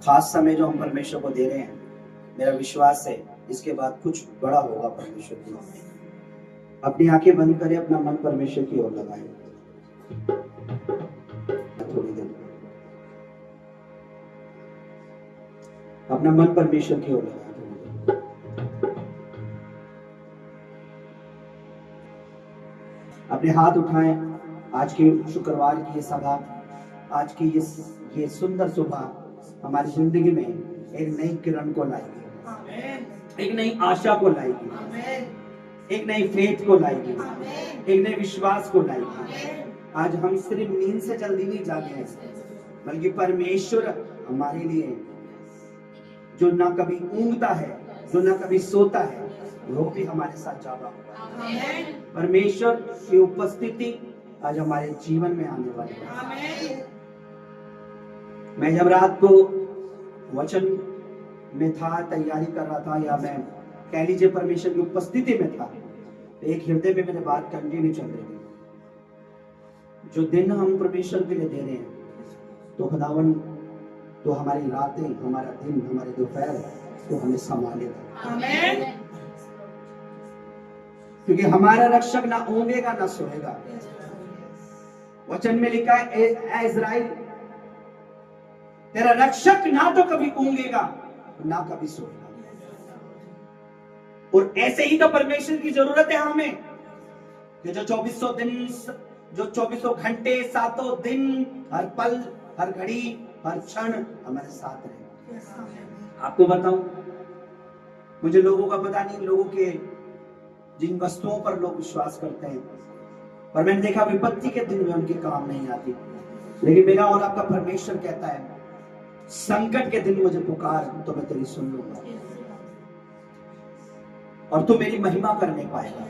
खास समय जो हम परमेश्वर को दे रहे हैं, मेरा विश्वास है इसके बाद कुछ बड़ा होगा परमेश्वर की ओर में। अपनी आंखें बंद करें, अपना मन परमेश्वर की ओर लगाएं। थोड़ी देर अपना मन परमेश्वर की ओर लगाएं। अपने हाथ उठाएं। आज के शुक्रवार की ये सभा, आज की ये सुंदर सुबह हमारी जिंदगी में एक नई किरण को लाएगी, एक नई आशा को लाएगी, एक नई फेथ को लाएगी, एक नए विश्वास को लाएगी। आज हम सिर्फ नींद से जल्दी नहीं जागे हैं, बल्कि परमेश्वर हमारे लिए जो ना कभी ऊँगता है, जो ना कभी सोता है, वो भी हमारे साथ जागा हुआ। परमेश्वर की उपस्थिति आज हमारे जीवन में आने वाली है। मैं जब रात को वचन में था, तैयारी कर रहा था, या मैं कह लीजिए परमेश्वर की उपस्थिति में था, एक हृदय में मेरे बात कंटिन्यू चल रही थी। जो दिन हम परमेश्वर के लिए दे रहे हैं, तो खुदावन तो हमारी रातें, हमारा दिन, हमारे दोपहर तो हमें संभालेगा। आमीन। क्योंकि हमारा रक्षक ना ऊँगेगा ना सोएगा। वचन में लिखा है, ए इज़राइल, तेरा रक्षक ना तो कभी ऊँगेगा ना कभी सोएगा। और ऐसे ही तो परमेश्वर की जरूरत है हमें, कि जो 2400 दिन, जो 2400 घंटे, 7 दिन, हर पल, हर घड़ी, हर क्षण हमारे साथ रहे। आपको बताऊं, मुझे लोगों का पता नहीं, लोगों के जिन वस्तुओं पर लोग विश्वास करते हैं, पर मैंने देखा विपत्ति के दिन में उनके काम नहीं आती, लेकिन मेरा और आपका परमेश्वर कहता है, संकट के दिन मुझे पुकार तो मैं तेरी सुन लूंगा और तू मेरी महिमा करने पाएगा।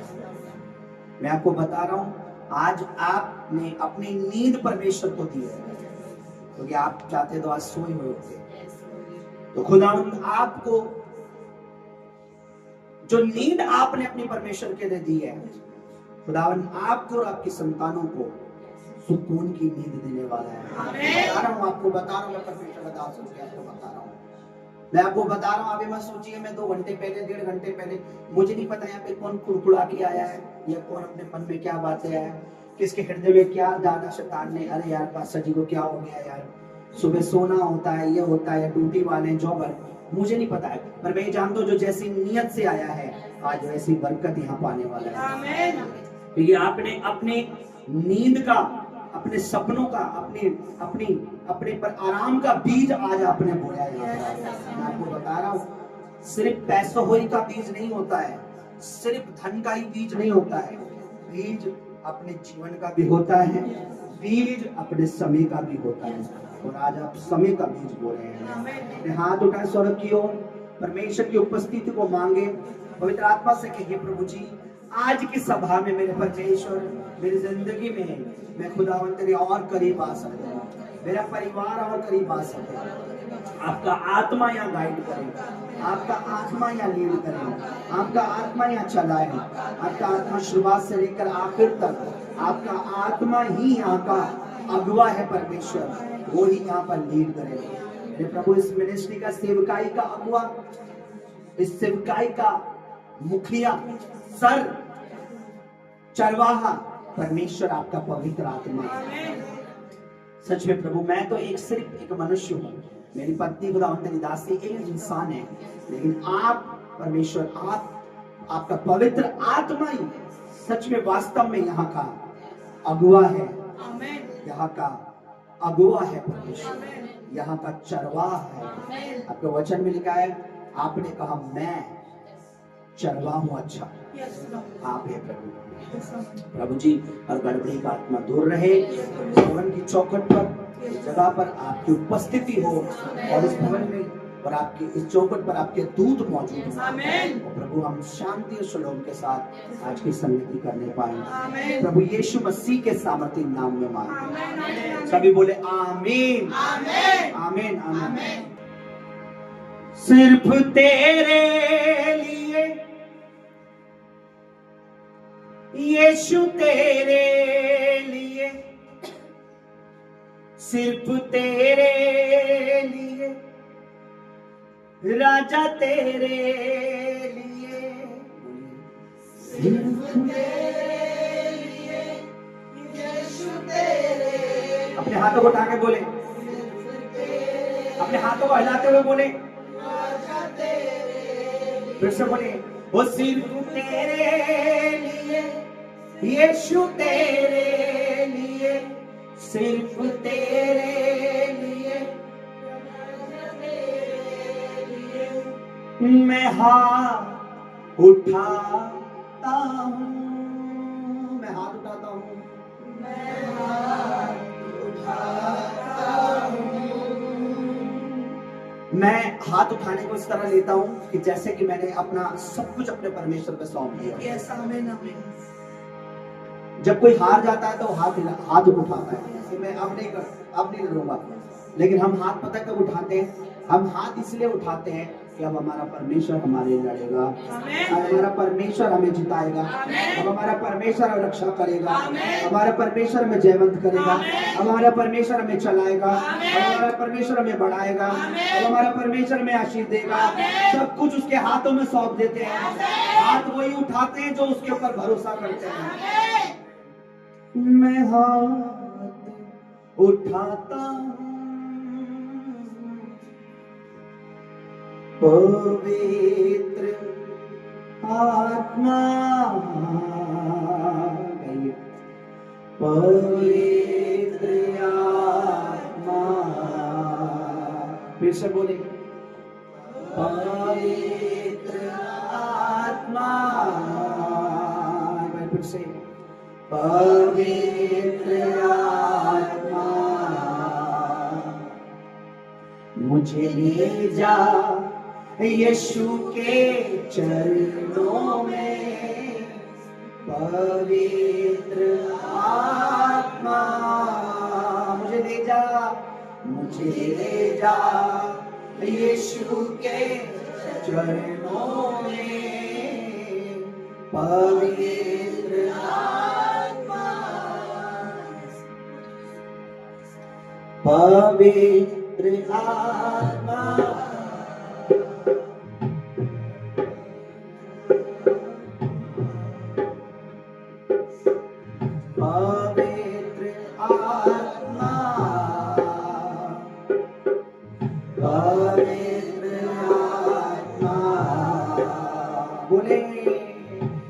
मैं आपको बता रहा हूं, आज आपने अपनी नींद परमेश्वर को दी है, क्योंकि आप चाहते तो आज सोए हुए होते। तो खुदावंद आपको जो नींद आपने अपनी परमेश्वर के लिए दी है, खुदावंद आपको और आपकी संतानों को सुकून की नींद देने वाला है। बता रहा हूं, आपको बता रहा हूं, मैं परमेश्वर का दास हूं, आपको बता रहा हूं, मैं आपको बता रहा हूं। अभी मत सोचिए मैं 2 घंटे पहले, 1.5 घंटे पहले, मुझे नहीं पता यहाँ पे कौन कुड़कुड़ा के आया है, या कौन अपने मन में क्या बातें आया, किसके हृदय में क्या डाला शैतान ने। अरे यार पास्टर जी को क्या हो गया यार, सुबह सोना होता है, ये होता है, ड्यूटी वाले जॉबर, मुझे नहीं पता है, पर मैं जानता हूं जो जैसी नियत से आया है, आज वैसी बरकत यहाँ पाने वाला है। आमीन। क्योंकि आपने अपने नींद का, अपने सपनों का, अपने पर आराम का बीज आज आपने बोया है। मैं आपको बता रहा हूँ, सिर्फ पैसों होई का बीज नहीं होता है, सिर्फ धन का ही बीज नहीं होता है, बीज अपने जीवन का भी होता है, बीज अपने समय का भी होता है। और आज आप समय का बीज बो रहे हैं। अपने हाथ उठाए स्वर्ग की ओर, परमेश्वर की उपस्थिति को मांगे, पवित्र आत्मा से कहिए, प्रभु जी आज की सभा में मेरे परमेश्वर, मेरी जिंदगी में मैं खुदावंद तेरे और करीब आ सकता हूँ, मेरा परिवार और करीब आ सकता है। आपका आत्मा यहाँ गाइड करे, आपका आत्मा यहाँ लीड करे, आपका आत्मा यहाँ चलाए, आपका आत्मा शुरुआत से लेकर आखिर तक, आपका आत्मा ही यहाँ का अगुवा है परमेश्वर, वो ही यहाँ पर लीड करे। प्रभु इस मिनिस्ट्री का, सेवकाई का अगुवा, इस सेवकाई का मुखिया, सर, चरवाहा परमेश्वर आपका पवित्र आत्मा है। सच में प्रभु, मैं तो सिर्फ एक मनुष्य हूँ, मेरी पत्नी खुदावंद तेरी दासी एक इंसान है, लेकिन आप परमेश्वर, आपका पवित्र आत्मा ही सच में वास्तव में यहाँ का अगुवा है, यहाँ का अगुवा है परमेश्वर, यहाँ का चरवाहा है। आपके वचन में लिखा है, आपने कहा मैं चरवाहा हूँ, अच्छा आप है प्रभु। प्रभु जी, और गड़बड़ी का आत्मा दूर रहे, भवन की चौखट पर, इस जगह पर आपकी उपस्थिति हो, और इस भवन में और आपकी इस चौखट पर आपके दूत मौजूद हो। और प्रभु हम शांति और शलोम के साथ आज की संगति करने पाए, प्रभु यीशु मसीह के सामर्थ्य नाम में मांगते, सभी बोले आमीन, आमीन, आमीन। सिर्फ तेरे लिए यीशु, तेरे लिए, सिर्फ तेरे लिए राजा तेरे लिए, सिर्फ तेरे लिए, यीशु तेरे, अपने हाथों को उठा के बोले, अपने हाथों को हिलाते हुए बोले, राजा तेरे, फिर से बोले, वो सिर्फ तेरे लिए, यीशु तेरे लिए, सिर्फ तेरे लिए, मैं हाथ उठाता हूँ, मैं हाथ उठाता हूँ, मैं हाथ उठाता हूँ। मैं हाथ उठाने को इस तरह लेता हूँ कि जैसे कि मैंने अपना सब कुछ अपने परमेश्वर पे सौंप दिया। Yes, amen, amen. जब कोई हार जाता है तो हाथ उठाता है कि मैं अब नहीं लड़ूंगा, लेकिन हम हाथ पता कब उठाते हैं? हम हाथ इसलिए उठाते हैं कि अब हमारा परमेश्वर हमारे लिए लड़ेगा, हमारा परमेश्वर हमें जिताएगा, अब हमारा परमेश्वर हमें रक्षा करेगा, हमारा परमेश्वर हमें जयवंत करेगा, हमारा परमेश्वर हमें चलाएगा, हमारा परमेश्वर हमें बढ़ाएगा, अब हमारा परमेश्वर हमें आशीष देगा। सब कुछ उसके हाथों में सौंप देते हैं। हाथ वही उठाते हैं जो उसके ऊपर भरोसा करते हैं। मैं हाथ उठाता हूँ, पवित्र आत्मा, पवित्र आत्मा, फिर से बोले, पवित्र आत्मा, फिर से, पवित्र आत्मा, मुझे ले जा यीशु के चरणों में, पवित्र आत्मा, मुझे ले जा यीशु के चरणों में, पवित्र आत्मा, पवित्र आत्मा, पवित्र आत्मा, पवित्र आत्मा, बोले,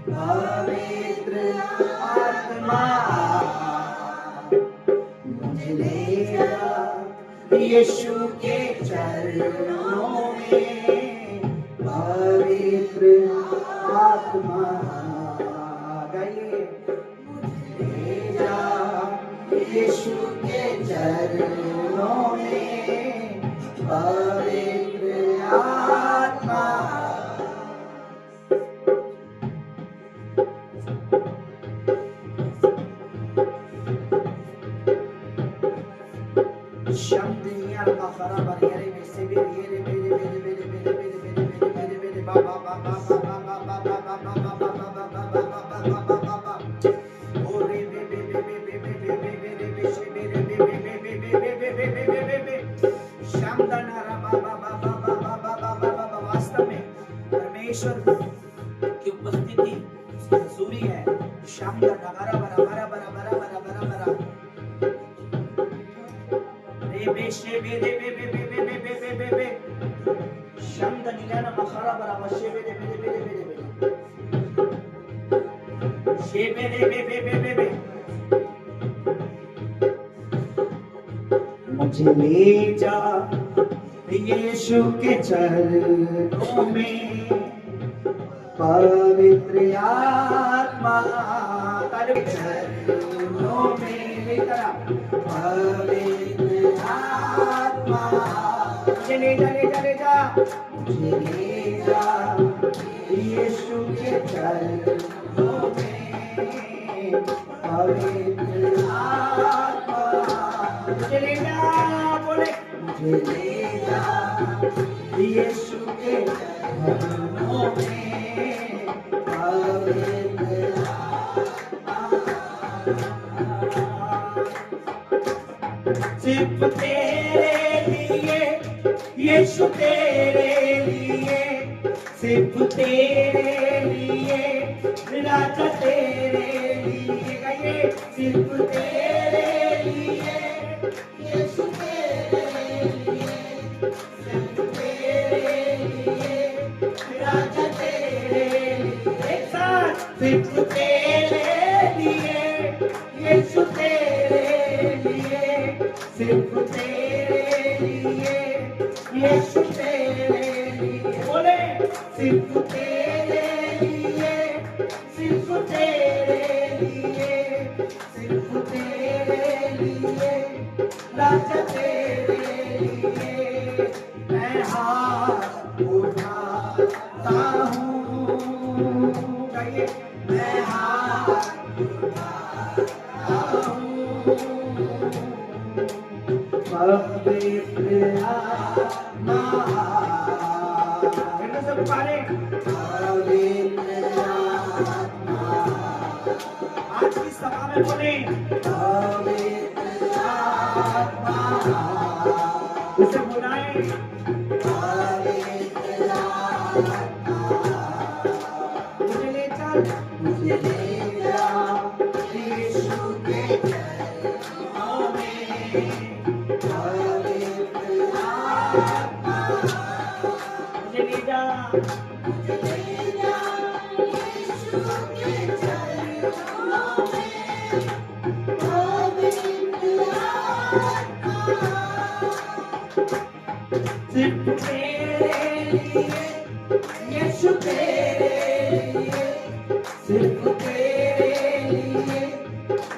पवित्र आत्मा, मुझे ले जा यीशु के चरणों में, पवित्र आत्मा, गाइए, ले जा यीशु के चरणों में, पवित्र आत्मा, शब्दिया बखरा बरियरे में से भी ये मेरे बाबा बाबा बाबा बाबा बाबा ओरे शामदाना बाबा बाबा बाबा, वास्तव में परमेश्वर की उपस्थिति जरूरी है। शामदा नगारा बरा बरा बरा बरा बरा बरा बरा शे बे दे बे बे बे बे बे बे बे बे शब्द निलाना मखरा बरा शे बे दे बे बे बे बे शे बे दे बे बे बे बे बे मुझे ले जा यीशु के चरणों में, पवित्र आत्मा, तेरे चरणों में लेकर पवित्र आत्मा, मुझे ले जा मुझे ले जा यीशु के चरणों में, पवित्र आत्मा, मुझे ले जा, बोले मुझे ले जा यीशु के चरणों में, पवित्र आत्मा, सिर्फ तेरे लिए यीशु तेरे लिए, सिर्फ तेरे लिए, राजा तेरे लिए गाइए, सिर्फ तेरे लिए, यीशु तेरे लिए, सिर्फ तेरे लिए, राजा तेरे लिए, एक साथ सिर्फ तेरे लिए, यीशु तेरे लिए, सिर्फ तेरे लिए, यीशु तेरे लिए, बोले सिर्फ तेरे लिए, सिर्फ तेरे लिए, सिर्फ तेरे लिए, राजा तेरे लिए, मैं हाथ उठाता हूँ, गाइए, मैं हाथ उठाता हूँ, पवित्र आत्मा, सब पुकारे, पवित्र आत्मा, आज की सभा में बोले, पवित्र आत्मा, उसे बुलाए, पवित्र आत्मा, मुझे ले चल, मुझे ले जा यीशु के चरणों में, पवित्र आत्मा, मुझे ले जा यीशु के चरणों में, पवित्र आत्मा, सिर्फ तेरे लिए, यीशु तेरे लिए, सिर्फ तेरे लिए,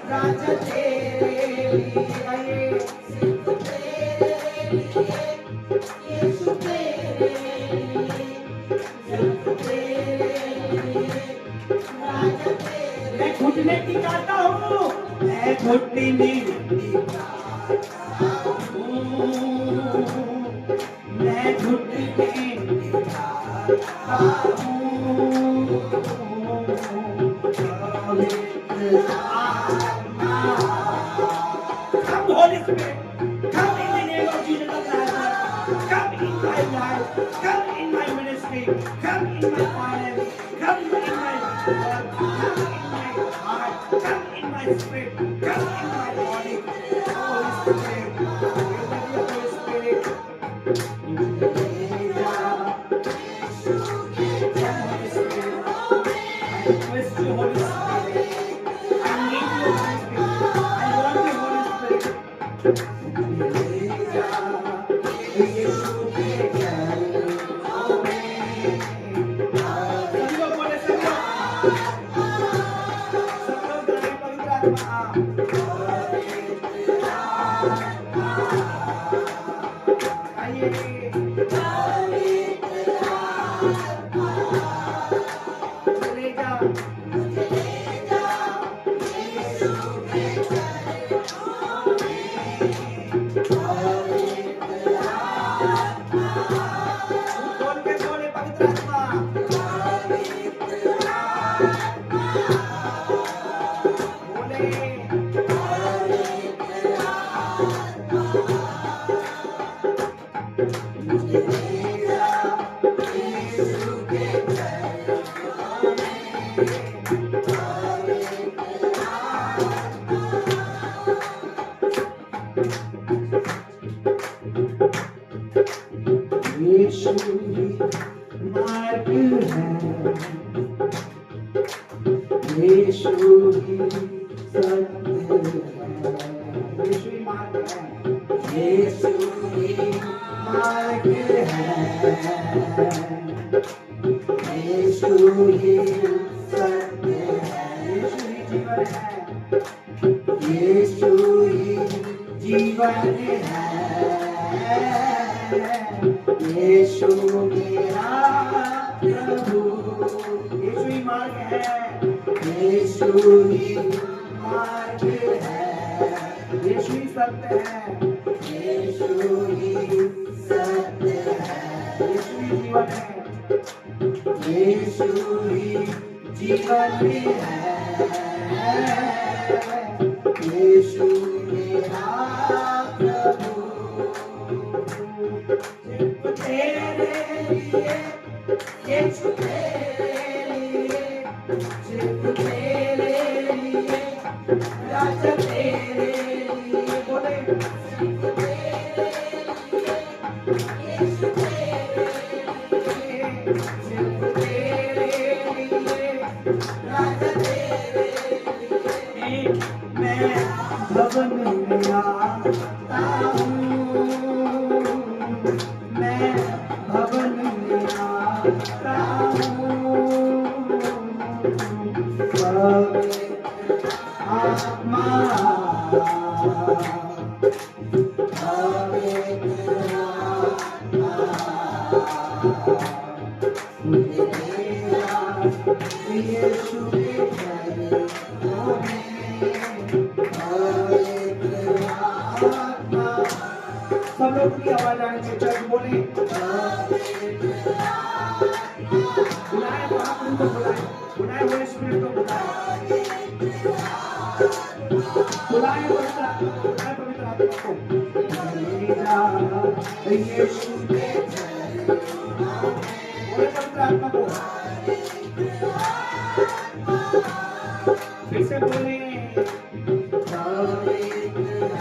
राजा तेरे लिए, गाइए, सिर्फ तेरे लिए, यीशु तेरे लिए, सिर्फ तेरे लिए, राजा तेरे, मैं घुटने टिकाता हूँ, मैं घुटने टिकाता हूँ, मैं घुटने टिकाता हूँ, पवित्र आत्मा, come Holy Spirit, come in the name of Jesus of Nazareth, come in my life, come in my ministry, come in my finance, come in my work, come in my heart, come in my spirit, come in my body, Holy Spirit, Holy Spirit, request you, Holy Spirit. I need you, Holy Spirit. I want you, Holy Spirit. यीशु के चरणों में, सब लोग बोले, सब लोग गाएं, पवित्र आत्मा, पवित्र आत्मा, आइए, पवित्र आत्मा, चले जा यीशु के चरणों में, पवित्र आत्मा, बोल के बोले, पवित्र आत्मा, पवित्र आत्मा, बोले, पवित्र आत्मा, मुझे ले जा यीशु के चरणों में, पवित्र आत्मा, यीशु ही मार्ग है, यीशु ही सत्य है, यीशु ही मार्ग है, यीशु ही मार्ग है, यीशु ही सत्य है, यीशु ही जीवन है, यीशु ही जीवन है, यीशु मेरा प्रभु, यीशु ही मार्ग है, यीशु ही मार्ग है, यीशु ही सत्य है, यीशु ही सत्य है, यीशु ही जीवन है, यीशु ही जीवन है, यीशु मेरा प्रभु, सिर्फ तेरे लिए, यीशु तेरे लिए, सिर्फ तेरे लिए, राजा तेरे लिए। बोले सिर्फ तेरे लिए, यीशु तेरे लिए, सिर्फ तेरे लिए, राजा तेरे लिए। मैं भवन में आता हूँ, मैं भवन में आता हूँ, पवित्र आत्मा, पवित्र आत्मा, मुझे तेरा यीशु के चरणों में, पवित्र आत्मा। सब लोग की आवाज आने से चर्च बोले, बुलाए महाप्रभु को, बुलाए होली स्पिरिट को, बुलाए पवित्र आत्मा को, बुलाए पवित्र आत्मा को। यीशु के चरणों में, बोले पवित्र आत्मा को, फिर से बोले पवित्र आत्मा, पवित्र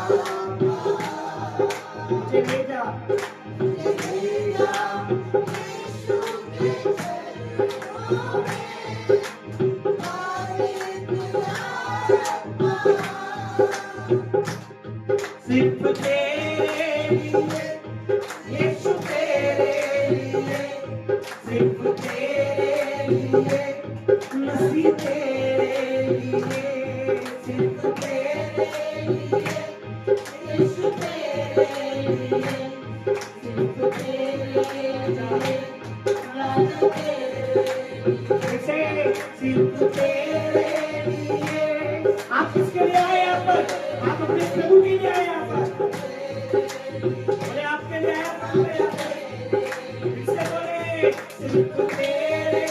आत्मा, मुझे ले जा, मुझे ले जा यीशु के चरणों में, पवित्र आत्मा, सिर्फ तेरे लिए, यीशु तेरे लिए, सिर्फ तेरे लिए, मसीह तेरे लिए, सिर्फ तेरे लिए, यीशु तेरे लिए, सिर्फ तेरे लिए, राजा तेरे लिए, सिर्फ तेरे लिए। आप किसके लिए आए यहाँ पर? आप अपने प्रभु के लिए आए यहाँ पर। बोले आपके लिए आया पर, इससे बोले सिर्फ तेरे।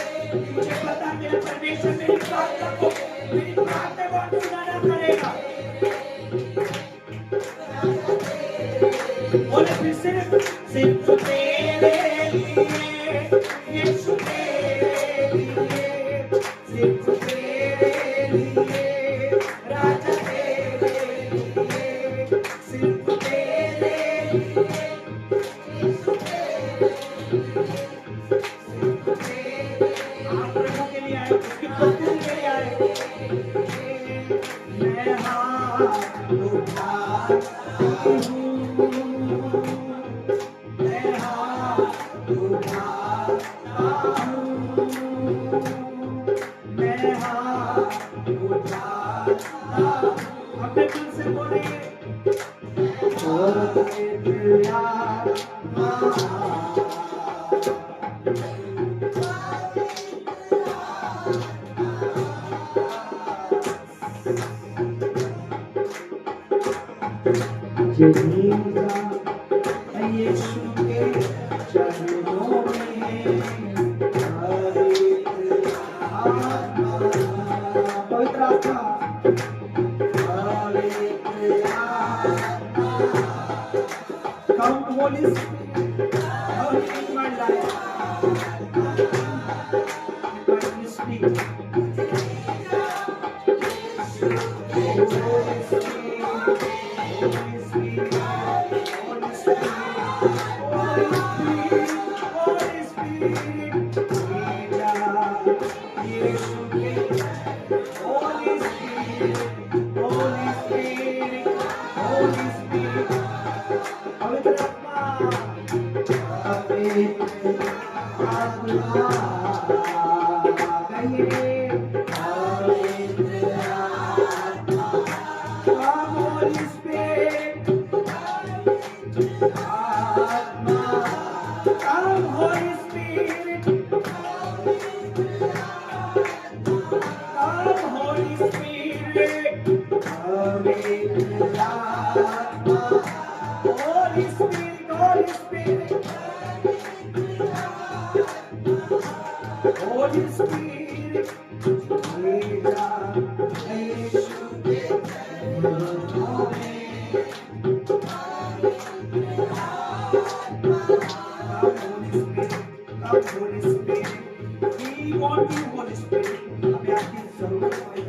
मुझे पता मेरा परमेश्वर मेरी प्रार्थना को बहुत सुनाना करेगा। बोले फिर सिर्फ तेरे लिए, यीशु तेरे लिए, सिर्फ तेरे लिए, राजा तेरे लिए, सिर्फ तेरे लिए, यीशु तेरे लिए, सिर्फ तेरे। आप प्रभु के लिए आए, उसकी प्रभु के लिए आए। मैं हाथ उठाती हूँ, मैं हाथ उठाता हूँ, मैं हाथ उठाता हूँ। अपने दिल से बोले पवित्र आत्मा, यीशु के चरणों में, पवित्र आत्मा, पवित्र आत्मा, पवित्र आत्मा। Come Holy Spirit, come in my life, come speak. Holy Spirit, Holy Spirit, Holy Spirit, Holy Spirit, यीशु के Holy Spirit, Holy Spirit, Holy Spirit, पवित्र आत्मा, पवित्र आत्मा, गाइए पवित्र आत्मा, come Holy Spirit, आत्मा, come Holy Spirit, come Holy Spirit, पवित्र आत्मा, Holy Spirit, Holy Spirit, Holy Spirit, यीशु के Holy Spirit, we want you, Holy Spirit. हमें आपकी जरूरत है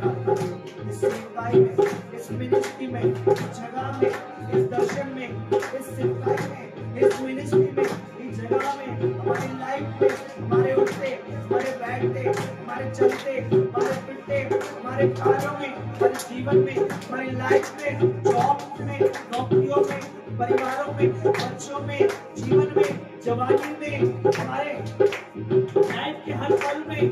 इस सेवकाई में, इस मिनिस्ट्री में, इस जगह में, इस दर्शन में, इस सेवकाई में, इस मिनिस्ट्री में, इस जगह में, हमारी लाइफ में, हमारे उठते, हमारे बैठते, हमारे चलते, हमारे फिरते, हमारे कार्यों में, हमारे जीवन में, हमारी लाइफ में, जॉब में, नौकरियों में, परिवारों में, बच्चों में, जीवन में, जवानी में, हमारे लाइफ के हर पल में,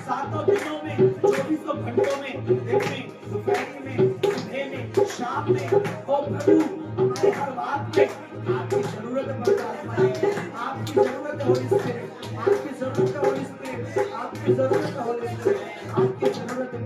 सातों दिनों में, 24 घंटों में, दिन में, दोपहर में, सुबह में, शाम में, ओ प्रभु हमारे हर बात में आपकी जरूरत है। आपकी जरूरत है होली स्पिरिट, आपकी जरूरत है होली स्पिरिट, आपकी जरूरत है होली स्पिरिट, आपकी जरूरत है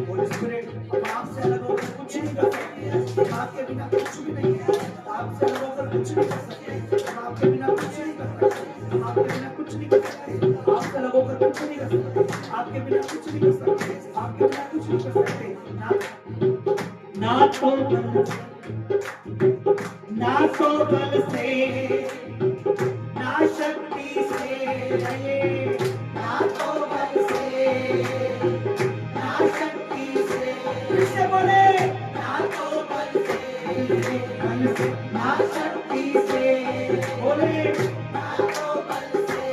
होली स्पिरिट। हम आपसे अलग होकर कुछ नहीं कर सकते, हम आपके बिना कुछ भी नहीं है, आपसे अलग होकर कुछ नहीं कर सकते, हम आपके बिना कुछ नहीं कर सकते, हम आपके बिना कुछ नहीं कर सकते, आपसे अलग होकर कुछ नहीं कर सकते, आपके बिना कुछ नहीं कर सकते, आपके बिना कुछ नहीं कर सकते। ना तो बल से, ना शक्ति से, ना तो बल से, ना शक्ति से, किससे बोले? ना तो बल से, ना शक्ति से, बोले ना तो बल से,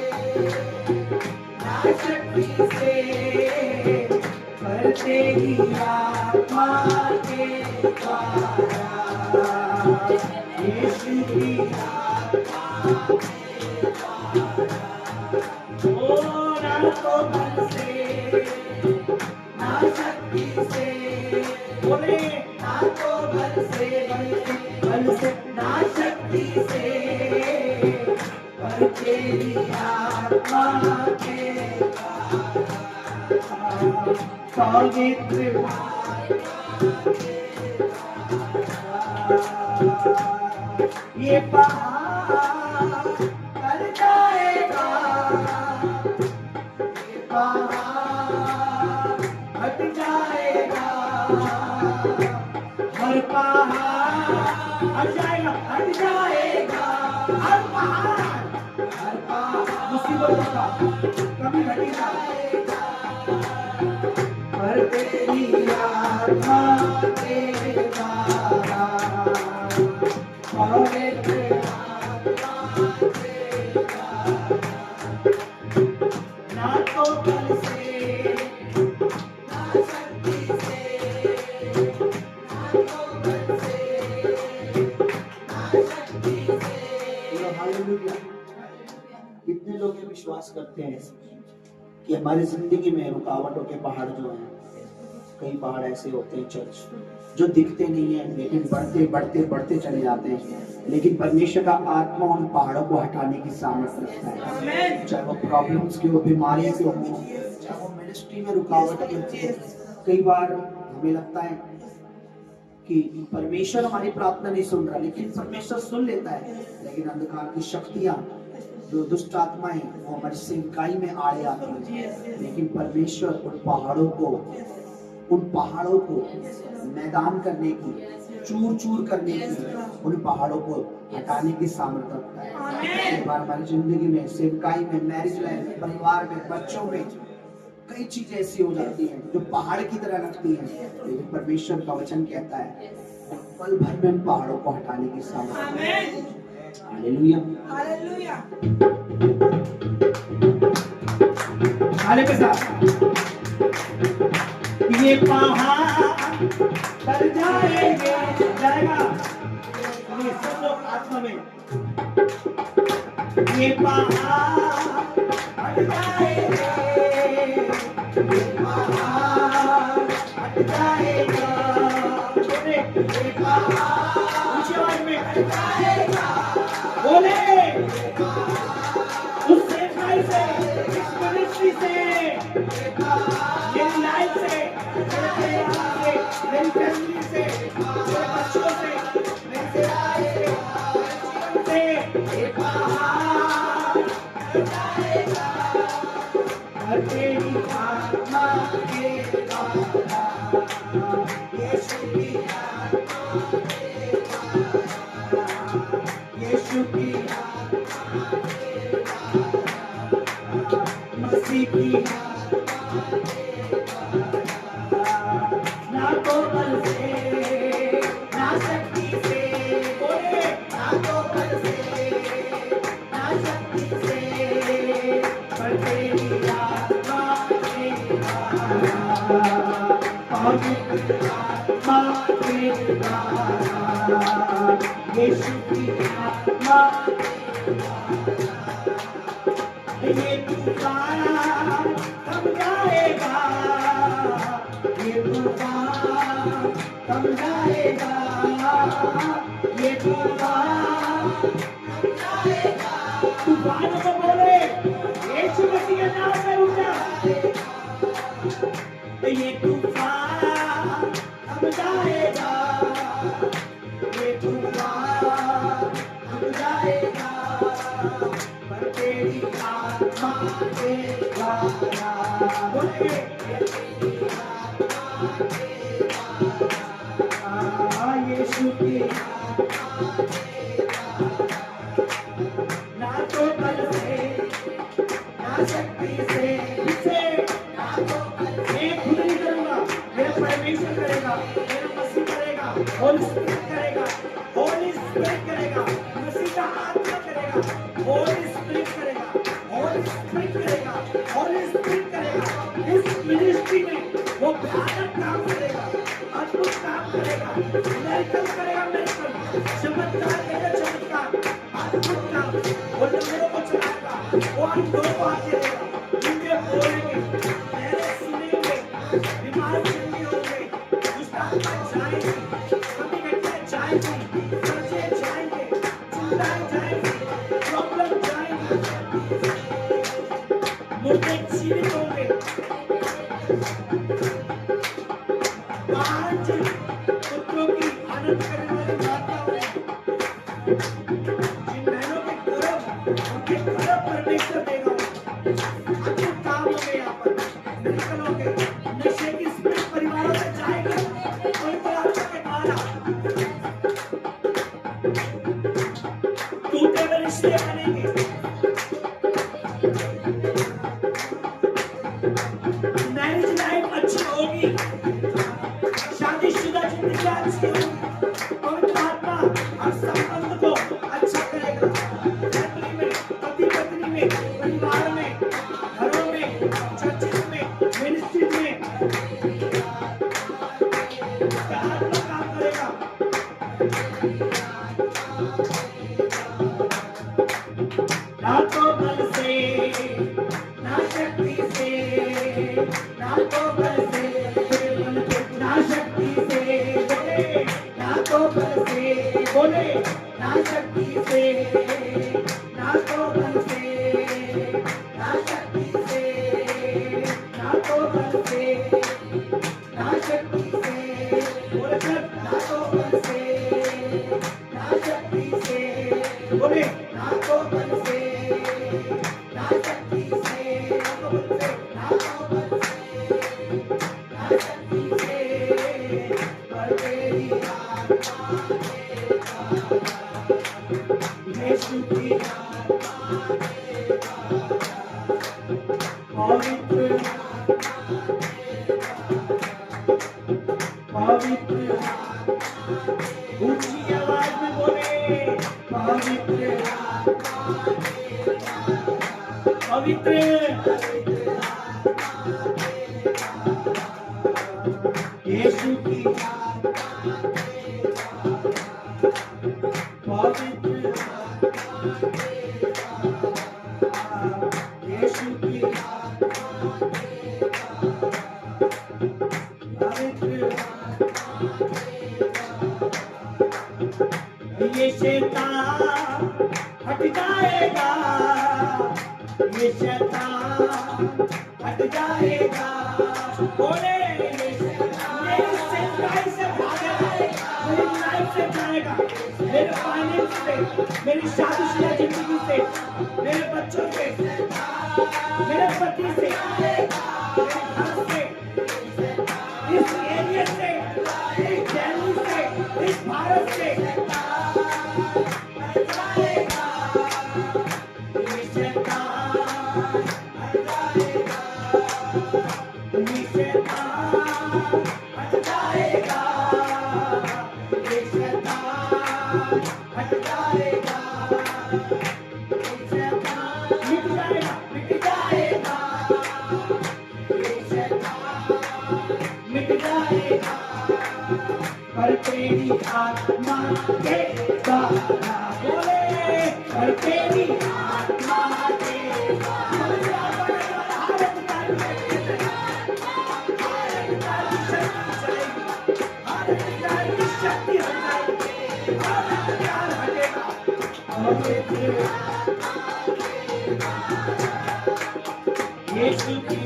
ना शक्ति से, पर तेरी आत्मा के द्वारा, यीशु की आत्मा के द्वारा। ओ ना तो बल से, ना शक्ति से, बोले ना तो बल से, बल से, ना शक्ति से, पर तेरी आत्मा के द्वारा, पवित्र ये पहाड़ कर जाएगा, ये पहाड़ हट जाएगा, हर पहाड़ हट जाएगा, हट जाएगा, हर पहाड़ मुसीबतों का कभी हटेगा, पर तेरी आत्मा के द्वारा, पवित्र आत्मा के द्वारा, ना तो बल से, ना शक्ति से, ना तो बल से, ना शक्ति से। हालेलुया। कितने लोग ये विश्वास करते हैं कि हमारी जिंदगी में रुकावटों के पहाड़ जो हैं, कई पहाड़ ऐसे होते हैं चर्च जो दिखते नहीं है, लेकिन बढ़ते बढ़ते बढ़ते चले जाते हैं, लेकिन परमेश्वर का आत्मा उन पहाड़ों को हटाने की सामर्थ्य रखता है। चाहे वो प्रॉब्लम्स की हो, बीमारियों की हो, चाहे वो मिनिस्ट्री में रुकावट की हो। कई बार हमें लगता है कि परमेश्वर हमारी प्रार्थना नहीं सुन रहा, लेकिन परमेश्वर सुन लेता है, लेकिन अंधकार की शक्तियां, जो दुष्ट आत्माएं, वो हमारी सेवकाई में आड़े आती हैं, लेकिन परमेश्वर उन पहाड़ों को मैदान करने की, चूर चूर करने की, उन पहाड़ों को हटाने की सामर्थ्य रखता है। कई बार हमारी जिंदगी में, सेवकाई में, मैरिज लाइफ, परिवार में, बच्चों में कई चीजें ऐसी हो जाती हैं जो पहाड़ की तरह लगती हैं, लेकिन परमेश्वर का वचन कहता है पल भर में उन पहाड़ों को हटाने की सामर्थ्य। Hallelujah, hallelujah. हाले के साथ ये पहाड़ कर जाएंगे, जाएगा, ये सब लोग आत्मा में, ये पहाड़ हट जाएगा, ये पहाड़ हट जाएगा, ये पहाड़ ऊंची आवाज में हट जाएगा, बोले उस सेवकाई से, इस मिनिस्ट्री से, मेरी लाइफ से, मेरे परिवार से, मेरी फैमिली से, मेरे बच्चों से, मेरे सेवकाई से, ये पहाड़ हट जाएगा, हर तेरी आत्मा के द्वारा, यीशु की आत्मा से ना शक्ति से, बोले ना तो बल से ना शक्ति से, पर तेरी आत्मा के द्वारा, पवित्र आत्मा के द्वारा, यीशु की आत्मा ये तूफान थम जाएगा, ये तूफान थम जाएगा, ये तूफान थम जाएगा। तूफान को बोले यीशु मसीह के नाम में रुक जा, ये तूफान थम जाएगा, ये तूफान थम जाएगा, पर तेरी आत्मा के द्वारा, बोले तेरी आत्मा के द्वारा, यीशु की आत्मा के द्वारा, ना तो बल से ना शक्ति से, ना तो बल से, मैं खुद नहीं करूंगा, मेरा परमेश्वर करेगा, मेरा मसीह करेगा, होली स्पिरिट करेगा, होली स्पिरिट करेगा, मसीह का आत्मा करेगा, होली स्पिरिट करेगा, होली स्पिरिट करेगा, होली स्पिरिट करेगा। इस मिनिस्ट्री में वो भयानक काम करेगा, अद्भुत काम करेगा, मिरेकल करेगा, मिरेकल, चमत्कार करेगा, चमत्कार, अद्भुत काम, वो लोगों को चलाएगा, वो अंधों को आके देगा, जिनके बोलेंगे, पहले सुनेंगे, बीमार चंगी होंगे, दुष्टात्मा जाएंगे, कभी घटनाएं जाएंगी, कर्जे जाएंगे, चिंताएं जाएंगी, प्रॉब्लम जाएंगी, मुर्दे जीवित होंगे, पांच पुत्रों की आनंद करने वाली माता होगी, जिन बहनों के गर्भ, उनके गर्भ परमेश्वर देगा, अद्भुत काम होंगे यहाँ पर, मिरेकल होंगे, नशे की स्पिरिट परिवारों में जाएगी, पवित्र आत्मा के द्वारा, टूटे हुए रिश्ते बनेंगे, मैरिज लाइफ अच्छी होगी, शादीशुदा जिंदगी अच्छी होगी, पवित्र आत्मा हर संबंध को अच्छा करेगा, फैमिली में, पति पत्नी में, परिवार में, घरों में, चर्चेस में, मिनिस्ट्री में, आत्मा काम करेगा। ना तो बल से ना शक्ति से, ना तो बल से ना शक्ति से, बोले ना तो बल से, बोले ना शक्ति से, ना तो बल से ना शक्ति से, ना तो बल से ना शक्ति से, बोले ना तो बल से ना शक्ति से, बोले ना तो बल से ना शक्ति से, ना तो बल से ना तो बल से ना शक्ति से, पर तेरी आत्मा के द्वारा, यीशु की आत्मा के द्वारा, पवित्र पवित्र ऊंची आवाज में बोले, पवित्र पवित्र यीशु की पवित्र यीशु की पवित्र, ये शैतान हट जाएगा, ये शैतान हट जाएगा, बोले ये शैतान से भागेगा, मेरी लाइफ से जाएगा, मेरे फाइनेंस से, मेरी शादीशुदा जिंदगी से, मेरे बच्चों से, मेरे पति से, मेरे घर से, इस एरिया से, इस दिल्ली से, इस भारत से, हट जाएगा। पर तेरी आत्मा के द्वारा बोले पर तेरी आत्मा के द्वारा शक्ति हो जाएगी प्यार हटेगा यीशु की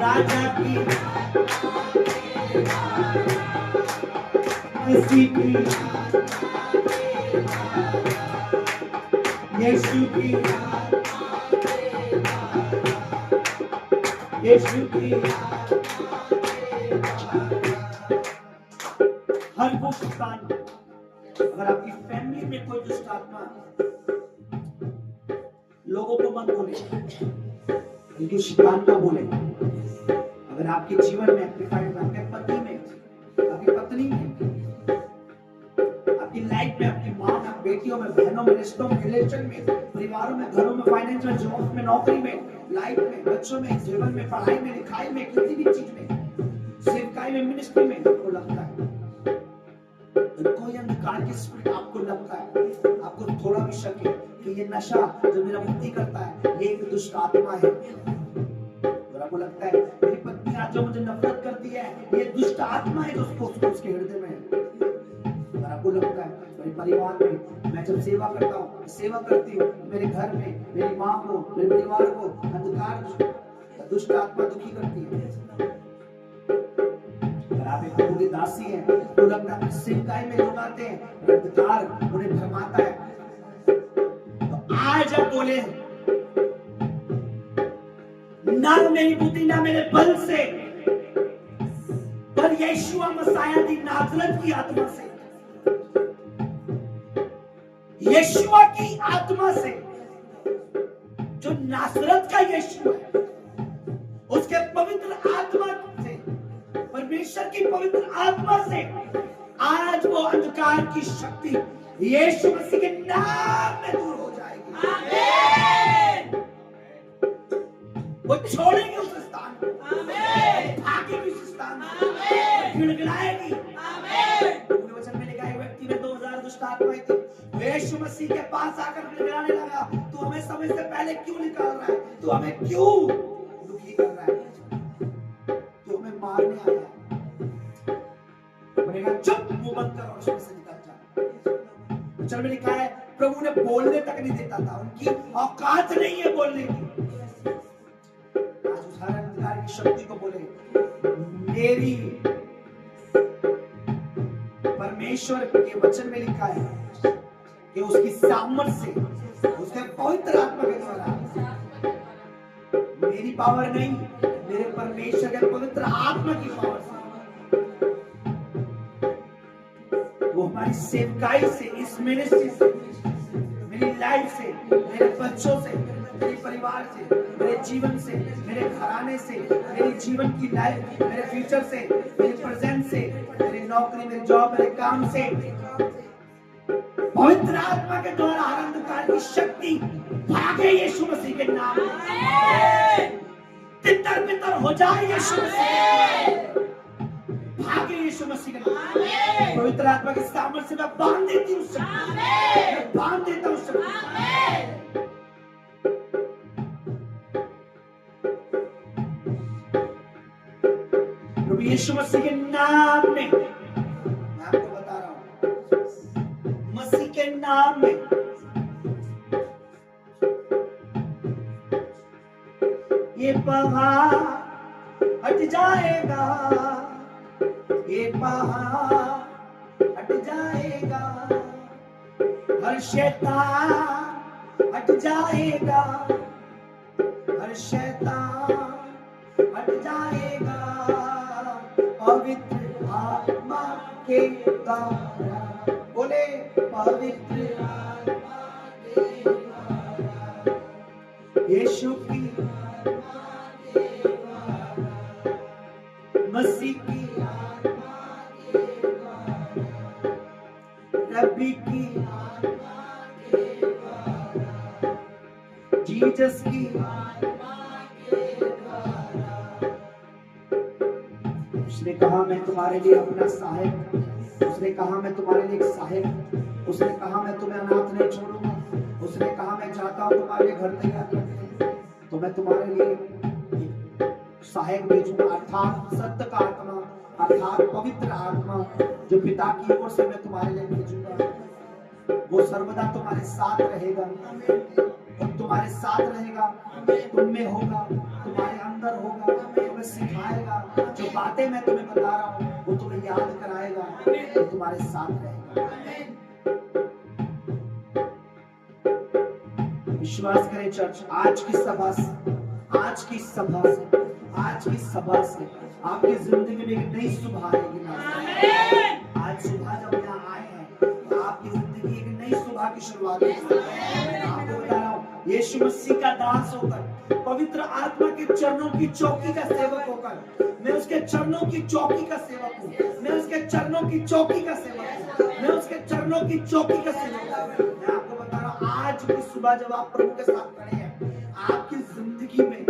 राजा की मसीह की यीशु की हर वो शैतान अगर आपकी फैमिली में कोई दुष्ट आत्मा लोगों को मत बोले बल्कि शैतान को बोले। अगर आपके जीवन में आपके पति में आपकी पत्नी में आपकी लाइफ में आपकी माँ में बेटियों में बहनों में रिश्तों में रिलेशन में परिवारों में घरों में फाइनेंस में जॉब में नौकरी में लाइफ में बच्चों में जीवन में पढ़ाई में लिखाई में किसी भी चीज में सेवकाई में मिनिस्ट्री में आपको लगता है तो कोई अंधकार की स्पिरिट आपको लगता है आपको थोड़ा भी शक है कि ये नशा जो मेरा पति करता है ये एक दुष्ट आत्मा है और आपको लगता है मेरी पत्नी आज जो मुझे नफरत करती है ये दुष्ट आत्मा है जो उसके हृदय में है। और आपको लगता है मेरे परिवार में मैं जब सेवा करता हूँ सेवा करती हूँ मेरे घर में मेरी माँ को मेरे परिवार को अंधकार दुष्ट आत्मा दुखी करती है। अगर आप एक प्रभु की दासी हैं तो लगता है सेवकाई में लोग आते हैं अंधकार उन्हें भरमाता है तो आज आप बोले ना मेरी बुद्धि ना मेरे बल से पर यीशुआ मसाया दी नाज़रत की आत्मा से यीशुआ की आत्मा से जो नाज़रत का यीशु है उसके पवित्र आत्मा से परमेश्वर की पवित्र आत्मा से आज वो अंधकार की शक्ति यीशु मसीह के नाम में दूर हो जाएगी। आमीन। वो छोड़ेंगे उस स्थान को भागेगी उस स्थान को गिड़गिड़ाएगी। आमीन। वचन में लिखा है व्यक्ति में 2000 दुष्ट आत्माएं थी यीशु मसीह के पास आकर गिड़गिड़ाने लगा तू हमें समय से पहले क्यों निकाल रहा है तू हमें क्यों दुखी कर रहा है तू हमें मारने आया बोलेगा चुप मुंह बंद करो उसमें से निकल जा। वचन में लिखा है प्रभु ने बोलने तक नहीं देता था उनकी औकात नहीं है बोलने की। आज उस हर अंधकार की शक्ति को बोले मेरी परमेश्वर के वचन में लिखा है कि उसकी सामर्थ से उसके पवित्र आत्मा के द्वारा मेरी पावर नहीं मेरे परमेश्वर के पवित्र आत्मा की पावर से वो हमारी सेवकाई से इस मिनिस्ट्री से मेरी लाइफ से मेरे बच्चों से मेरे परिवार से मेरे जीवन से मेरे घराने से मेरे जीवन की लाइफ मेरे फ्यूचर से मेरे प्रेजेंट से मेरी नौकरी मेरी जॉब मेरे काम से पवित्र आत्मा के द्वारा हर अंधकार की शक्ति भागे यीशु मसीह के नाम में तितर बितर हो जाए यीशु मसीह भागे यीशु मसीह के नाम में पवित्र आत्मा की सामर्थ से मैं बांध देती हूँ मैं बांध देता हूँ प्रभु यीशु मसीह के नाम में मैं आपको बता रहा हूँ मसीह के नाम में ये पहाड़ हट जाएगा ये पहाड़ हट जाएगा हर शैतान हट जाएगा हर शैतान हट जाएगा पवित्र आत्मा के द्वारा बोले पवित्र आत्मा के द्वारा यीशु की मसीह की रबी की, जीसस की। उसने कहा मैं तुम्हारे लिए अपना सहायक, उसने कहा मैं तुम्हारे लिए एक सहायक, उसने कहा मैं तुम्हें अनाथ नहीं छोड़ूंगा, उसने कहा मैं चाहता हूं तुम्हारे लिए घर तैयार करके, तो मैं तुम्हारे लिए सहायक भेजूंगा, अर्थात सत्य का आत्मा, अर्थात पवित्र आत्मा जो पिता की ओर से मैं तुम्हारे लिए भेजूंगा। वो सर्वदा तुम्हारे साथ रहेगा और तुम्हारे साथ रहेगा, तुम में होगा, तुम्हारे अंदर होगा, तुम्हें सिखाएगा, जो बातें मैं तुम्हें बता रहा हूँ वो तुम्हें याद कराएगा, वो तुम्हारे साथ रहेगा। विश्वास करें चर्च, आज की सभा से, आज की सभा से, आज की सभा से आपकी जिंदगी में एक नई सुबह आएगी ना। आज सुबह जब यहाँ आए हैं तो आपकी जिंदगी एक नई सुबह की शुरुआत होगी। आपको बता रहा हूँ, यीशु मसीह का दास होकर, पवित्र आत्मा के चरणों की चौकी का सेवक होकर, मैं उसके चरणों की चौकी का सेवक हूँ, मैं उसके चरणों की चौकी का सेवक हूँ, मैं उसके चरणों की चौकी का सेवक हूँ। मैं आपको बता रहा हूँ, आज की सुबह जब आप प्रभु के साथ खड़े हैं, आपकी जिंदगी में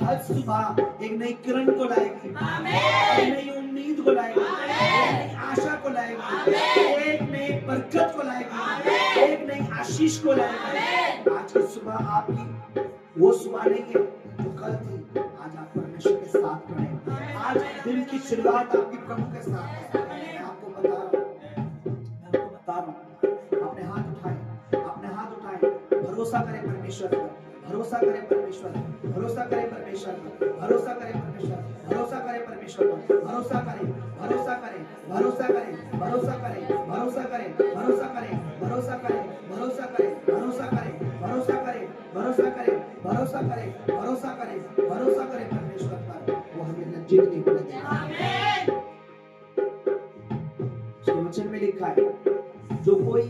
हर सुबह एक नई किरण को लाएगी, एक नई उम्मीद को लाएगी, एक नई आशा को लाएगी, एक नई बरकत को लाएगी, एक नई आशीष को लाएगी। आज की सुबह आपकी वो सुबह नहीं है जो कल थी, आज आप परमेश्वर के साथ खड़े हैं। आज दिन की शुरुआत आपकी प्रभु के साथ है। मैं आपको बता रहा हूँ, अपने हाथ उठाए, अपने हाथ उठाए, भरोसा करें परमेश्वर पर, भरोसा करें परमेश्वर, भरोसा करें परमेश्वर पर, भरोसा करें परमेश्वर, भरोसा करें परमेश्वर पर, भरोसा करें, भरोसा करें, भरोसा करें, भरोसा करें, भरोसा करें, भरोसा करें, भरोसा करें, भरोसा करें, भरोसा करें, भरोसा करें, भरोसा करें, भरोसा करें, भरोसा करें, भरोसा करें परमेश्वर पर, वो हमें लज्जित नहीं होने देगा। उसके वचन में लिखा है, जो कोई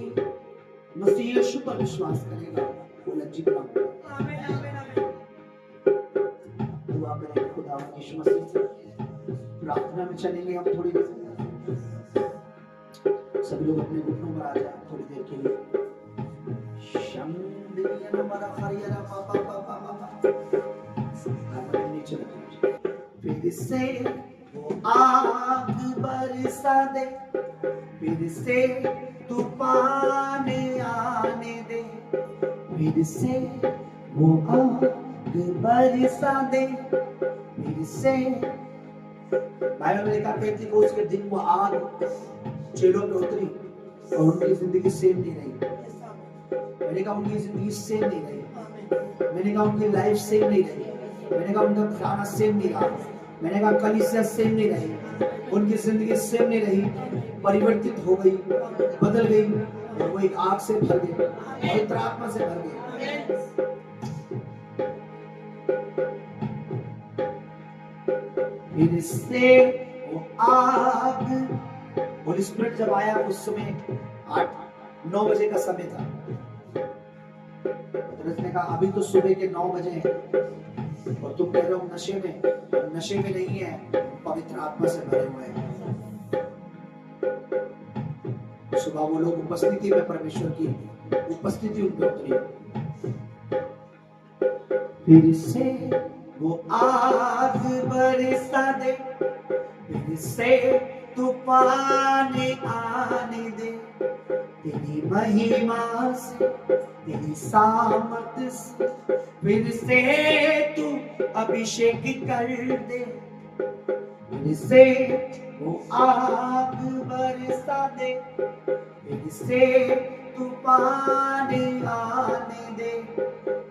मसीह यीशु पर विश्वास करेगा वो लज्जित ना होगा। दुआ करें खुदा यीशु मसीह से, प्रार्थना में चलेंगे हम थोड़ी देर। सभी लोग अपने घुटनों पर आ जाए थोड़ी देर के लिए। फिर से वो आग बरसा दे, फिर से तूफान आने दे, फिर से वो आग बरसा दे, फिर से। बाइबल में लिखा पेंतीकोस्त के दिन वो आग चेलों पे उतरी और उनकी जिंदगी सेम नहीं रही। मैंने कहा उनकी जिंदगी सेम नहीं रही, मैंने कहा उनकी लाइफ सेम नहीं रही, मैंने कहा उनका खाना सेम नहीं रहा, मैंने कहा कलीसिया सेम नहीं रही, उनकी जिंदगी सेम नहीं रही, परिवर्तित हो गई, बदल गई और वो एक आग से भर गए, पवित्र आत्मा से भर गए। फिर से वो आग, होली स्पिरिट जब आया उस समय 8-9 बजे का समय था। पतरस ने कहा अभी तो सुबह के 9 बजे हैं और तुम कह रहे हो नशे में, नशे में नहीं है, पवित्र आत्मा से भरे हुए हैं। सुबह वो लोग उपस्थिति में, परमेश्वर की उपस्थिति उन पर उतरी। फिर से वो आग बरसा दे, फिर से तूफान आने दे, तेरी महिमा से, तेरी सामर्थ से, फिर से तू अभिषेक कर दे, फिर से वो आग बरसा दे, फिर से तूफान आने दे,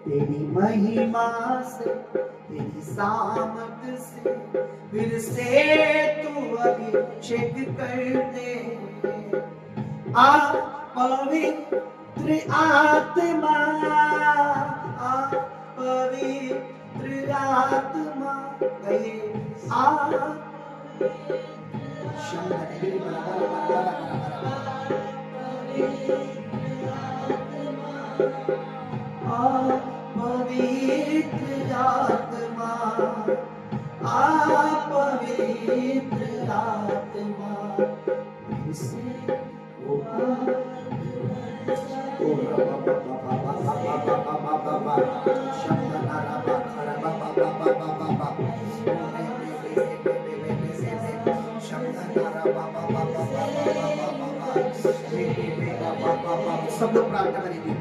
तेरी महिमा से, तेरी सामर्थ से, फिर से तू अभिषेक कर दे। आ पवित्र आत्मा, आ पवित्र आत्मा, गए आ पवित्र आत्मा, पवित्र आत्मा, फिर से वो सब लोग प्रार्थना करेंगे।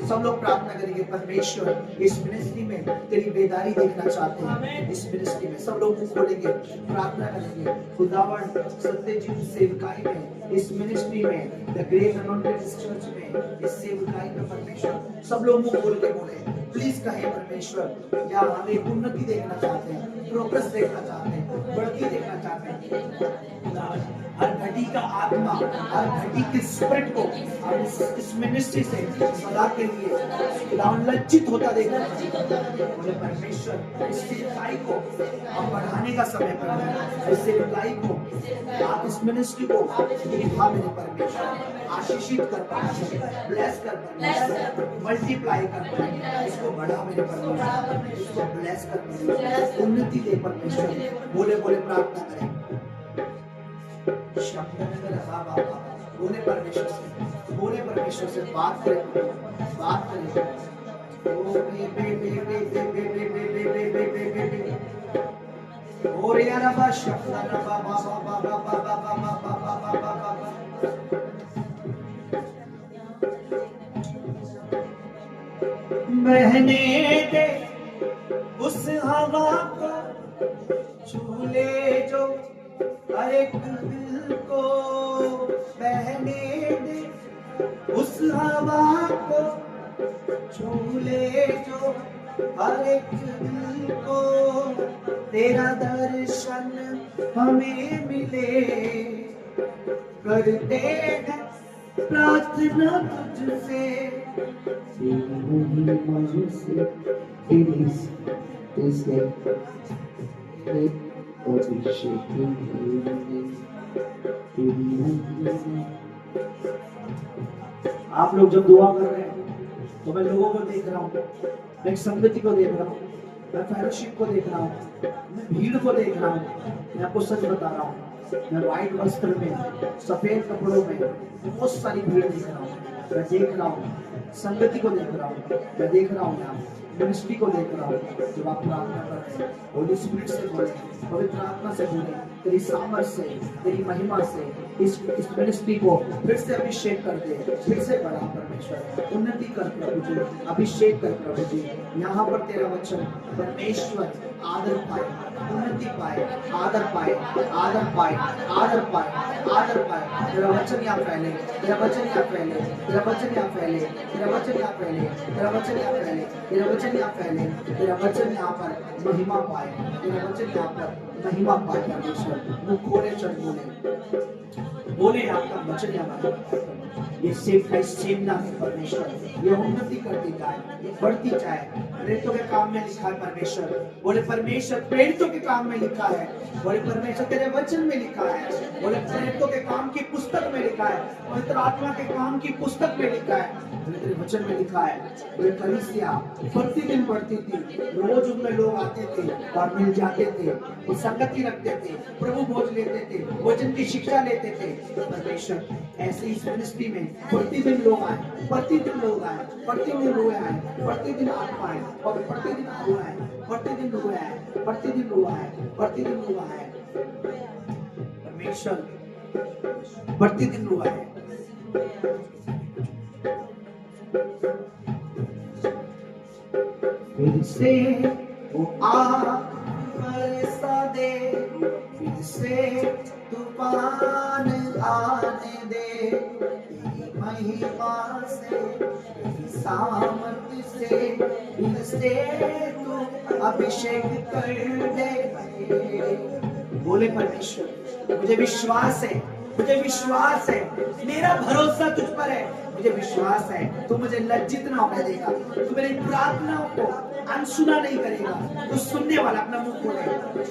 सब लोग प्रार्थना करेंगे। परमेश्वर इस मिनिस्ट्री में तेरी बेदारी देखना चाहते हैं। इस मिनिस्ट्री में सब लोग मुंह खोलेंगे, प्रार्थना करेंगे। खुदावन सत्यजीव सेवकाई में, इस मिनिस्ट्री में, द ग्रेट अनॉइंटेड चर्च में, इस सेवकाई में परमेश्वर सब लोग मुंह खोल के बोले, प्लीज कहे परमेश्वर, या हमें उन्नति देखना चाहते हैं, प्रोग्रेस देखना चाहते हैं, बढ़ती देखना चाहते हैं। हर घटी का आत्मा, हर घटी के स्पिरिट को हम इस मिनिस्ट्री से सदा के लिए लज्जित होता देखना चाहते हैं। बोले परमेश्वर इस सेवकाई को हम बढ़ाने का समय पर है। इस सेवकाई को आप इस मिनिस्ट्री को मेरे परमेश्वर आशीषित कर पाए, ब्लेस कर पाए, मल्टीप्लाई कर पाए, इसको बढ़ा मेरे परमेश्वर, इसको ब्लेस कर पाए, उन्नति दे परमेश्वर। बोले बोले प्रार्थना करें। बोले परमेश्वर से, बोले परमेश्वर से बात करें, बात करें। और यार बा शब्द बा बा बा बा बा बा बा बा बा बा बा। बहने दे उस हवा को, झूले जो हर एक दिल को, बहने दे उस हवा को, झूले जो हर एक दिल को, तेरा दर्शन हमें मिले, करते हैं प्रार्थना तुझसे, आप लोग जब दुआ कर रहे हैं तो मैं लोगों को देख रहा हूँ, मैं संगति को देख रहा हूँ, मैं फेलोशिप को देख रहा हूँ, मैं भीड़ को देख रहा हूँ। मैं आपको सच बता रहा हूँ, मैं व्हाइट वस्त्र में, सफेद कपड़ों में बहुत सारी भीड़ देख रहा हूँ। मैं देख रहा हूँ, संगति को देख रहा हूँ, मैं देख रहा हूँ यहाँ मिनिस्ट्री को देख रहा हूँ। जब आप प्रार्थना कर रहे हैं, होली स्पिरिट से बोले, पवित्र आत्मा से बोले, तेरी सामर्थ से, तेरी महिमा से इस मिनिस्ट्री को फिर से अभिषेक कर दे, फिर से बढ़ा परमेश्वर, उन्नति कर प्रभु जी, अभिषेक कर प्रभु जी। यहाँ पर तेरा वचन परमेश्वर आदर पाए, उन्नति पाए, आदर पाए, आदर पाए, आदर पाए, आदर पाए। तेरा वचन यहाँ फैले, तेरा वचन यहाँ फैले, तेरा वचन यहाँ फैले, तेरा वचन यहाँ फैले, तेरा वचन यहाँ फैले, तेरा वचन यहाँ फैले, तेरा वचन यहाँ पर महिमा पाए, तेरा वचन यहाँ पर महिमा पाए परमेश्वर। मुंह खोले चढ़ बोले आपका वचन हमारे ये सेव का सेवना है परमेश्वर, ये उन्नति करती जाए, ये बढ़ती जाए। प्रेरितों के काम में लिखा है परमेश्वर, बोले परमेश्वर प्रेरितों के काम में लिखा है, बोले परमेश्वर तेरे वचन में लिखा है, बोले प्रेरितों के काम की पुस्तक में लिखा है, पवित्र आत्मा के काम की पुस्तक में लिखा है, बोले तेरे वचन में लिखा है। बोले कलीसिया प्रतिदिन बढ़ती थी, रोज उनमें लोग आते थे और मिल जाते थे, वो संगति रखते थे, प्रभु भोज लेते थे, वचन की शिक्षा लेते थे। परमेश्वर ऐसे इस मिनिस्ट्री में प्रतिदिन लोग आए, प्रतिदिन लोग आए, प्रतिदिन लोग आए, प्रतिदिन आत्मा आए और प्रतिदिन लोग आए, प्रतिदिन लोग आए, प्रतिदिन लोग आए, प्रतिदिन लोग आए। परमेश्वर प्रतिदिन लोग आए। फिर से वो बरसा दे, फिर से तूफान आने दे, तेरी महिमा से, तेरी सामर्थ से, फिर से तू अभिषेक कर दे। बोले परमेश्वर मुझे विश्वास है, मुझे विश्वास है, मेरा भरोसा तुझ पर है, मुझे विश्वास है तू मुझे लज्जित ना होने देगा, तू मेरी प्रार्थनाओं को अनसुना नहीं करेगा, तू सुनने वाला। अपना मुंह खोले,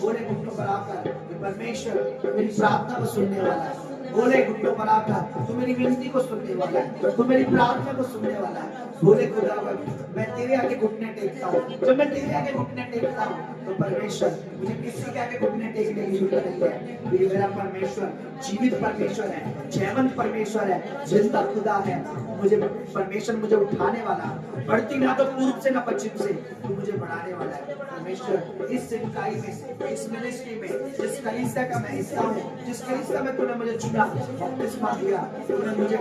बोले मुंह को बढ़ाकर परमेश्वर मेरी प्रार्थना को सुनने वाला है, बोले घुटनों पर आकर तू मेरी विनती को सुनने वाला है, तू मेरी प्रार्थना को सुनने वाला है। बोले खुदावन मैं तेरे आगे घुटने टेकता हूँ, जब मैं तेरे आगे घुटने टेकता हूँ तो परमेश्वर मुझे किसी के आगे घुटने टेकने की जरूरत नहीं है। ये मेरा परमेश्वर जीवित परमेश्वर है, जयवंत परमेश्वर है, जिंदा खुदा है। मुझे परमेश्वर मुझे उठाने वाला, बढ़ती ना तो पूर्व से ना पश्चिम से, तू मुझे बढ़ाने वाला है। परमेश्वर इस सेवकाई में, इस मिनिस्ट्री में, जिस कलीसिया का मैं हिस्सा हूँ, जिस कलीसिया में तूने मुझे चुना, बपतिस्मा दिया, तूने मुझे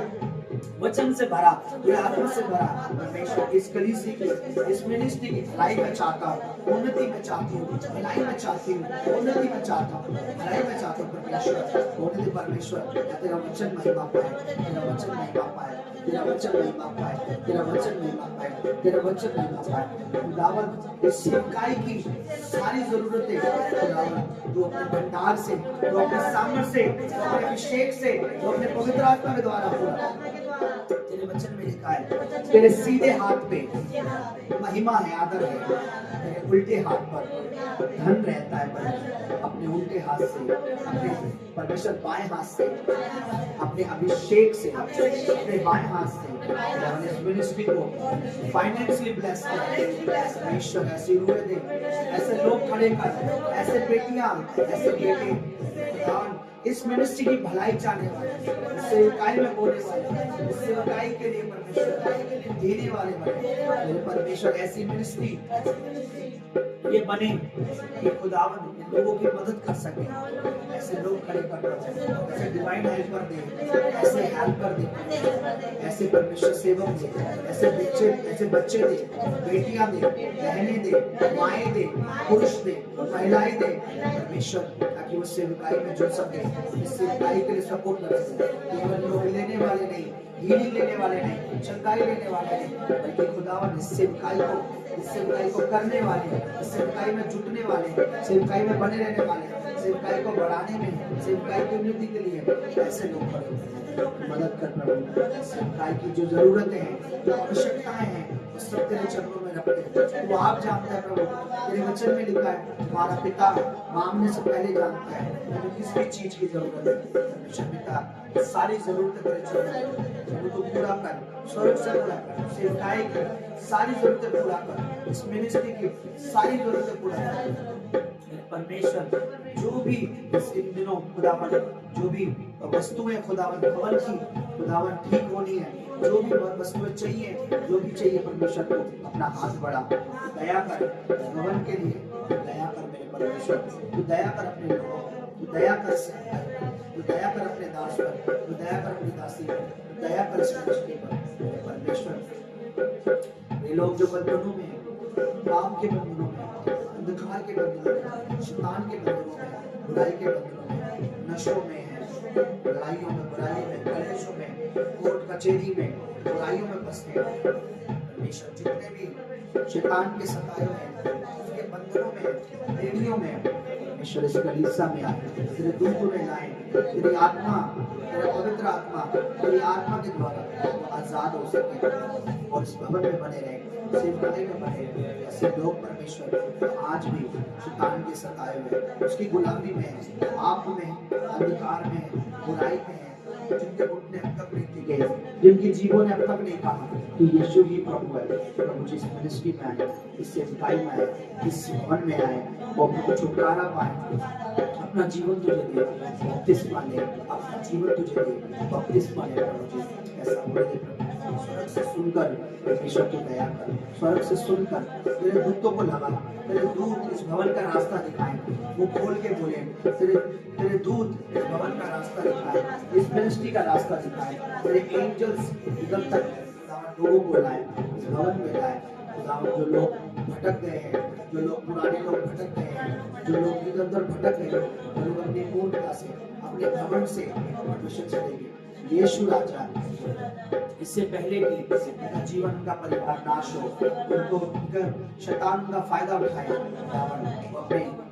वचन से भरा, तूने आत्मा से भरा। परमेश्वर इस कलीसिया की, इस मिनिस्ट्री की भलाई में चाहता हूँ, उन्नति में चाहती हूँ, भलाई में चाहती हूँ, उन्नति में चाहता हूँ, भलाई में चाहता हूँ। परमेश्वर होने दे परमेश्वर, तेरा वचन महिमा पाए, तेरा वचन महिमा पाए, तेरा वचन महिमा पाए, तेरा वचन महिमा पाए, तेरा वचन महिमा पाए। खुदावन इस सेवकाई की सारी जरूरतें खुदावन तू अपने भंडार से, तू अपने सामर्थ्य से, तू अपने अभिषेक से, तू अपने पवित्र आत्मा के द्वारा पूरा। तेरे वचन में लिखा है तेरे सीधे हाथ पे महिमा है, आदर है, तेरे उल्टे हाथ पर धन रहता है। पर अपने उल्टे हाथ से, अपने परमेश्वर बाएं हाथ से, अपने अभिषेक से, अपने बाएं हाथ से इस मिनिस्ट्री को फाइनेंशियली ब्लेस कर। परमेश्वर ऐसी रूहें दे, ऐसे लोग खड़े कर, ऐसे बेटियां, ऐसे बेटे इस मिनिस्ट्री की भलाई चाहने वाले, इस सेवकाई में बोलने वाले, इस सेवकाई के लिए परमेश्वर देने वाले बने। मेरे परमेश्वर ऐसी मिनिस्ट्री ये बने कि खुदावन लोगों की मदद कर सके, ऐसे लोग खड़े कर, ऐसे डिवाइन हेल्पर दे, ऐसे हेल्पर दे, ऐसे परमेश्वर सेवक दे, ऐसे बच्चे दे, बेटियां दे, बहनें दे, माएँ दे, पुरुष दे, महिलाएं दे परमेश्वर, ताकि वो सेवकाई में जुड़ सके, इस सेवकाई के लिए सपोर्ट कर सके। केवल लोग लेने वाले नहीं, हीलिंग लेने वाले नहीं, चंगाई लेने वाले नहीं, बल्कि खुदावन इस सेवकाई को करने वाले, इस सेवकाई में जुटने वाले, सेवकाई में बने रहने वाले, सेवकाई को बढ़ाने में, सेवकाई की उन्नति के लिए ऐसे लोग मदद कर प्रभु। सेवकाई की जो जरूरतें हैं, जो आवश्यकताएं हैं, उस सब तेरे चरणों में रखते हैं। वो आप जानता है प्रभु, तेरे वचन में लिखा है तुम्हारा पिता मांगने से पहले जानता है तुम्हें किस भी चीज की जरूरत है। परमेश्वर पिता सारी जरूरतें तेरे चरणों में, तो पूरा कर, स्वर्ग से पूरा कर, सेवकाई की सारी जरूरतें पूरा कर, इस मिनिस्ट्री की सारी जरूरतें पूरा कर। परमेश्वर जो भी इन दिनों खुदावन, जो भी वस्तुएं खुदावन भवन की खुदावन ठीक होनी है, जो भी वस्तुएं चाहिए, जो भी चाहिए परमेश्वर को अपना हाथ बढ़ा, दया कर भवन के लिए, दया कर मेरे परमेश्वर, तू दया कर अपने लोगों, तू दया कर, तू दया कर अपने दास पर, तू दया कर अपनी दासी पर, दया कर इस मिनिस्ट्री पर। परमेश्वर ये लोग जो बंधनों में, पाप के बंधनों में, अंधकार के बंधनों में, शैतान के बंधनों में, बुराई के बंधनों में, नशों में है, लड़ाइयों में, बुराई में, कलेशों में, कोर्ट कचहरी में, बुराइयों में फंसते हैं परमेश्वर, जितने भी शैतान के सताए में, उसके बंधनों में, बेड़ियों में परमेश्वर इस कलीसिया में आए, तेरे दूतों में लाए, तेरी आत्मा, तेरा पवित्र आत्मा, तेरी आत्मा के द्वारा आजाद हो सके और इस भवन में बने रहे, सेवकाई में बने रहे। ऐसे लोग परमेश्वर आज भी शैतान के सताए हुए, उसकी गुलामी में, आप में, अंधकार में, बुराई में है, जिनके घुटने अब तक नहीं टिके, जिनकी जीवों ने अब तक नहीं कहा कि यीशु ही प्रभु है। प्रभु जिस मिनिस्ट्री में आए, इस सेवकाई में आए, इस भवन में आए, वो अपना छुटकारा पाए, अपना जीवन तुझे दे, बपतिस्मा ले, अपना जीवन तुझे दे, बपतिस्मा ले प्रभु जी। ऐसा बोले प्रभु, स्वर्ग से सुनकर परमेश्वर की दया कर, स्वर्ग से सुनकर तेरे दूतों को लगा, तेरे दूत इस भवन का रास्ता दिखाएं, वो खोल के बोले, तेरे दूत इस भवन का रास्ता दिखाएं, इस मिनिस्ट्री का रास्ता दिखाएं, तेरे एंजल्स इधर तक लोगों को लाए, इस भवन में लाए। जो लोग भटक गए हैं, जो लोग पुराने लोग भटक गए हैं, जो लोग इधर उधर भटक गए हैं, वो लोग अपनी मूर्खता से, अपने घमंड से परमेश्वर चलेंगे। यीशु राजा, इससे पहले कि उनका जीवन, उनका परिवार नाश हो, उनको शैतान का फायदा उठाया, वो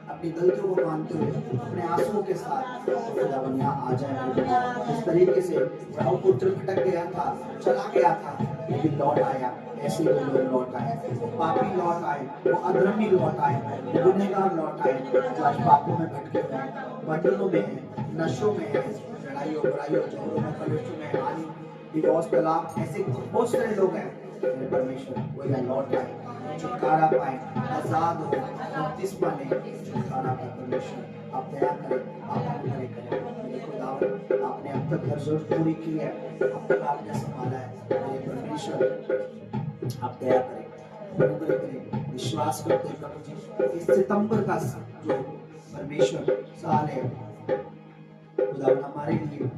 अपनी गलतियों को मानते हुए, अपने आंसुओं के साथ खुदावन यहाँ आ जाए। इस तरीके से प्रभु पुत्र भटक गया था, चला गया था, लेकिन लौट आया। ऐसे वो लोग लौट आए, पापी लौट आए, वो अधर्मी लौट आए, वो गुनहगार लौट आए, जो आज पापों में भटके हुए, बंधनों में है, नशों में है, लड़ाइयों बुराइयों झगड़ों में कलेशों में हानि डिवोर्स तलाक ऐसे बहुत सारे लोग हैं। मेरे परमेश्वर वो या लौट आए, छुटकारा पाए, आजाद हो, बपतिस्मा लें, छुटकारा पाए। परमेश्वर आप दया करें, आप अनुग्रह करें। मेरे खुदावन आपने अब तक हर जरूरत पूरी की है, अब तक आपने संभाला है। मेरे परमेश्वर आप दया करें, अनुग्रह करें। विश्वास करते हैं प्रभु जी इस सितंबर का जो परमेश्वर साल है खुदावन हमारे लिए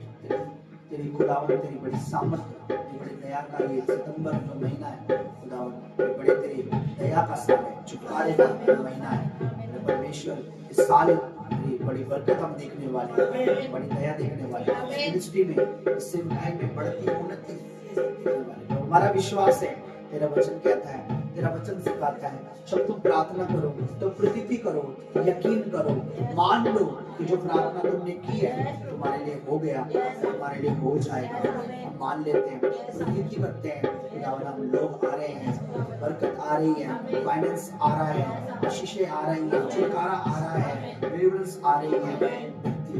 तेरी खुदावन तेरी बड़ी सामर्थ्य तेरी बड़ी दया का ये सितंबर जो महीना है खुदावन बड़े तेरी दया का साल है, छुटकारे का महीना है। मेरे परमेश्वर इस साल तेरी बड़ी बरकत हम देखने वाले हैं, बड़ी दया देखने वाले हैं। मिनिस्ट्री में इस सेवकाई में बढ़ती उन्नति देखने वाले हैं। हमारा विश्वास है, तेरा वचन कहता है, तेरा वचन सिखाता है जब तुम प्रार्थना करो तो प्रतीति करो, यकीन करो, मान लो कि जो प्रार्थना तुमने की है तुम्हारे लिए हो गया, तुम्हारे लिए हो जाएगा। हम मान लेते हैं, प्रतीति करते हैं खुदावन हम लोग आ रहे हैं, बरकत आ रही है, फाइनेंस आ रहा है, आशीषें आ रही है, छुटकारा आ रहा है, डिलीवरेंस आ रही है,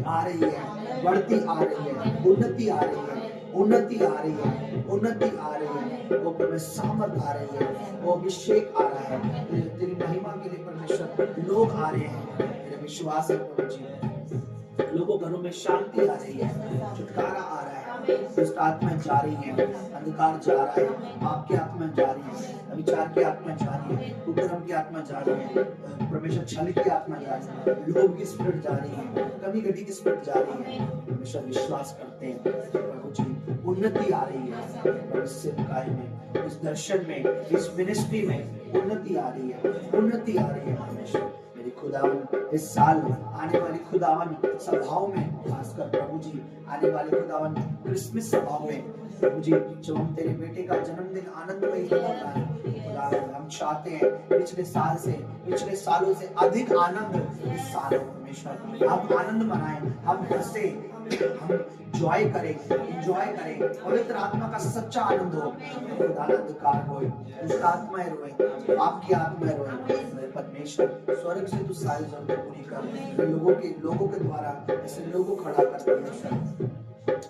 आ रही है, बढ़ती आ रही है, उन्नति आ रही है, उन्नति आ रही है, उन्नति आ रही है, वो में सामर्थ आ रही है, वो अभिषेक आ रहा है। तेरी महिमा के लिए परमेश्वर लोग आ रहे हैं। मेरा विश्वास है प्रभु जी लोगों घरों में शांति आ रही है, छुटकारा आ रहा है, दुष्ट आत्माएं जा रही हैं, अंधकार जा रहा है, पाप की आत्माएं जा रही है, विचार की आत्मा जा रही है, कुकर्म की आत्मा जा रही है, परमेश्वर छल की आत्मा जा रही है, लोभ की स्पिरिट जा रही है, कमी घटी की स्पिरिट जा रही है। परमेश्वर विश्वास करते हैं प्रभु जी उन्नति आ रही है, इस सेवकाई में, इस दर्शन में, इस मिनिस्ट्री में उन्नति आ रही है, उन्नति आ रही है। परमेश्वर मेरी खुदावन इस साल आने वाली खुदावन सभाओं में, खासकर प्रभु जी आने वाले खुदावन क्रिसमस सभाओं में प्रभु जी जब हम तेरे बेटे का जन्मदिन आनंदमय होता है खुदावन हम चाहते हैं पिछले सालों से अधिक आनंद इस साल परमेश्वर हम आनंद मनाएं, हम हंसे, हम जॉय करें, एंजॉय करें, पवित्र आत्मा का सच्चा आनंद हो। अंधकार होए, दुष्ट आत्माएं रोए, पाप की आत्माएं रोए। मेरे परमेश्वर स्वर्ग से तू सारी जरूरतें पूरी कर, लोगों के द्वारा ऐसे लोगों खड़ा कर परमेश्वर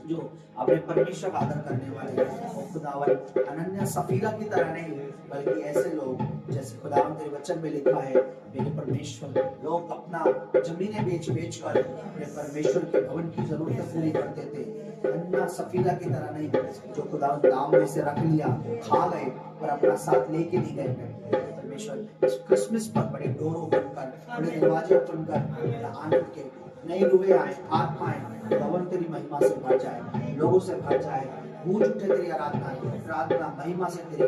जो अपने परमेश्वर का आदर करने वाले हैं। खुदावन अनन्या सफीरा की तरह नहीं बल्कि ऐसे लोग जैसे खुदावन तेरे वचन में लिखा है मेरे परमेश्वर लोग अपना जमीनें बेच कर अपने परमेश्वर के भवन की जरूरतें पूरी करते थे। अन्ना सफीरा की तरह नहीं जो खुदावन दाम में से रख लिया, खा गए पर अपना साथ लेके नहीं गए। परमेश्वर इस क्रिसमस पर बड़े डोर ओपन कर, बड़े दरवाजे ओपन कर, आनंद के नई रुए आए, आत्माएं भवन तेरी महिमा से भर जाए, लोगों से भर जाए, गूंज उठे तेरी आराधना महिमा से तेरे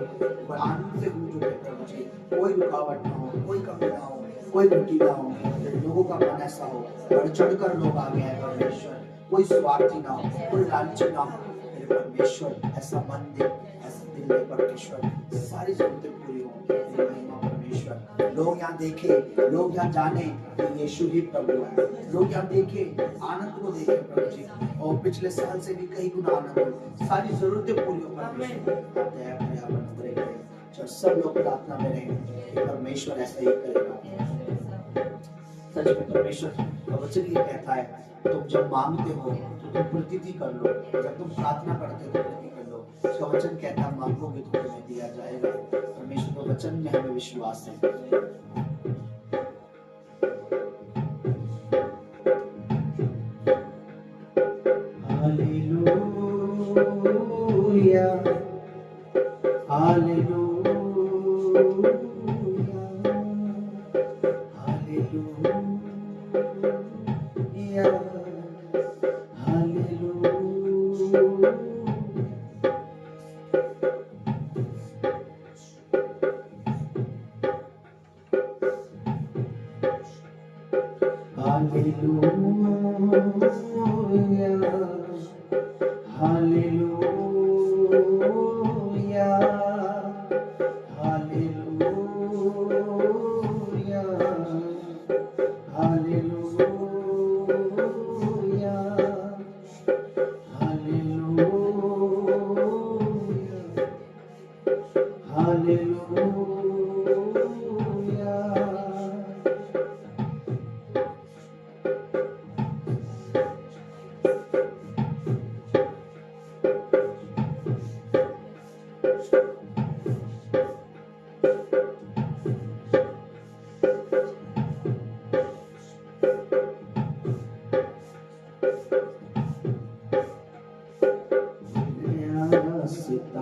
आनंद से गूंज उठे प्रभु जी। कोई रुकावट ना हो, कोई कमी ना हो, कोई त्रुटि ना हो, लोगों का मन ऐसा हो बढ़ चढ़ कर लोग आ गए परमेश्वर, कोई स्वार्थी ना हो, कोई लालची ना हो। मेरे परमेश्वर ऐसा मन दे, ऐसा दिल दे परमेश्वर, सारी जरूरतें पूरी हो तेरी महिमा परमेश्वर। लोग यहाँ देखे, लोग यहाँ जाने कि यीशु ही प्रभु है, लोग यहाँ देखे आनंद को देखे प्रभु जी, और पिछले साल से भी कई गुना आनंद हो, सारी जरूरतें पूरी हो परमेश्वर। दया करें, अनुग्रह करें, सब लोग प्रार्थना में रहें कि परमेश्वर ऐसा ही करेगा। सच में परमेश्वर का वचन ये कहता है तुम जब मांगते हो तो तुम प्रतीति कर लो, जब तुम प्रार्थना करते हो तो प्रतीति कर लो। उसका वचन कहता है मांगोगे तो तुम्हें दिया जाएगा। परमेश्वर के वचन में हमें विश्वास है। हालेलुया, हालेलुया, हालेलुया,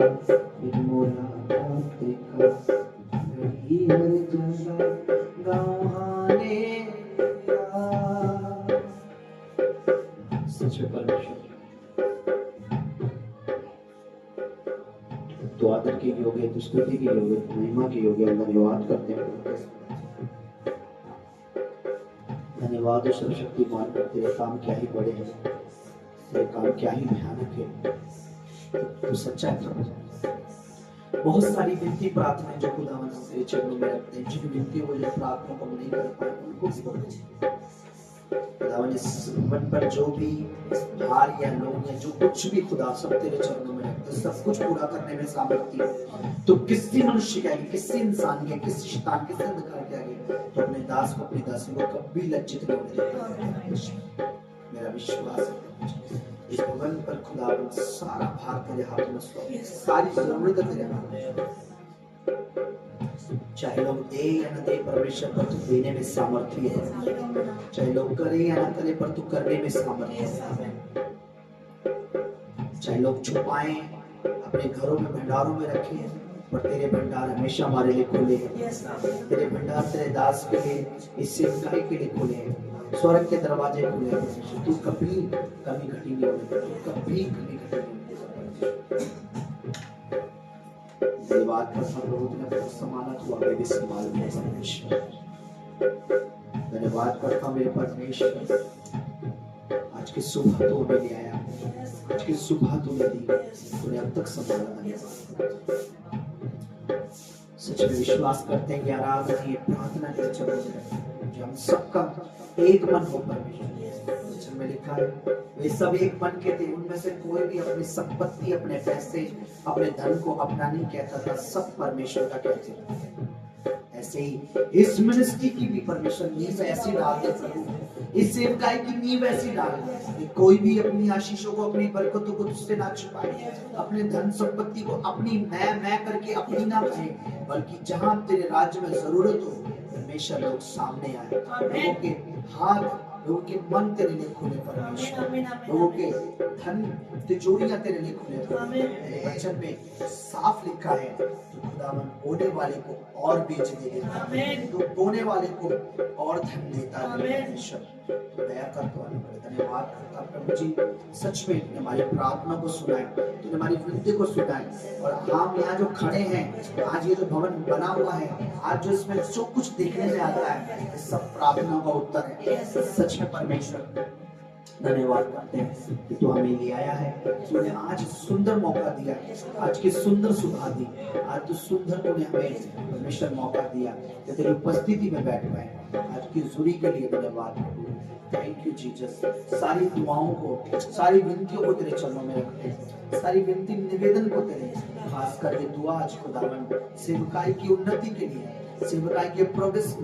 देखा बिन मुलाकात देखा गई हर जगह गवाने सच्चे परमेश्वर तो आदर के योग्य, तो स्तुति के योग्य, तो महिमा के योग्य धन्यवाद करते हैं। धन्यवाद और सर्वशक्तिमान तेरे काम क्या ही बड़े हैं, तेरे काम क्या ही भयानक है। तो सच्चा है। बहुत सारी विनती प्रार्थना जो खुदावन तेरे चरणों में रखते हैं, जिन विनतियों को जो प्रार्थना को नहीं कर पाए उनको भी बोलो खुदावन। इस मन पर जो भी भार या लोग या जो कुछ भी खुदा सब तेरे चरणों में रखते, सब कुछ पूरा करने में सामर्थ्य है। तो किसी मनुष्य के आगे, किसी इंसान के, किसी शैतान के अंधकार के आगे तो अपने दास को, अपनी दासी को कभी लज्जित नहीं होने देता। मेरा विश्वास है इस भवन पर खुदावन सारा भार तेरे हाथों में सौंपे, सारी जरूरत तेरे हाथ में। चाहे लोग दे या न दे, परमेश्वर पर तू देने में सामर्थ्य है। चाहे लोग करे या न करे, पर तू करने में सामर्थ्य है। चाहे लोग छुपाएं, अपने घरों में भंडारों में रखें, पर तेरे भंडार हमेशा हमारे लिए खुले हैं। तेरे भंडार तेरे दास के लिए, इस सेवकाई के लिए खुले हैं। स्वर्ग के दरवाजे खुले हैं। तू कभी कमी घटी नहीं होगी, कभी कमी घटी नहीं। धन्यवाद करता प्रभु, तूने समाना तू आगे भी संभाल लिया परमेश्वर। धन्यवाद करता मेरे परमेश्वर, आज की सुबह तो हमें ले आया, आज की सुबह तूने दी, तूने अब तक संभाला। धन्यवाद। सच में विश्वास करते हैं कि आराधना ये प्रार्थना के चरणों में जो हम सबका एक मन हो परमेश्वर। वचन में लिखा है वे सब एक मन के थे, उनमें से कोई भी अपनी संपत्ति, अपने पैसे, अपने धन को अपना नहीं कहता था, सब परमेश्वर का कहते थे। ऐसे ही इस मिनिस्ट्री की भी परमेश्वर नींव ऐसी डाल दे प्रभु, इस सेवकाई की नींव ऐसी डाल कि कोई भी अपनी आशीषों को, अपनी बरकतों को तुझसे ना छुपाए, अपने धन संपत्ति को अपनी मैं करके अपनी ना कहे, बल्कि जहां तेरे राज्य में जरूरत हो परमेश्वर लोग सामने आए, लोगों के हाथ, लोगों के मन तेरे लिए खुले परमेश्वर, लोगों के धन तिजोरियां तेरे लिए खुले। तेरे वचन में साफ लिखा है तो खुदावन बोने वाले को और बेच देगा, तो बोने वाले को और धन देता है परमेश्वर। तो दया कर तो धन्यवाद करता प्रभु जी, सच में तूने हमारी प्रार्थना को सुना है, तूने हमारी विनती को सुना है। और हम यहाँ जो खड़े हैं, आज ये जो भवन बना हुआ है, आज जो इसमें जो कुछ देखने में आता है, सब प्रार्थना का उत्तर है। सच में परमेश्वर धन्यवाद करते हैं कि तू हमें ले आया है, तूने आज सुंदर मौका दिया, आज की सुंदर सुबह दी, आज तो सुंदर तूने हमें परमेश्वर मौका दिया कि तेरी उपस्थिति में बैठ पाए। आज की जुरी के लिए धन्यवाद, थैंक यू जीसस। सारी दुआओं को, सारी विनतियों को तेरे चरणों में रखते हैं, सारी विनती निवेदन को तेरे, खास करके दुआ आज खुदावन सेवकाई की उन्नति के लिए, सेवकाई के प्रोग्रेस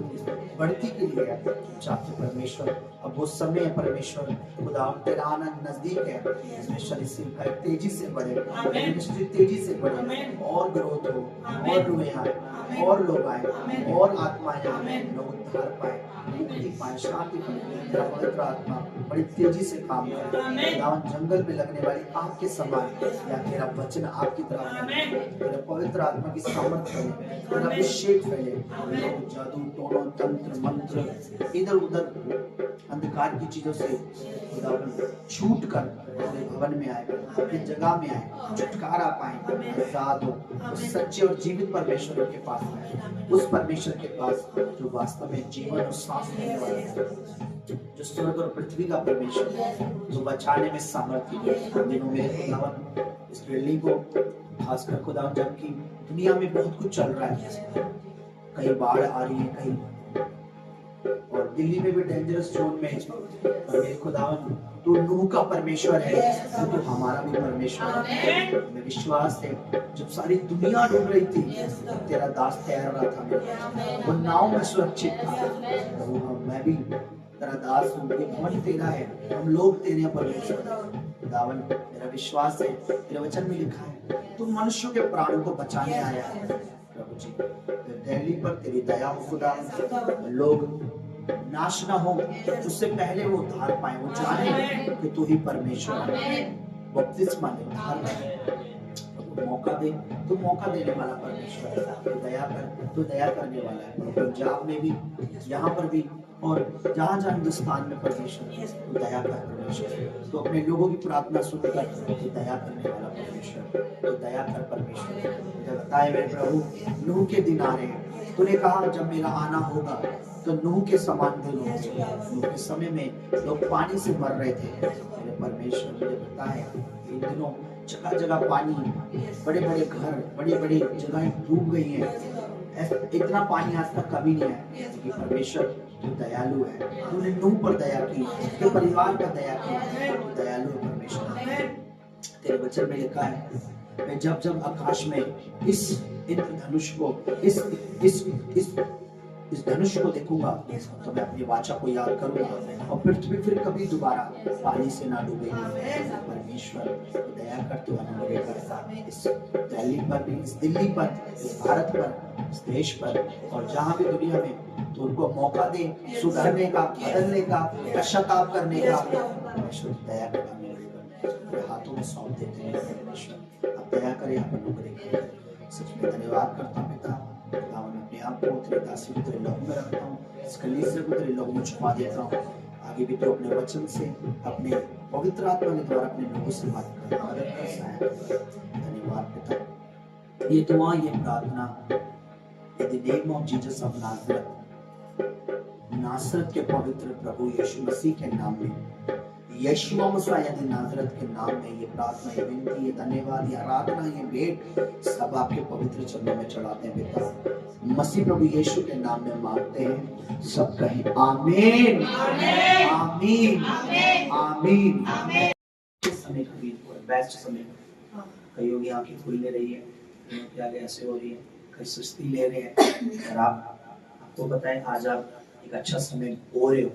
बढ़ती के लिए चाहते परमेश्वर। अब वो समय है परमेश्वर, खुदा तेरा आनंद नजदीक है, परमेश्वर इस सेवकाई तेजी से बढ़े, मिनिस्ट्री तेजी से बढ़े, और ग्रोथ हो, और रुए आए, और लोग आए, और आत्माएं आए, लोग उद्धार पाए, मुक्ति पाए, शांति पाए। तेरा पवित्र आत्मा बड़ी तेजी से काम करे, खुदावन जंगल में लगने वाली आग के समान, या तेरा वचन आग की तरह, तेरा पवित्र आत्मा की सामर्थ्य फैले, तेरा अभिषेक फैले, लोग जादू टोना तंत्र मंत्र इधर उधर अंधकार की चीजों से खुदावन छूट कर अपने भवन में आए, अपनी जगह में आए, छुटकारा पाए, आजाद हो, उस सच्चे और जीवित परमेश्वर के पास आए, उस परमेश्वर के पास जो वास्तव में जीवन और सांस देने वाला है, जो स्वर्ग और पृथ्वी का परमेश्वर है, जो बचाने में सामर्थ्य है। दिनों में खुदावन इस बिल्डिंग को, खासकर खुदावन जबकि दुनिया में बहुत कुछ चल रहा है, कहीं बाढ़ आ रही है, कहीं और दिल्ली में भी डेंजरस जोन में, और मेरे खुदावन तू नूह का परमेश्वर है, तो हमारा भी परमेश्वर है। मैं विश्वास है जब सारी दुनिया डूब रही थी, तेरा दास तैर रहा था, वो नाव में सुरक्षित था, मैं भी तेरा दास हूँ, ये भवन तेरा है, हम लोग तेरे हैं परमेश्वर। खुदावन मेरा विश्वास है, तेरे वचन में लिखा है तू मनुष्यों के प्राणों को बचाने आया है प्रभु जी। दिल्ली पर तेरी दया हो खुदा, लोग नाश ना हो, उससे पहले वो उद्धार पाए, वो जाने कि तू ही परमेश्वर है। बपतिस्मा ले उद्धार पाए, तो मौका दे, तो मौका देने वाला परमेश्वर है। तो दया कर, तो दया करने वाला है। पंजाब में भी, यहाँ पर भी, और जहाँ जहाँ हिंदुस्तान में परमेश्वर, तो दया कर परमेश्वर। तो अपने लोगों की प्रार्थना सुनकर तो दया करने वाला परमेश्वर, तो दया कर परमेश्वर। मुझे बताए मेरे प्रभु, नूह के दिन आ रहे हैं। तूने कहा जब मेरा आना होगा तो नूह के समान दिन होंगे। नूह के समय में लोग पानी से मर रहे थे। मेरे परमेश्वर मुझे पता है इन दिनों जगह जगह पानी, बड़े बड़े घर, बड़ी बड़ी जगहें डूब गई हैं। इतना पानी आज तक कभी नहीं है, क्योंकि परमेश्वर जो दयालु है, तूने नूह पर दया की, उसके परिवार पर दया की, तो दयालु है परमेश्वर। तेरे वचन में लिखा है, मैं जब जब आकाश में इस इंद्रधनुष को, इस धनुष को देखूंगा, तो मैं अपनी वाचा को याद करूंगा और पृथ्वी फिर कभी दोबारा पानी से ना डूबेगी। परमेश्वर दया कर, तू अनुग्रह कर इस दिल्ली पर भी, इस दिल्ली पर, इस भारत पर, इस देश पर, और जहाँ भी दुनिया में तो उनको मौका दे सुधरने का, बदलने का, पश्चाताप करने का। परमेश्वर दया कर, तेरे हाथों में सौंप देते हैं परमेश्वर। अब दया करे, आप अनुग्रह करें। सच में धन्यवाद करता हूं पिता, मैं अपने आप को तेरे दासी को तेरे लहू में रखता हूँ, इस कलीसिया को तेरे लहू में छुपा देता हूँ। आगे भी तो अपने वचन से, अपने पवित्र आत्मा के द्वारा अपने लोगों से बात कर, मदद कर, सहायता कर। धन्यवाद पिता। ये दुआ, ये प्रार्थना in the name of Jesus of Nazareth, नासरत के पवित्र प्रभु यीशु मसीह के नाम में, यीशु मसीह यदि नासरत के नाम में ये प्रार्थना, ये विनती, ये धन्यवाद, ये आराधना, ये भेंट सब आपके पवित्र चरणों में चढ़ाते हैं पिता। मसीह प्रभु यीशु के नाम में मांगते हैं, सब कहें आमीन, आमीन, आमीन, आमीन। इस समय का बेस्ट समय, कईयों की आंखें खुल ले रही है, कईयों की आगे ऐसे हो रही है, कई सुस्ती ले रहे हैं, और आपको बताएं आज आप एक अच्छा समय बो रहे हो,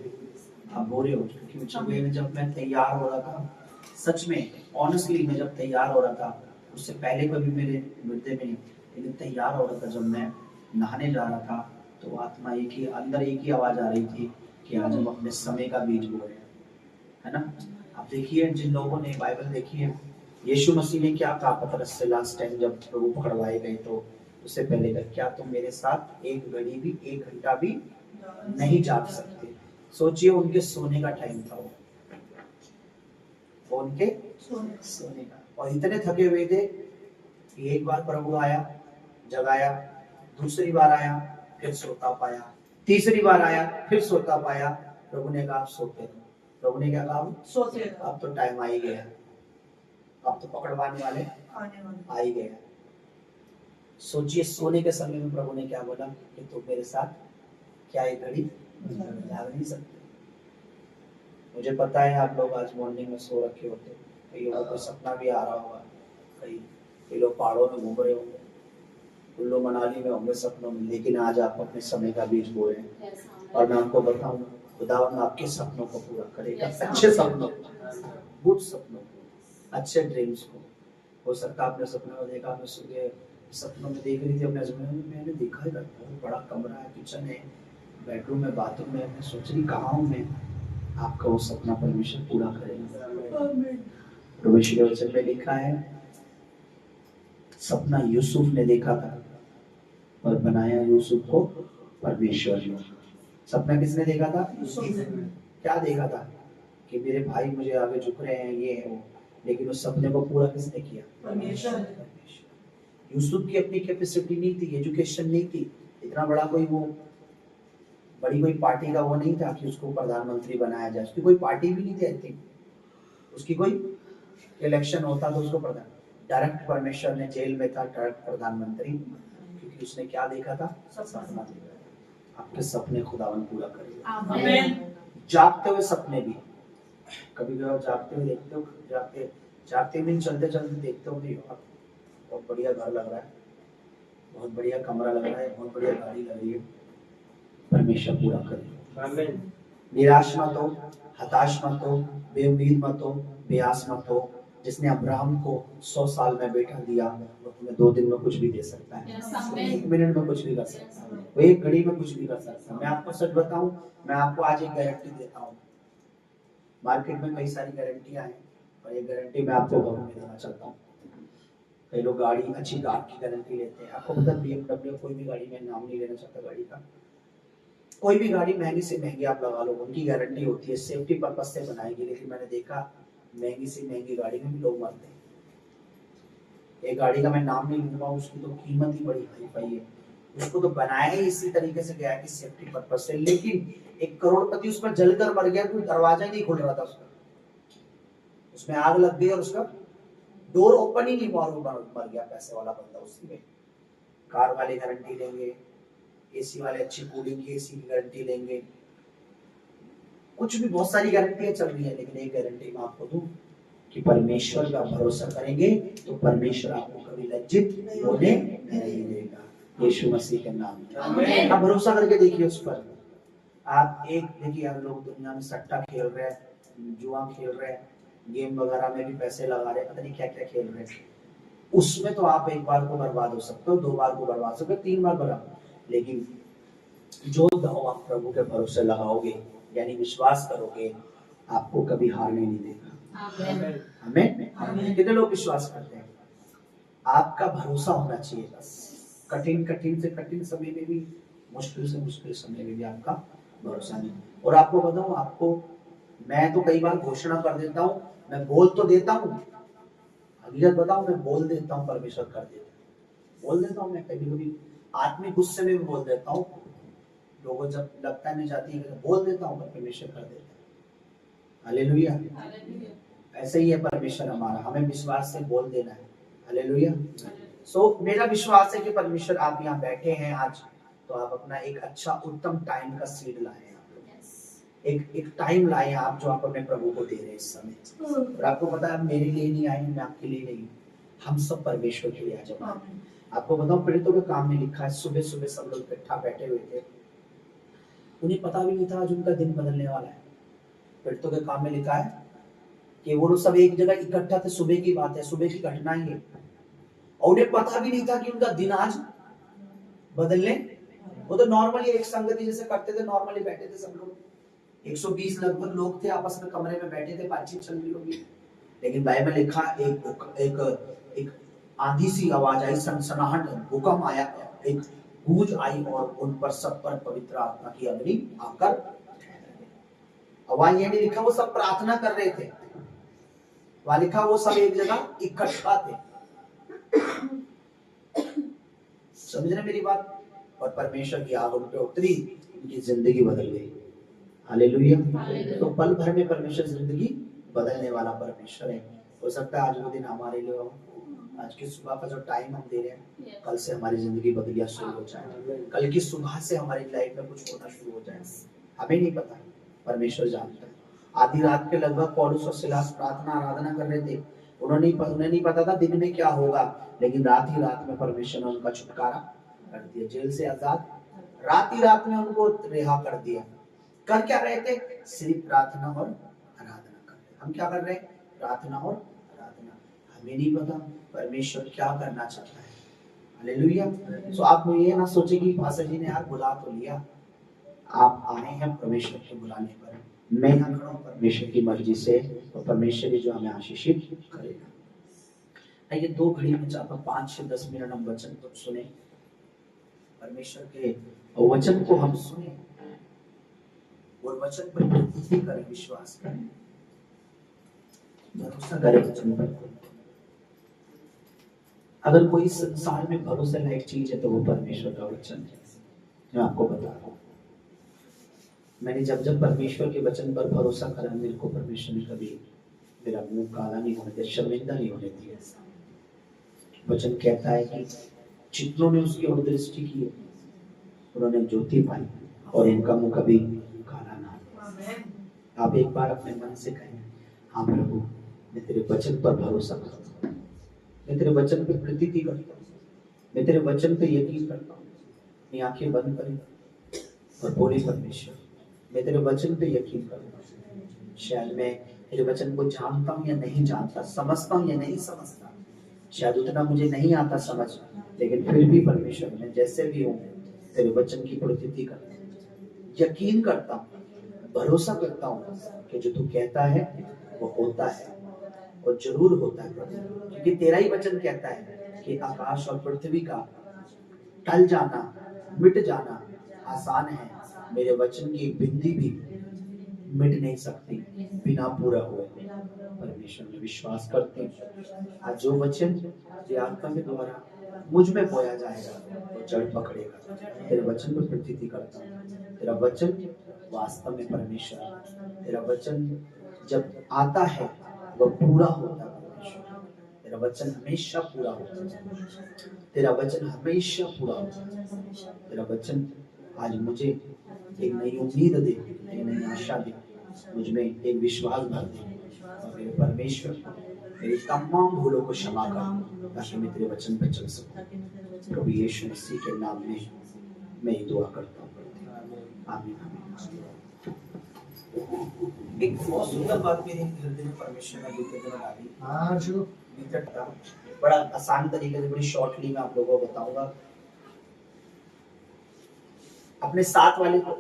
आप बो रहे हो। क्योंकि जब मैं तैयार हो रहा था, सच में ऑनेस्टली मैं जब तैयार हो रहा था, उससे पहले कभी मेरे हृदय में, लेकिन तैयार हो रहा था जब मैं नहाने जा रहा था, तो आत्मा एक ही, अंदर एक ही आवाज आ रही थी कि आज हम अपने समय का बीज बो रहे हैं, है ना। आप देखिए जिन लोगों ने बाइबल देखी है, यीशु मसीह ने क्या कहा पतरस से लास्ट टाइम जब प्रभु पकड़वाए गए, तो उससे पहले का, क्या तुम मेरे साथ एक घड़ी भी, एक घंटा भी नहीं जाग सकते। सोचिए उनके सोने का टाइम था, वो उनके सोने का, और इतने थके हुए थे कि एक बार प्रभु आया, जगाया, दूसरी बार आया, फिर सोता पाया, तीसरी बार आया, फिर सोता पाया। प्रभु ने कहा सोते, प्रभु ने क्या कहा, सोते, अब तो टाइम आ ही गया, अब तो पकड़वाने वाले आ ही गया। सोचिए सोने के समय में प्रभु ने क्या बोला कि तुम मेरे साथ क्या एक घड़ी जाग नहीं सकते। मुझे पता है आप लोग आज मॉर्निंग में सो रखे होते, कई लोगों को सपना भी आ रहा होगा, कई लोग पहाड़ों में घूम रहे होंगे, कुल्लू मनाली में होंगे सपनों में, लेकिन आज आप अपने समय का बीज बो रहे हैं। और मैं आपको बताऊं, खुदावन आपके सपनों को पूरा करेगा, अच्छे सपनों, गुड सपनों, अच्छे ड्रीम्स को। हो सकता है आपने सपने में देखा, मैं सुबह सपनों में देख रही थी अपने हस्बैंड, मैंने देखा है बड़ा कमरा है, किचन है, बेडरूम है, बाथरूम है, मैं सोच रही कहाँ हूँ मैं। आपका वो सपना परमेश्वर पूरा करेगा। प्रभु के वचन में लिखा है, सपना यूसुफ ने देखा था और बनाया यूसुफ को परमेश्वर ने। सपना किसने देखा था? यूसुफ। क्या देखा था? कि मेरे भाई मुझे आगे झुक रहे हैं, ये है वो, लेकिन उस सपने को पूरा किसने किया? परमेश्वर। यूसुफ की अपनी कैपेसिटी नहीं थी, एजुकेशन नहीं थी, इतना बड़ा कोई वो बड़ी कोई पार्टी का वो नहीं था कि उसको प्रधानमंत्री बनाया जाए, उसकी कोई पार्टी भी नहीं थी, आई थिंक उसकी कोई इलेक्शन होता तो उसको प्रधान, डायरेक्ट परमेश्वर ने जेल में था, डायरेक्ट प्रधानमंत्री, क्योंकि उसने क्या देखा था? सपना देखा। आपके सपने खुदावन पूरा करेगा, आमीन। जागते हुए सपने भी, कभी कभी जागते हुए देखते हो, जागते दिन चलते चलते देखते हो भी, बहुत बढ़िया घर लग रहा है, बहुत बढ़िया कमरा लग रहा है, बहुत बढ़िया गाड़ी लग रही है, परमेश्वर पूरा करे, आमीन। निराश मत हो, हताश मत हो, बेउम्मीद मत हो, बेआस मत हो। जिसने अब्राहम को 100 साल में बेटा दिया, वो तुम्हें 2 दिन में कुछ भी दे सकता है, 1 मिनट में कुछ भी कर सकता है, वो 1 घड़ी में कुछ भी कर सकता है। मैं आपको सच बताऊं, मैं आपको आज एक गारंटी देता हूँ। मार्केट में कई सारी गारंटियां हैं, और एक गारंटी मैं आपको में देना चाहता हूँ। कई लोग गाड़ी अच्छी कार की गारंटी लेते हैं। आपको पता है BMW कोई भी गाड़ी, में नाम नहीं लेना चाहता गाड़ी का, कोई भी गाड़ी महंगी से महंगी आप लगा लो, उनकी गारंटी होती है, सेफ्टी पर्पज से बनाएगी। लेकिन मैंने देखा महंगी से महंगी गाड़ी में भी लोग मरते हैं। एक गाड़ी का मैं नाम नहीं लूंगा, उसकी तो कीमत ही बड़ी हाई फाई है, उसको तो बनाया ही इसी तरीके से गया कि सेफ्टी पर्पज से। लेकिन एक करोड़पति उसमें जलकर मर गया, कोई दरवाजा ही नहीं खुल रहा था उसका, उसमें आग लग गई और उसका डोर ओपन ही नहीं हुआ, मर गया पैसे वाला बंदा उसी में। कार वाले गारंटी लेंगे, एसी वाले अच्छी कूलिंग की एसी की गारंटी लेंगे, कुछ भी बहुत सारी गारंटियां चल रही है। लेकिन एक गारंटी मैं आपको दूं कि परमेश्वर का भरोसा करेंगे तो परमेश्वर आपको कभी लज्जित होने नहीं देगा, यीशु मसीह के नाम में। आप भरोसा करके देखिए उस पर। आप एक देखिए, हम लोग दुनिया में सट्टा खेल रहे हैं, जुआ खेल रहे हैं, गेम वगैरह में भी पैसे लगा रहे हैं, पता नहीं क्या क्या खेल रहे हैं। उसमें तो आप एक बार को बर्बाद हो सकते हो, 2 बार को बर्बाद हो सकते हो, 3 बार बर्बाद। लेकिन जो दाव आप प्रभु के भरोसे लगाओगे, यानी विश्वास करोगे, आपको कभी हारने नहीं देगा। हमें कितने लोग विश्वास करते हैं? आपका भरोसा होना चाहिए बस। कठिन कठिन से कठिन समय में भी, मुश्किल से मुश्किल समय में भी आपका भरोसा नहीं। और आपको बताऊं, आपको मैं तो कई बार घोषणा कर देता हूं, मैं बोल तो देता हूं, हकीकत बताऊं, मैं बोल देता हूं, परमेश्वर कर देता है। बोल देता हूं, मैं कभी कभी आत्मिक गुस्से में भी बोल देता हूं, लोगों जब लगता नहीं जाती है, बोल देता हूं, परमेश्वर कर देता है। हालेलुया। ऐसे ही है परमेश्वर हमारा, हमें विश्वास से बोल देना है। हालेलुया। सो मेरा विश्वास है कि परमेश्वर आप यहाँ बैठे हैं आज, तो आप अपना एक अच्छा उत्तम टाइम का सीड लाए हैं, एक टाइम लाए आप जो आप अपने प्रभु को दे रहे हैं इस समय। और आपको पता है, मेरे लिए नहीं आए, मैं आपके लिए नहीं, हम सब परमेश्वर के लिए आ जाओ। आपको बताऊं, प्रेरितों के काम में लिखा है, सुबह सुबह सब लोग इकट्ठा बैठे हुए थे, उन्हें पता भी नहीं था आज उनका दिन बदलने वाला है। प्रेरितों के काम में लिखा है कि वो लोग सब एक जगह इकट्ठा थे, सुबह की बात है, सुबह की घटना है, और उन्हें पता भी नहीं था कि उनका दिन आज बदलने। वो तो नॉर्मली एक संगति जैसे करते थे, नॉर्मली बैठे थे सब लोग, 120 लगभग लोग थे, आपस में कमरे में बैठे थे, बातचीत चल रही होगी। लेकिन बाइबल लिखा एक आंधी सी आवाज आई, सनसनाहट, भूकंप आया, एक गूंज आई और उन पर सब पर पवित्र आत्मा की अग्नि आकर। आवाज ये नहीं लिखा वो सब प्रार्थना कर रहे थे, वहां लिखा वो सब एक जगह इकट्ठा थे। समझ रहे मेरी बात? और परमेश्वर की आग उन पे उतरी, उनकी जिंदगी बदल गई। हालेलुया। तो पल भर में परमेश्वर जिंदगी बदलने वाला परमेश्वर है। हो सकता है आज वो दिन हमारे लिए हो, आज की सुबह का जो टाइम हम दे रहे हैं, कल से हमारी जिंदगी बदलिया शुरू हो जाए, कल की सुबह से हमारी लाइफ में कुछ होना शुरू हो जाए। हमें नहीं पता, परमेश्वर जानता है। आधी रात के लगभग पौलुस और सिलास प्रार्थना आराधना कर रहे थे, उन्हें नहीं पता था दिन में क्या होगा, लेकिन रात ही रात में परमेश्वर ने उनका छुटकारा कर दिया, जेल से आजाद, रात ही रात में उनको रिहा कर दिया। कर क्या रहे थे? सिर्फ प्रार्थना और आराधना कर रहे। हम क्या कर रहे हैं? प्रार्थना और आराधना। हमें नहीं पता परमेश्वर क्या करना चाहता है। हालेलुया। सो आप ये ना सोचे कि पास्टर जी ने यार बुला तो लिया, आप आए हैं परमेश्वर के बुलाने पर। मैं यहाँ खड़ा हूँ परमेश्वर की मर्जी से, और परमेश्वर जो हमें आशीषित करेगा। ये 2 घड़ी में चाहता हूँ 5 से 10 मिनट हम वचन को सुने, परमेश्वर के वचन को हम सुने और वचन पर प्रतिष्ठा करें, विश्वास करें, भरोसा करें वचन पर। अगर कोई संसार में भरोसे लायक चीज है तो वो परमेश्वर का वचन है। मैं आपको बता रहा हूँ, मैंने जब जब परमेश्वर के वचन पर भरोसा करा, मेरे को परमेश्वर ने कभी मेरा मुंह काला नहीं होने दिया, शर्मिंदा नहीं होने दिया। वचन कहता है कि जितनों ने उसकी ओर दृष्टि की उन्होंने ज्योति पाई और इनका मुंह कभी काला ना। आप एक बार अपने मन से कहें, हाँ प्रभु, मैं तेरे वचन पर भरोसा करता हूँ, मैं तेरे वचन पर प्रतीति करता हूँ, मैं तेरे वचन पर यकीन करता हूँ। अपनी आंखें बंद करें और बोले, परमेश्वर मैं तेरे वचन पे यकीन करता हूँ। शायद मैं तेरे वचन को जानता हूँ या नहीं जानता, समझता हूँ या नहीं समझता, शायद उतना मुझे नहीं आता समझ, लेकिन फिर भी परमेश्वर मैं जैसे भी हूँ तेरे वचन की प्रतीति करता हूँ, यकीन करता हूँ, भरोसा करता हूँ कि जो तू कहता है वो होता है। और जरूर होता है प्रभु, क्योंकि तेरा ही वचन कहता है कि आकाश और पृथ्वी का टल जाना, मिट जाना आसान है, मेरे वचन की बिंदी भी मिट नहीं सकती बिना पूरा हुए। परमेश्वर में विश्वास करते हैं आज जो वचन जो आत्मा के द्वारा मुझ में बोया जाएगा वो जड़ पकड़ेगा। तेरे वचन पर प्रतीति करता हूँ, तेरा वचन वास्तव में परमेश्वर, तेरा वचन जब आता है वह पूरा होता है परमेश्वर, तेरा वचन हमेशा पूरा होता है, तेरा वचन हमेशा पूरा होता है। तेरा वचन आज मुझे एक नई उम्मीद दे, एक नई आशा दे, मुझ में एक विश्वास भर दे, और मेरे परमेश्वर मेरी तमाम भूलों को क्षमा कर, ताकि मैं तेरे वचन पर चल सकूं। प्रभु यीशु मसीह के नाम में मैं ये दुआ करता हूँ, आमीन आमीन। एक बहुत सुंदर बात मेरे हृदय में परमेश्वर ने बीते दिनों डाली। हाँ जो बड़ा आसान तरीके से, बड़ी शॉर्टली मैं आप लोगों को बताऊंगा। अपने साथ वाले को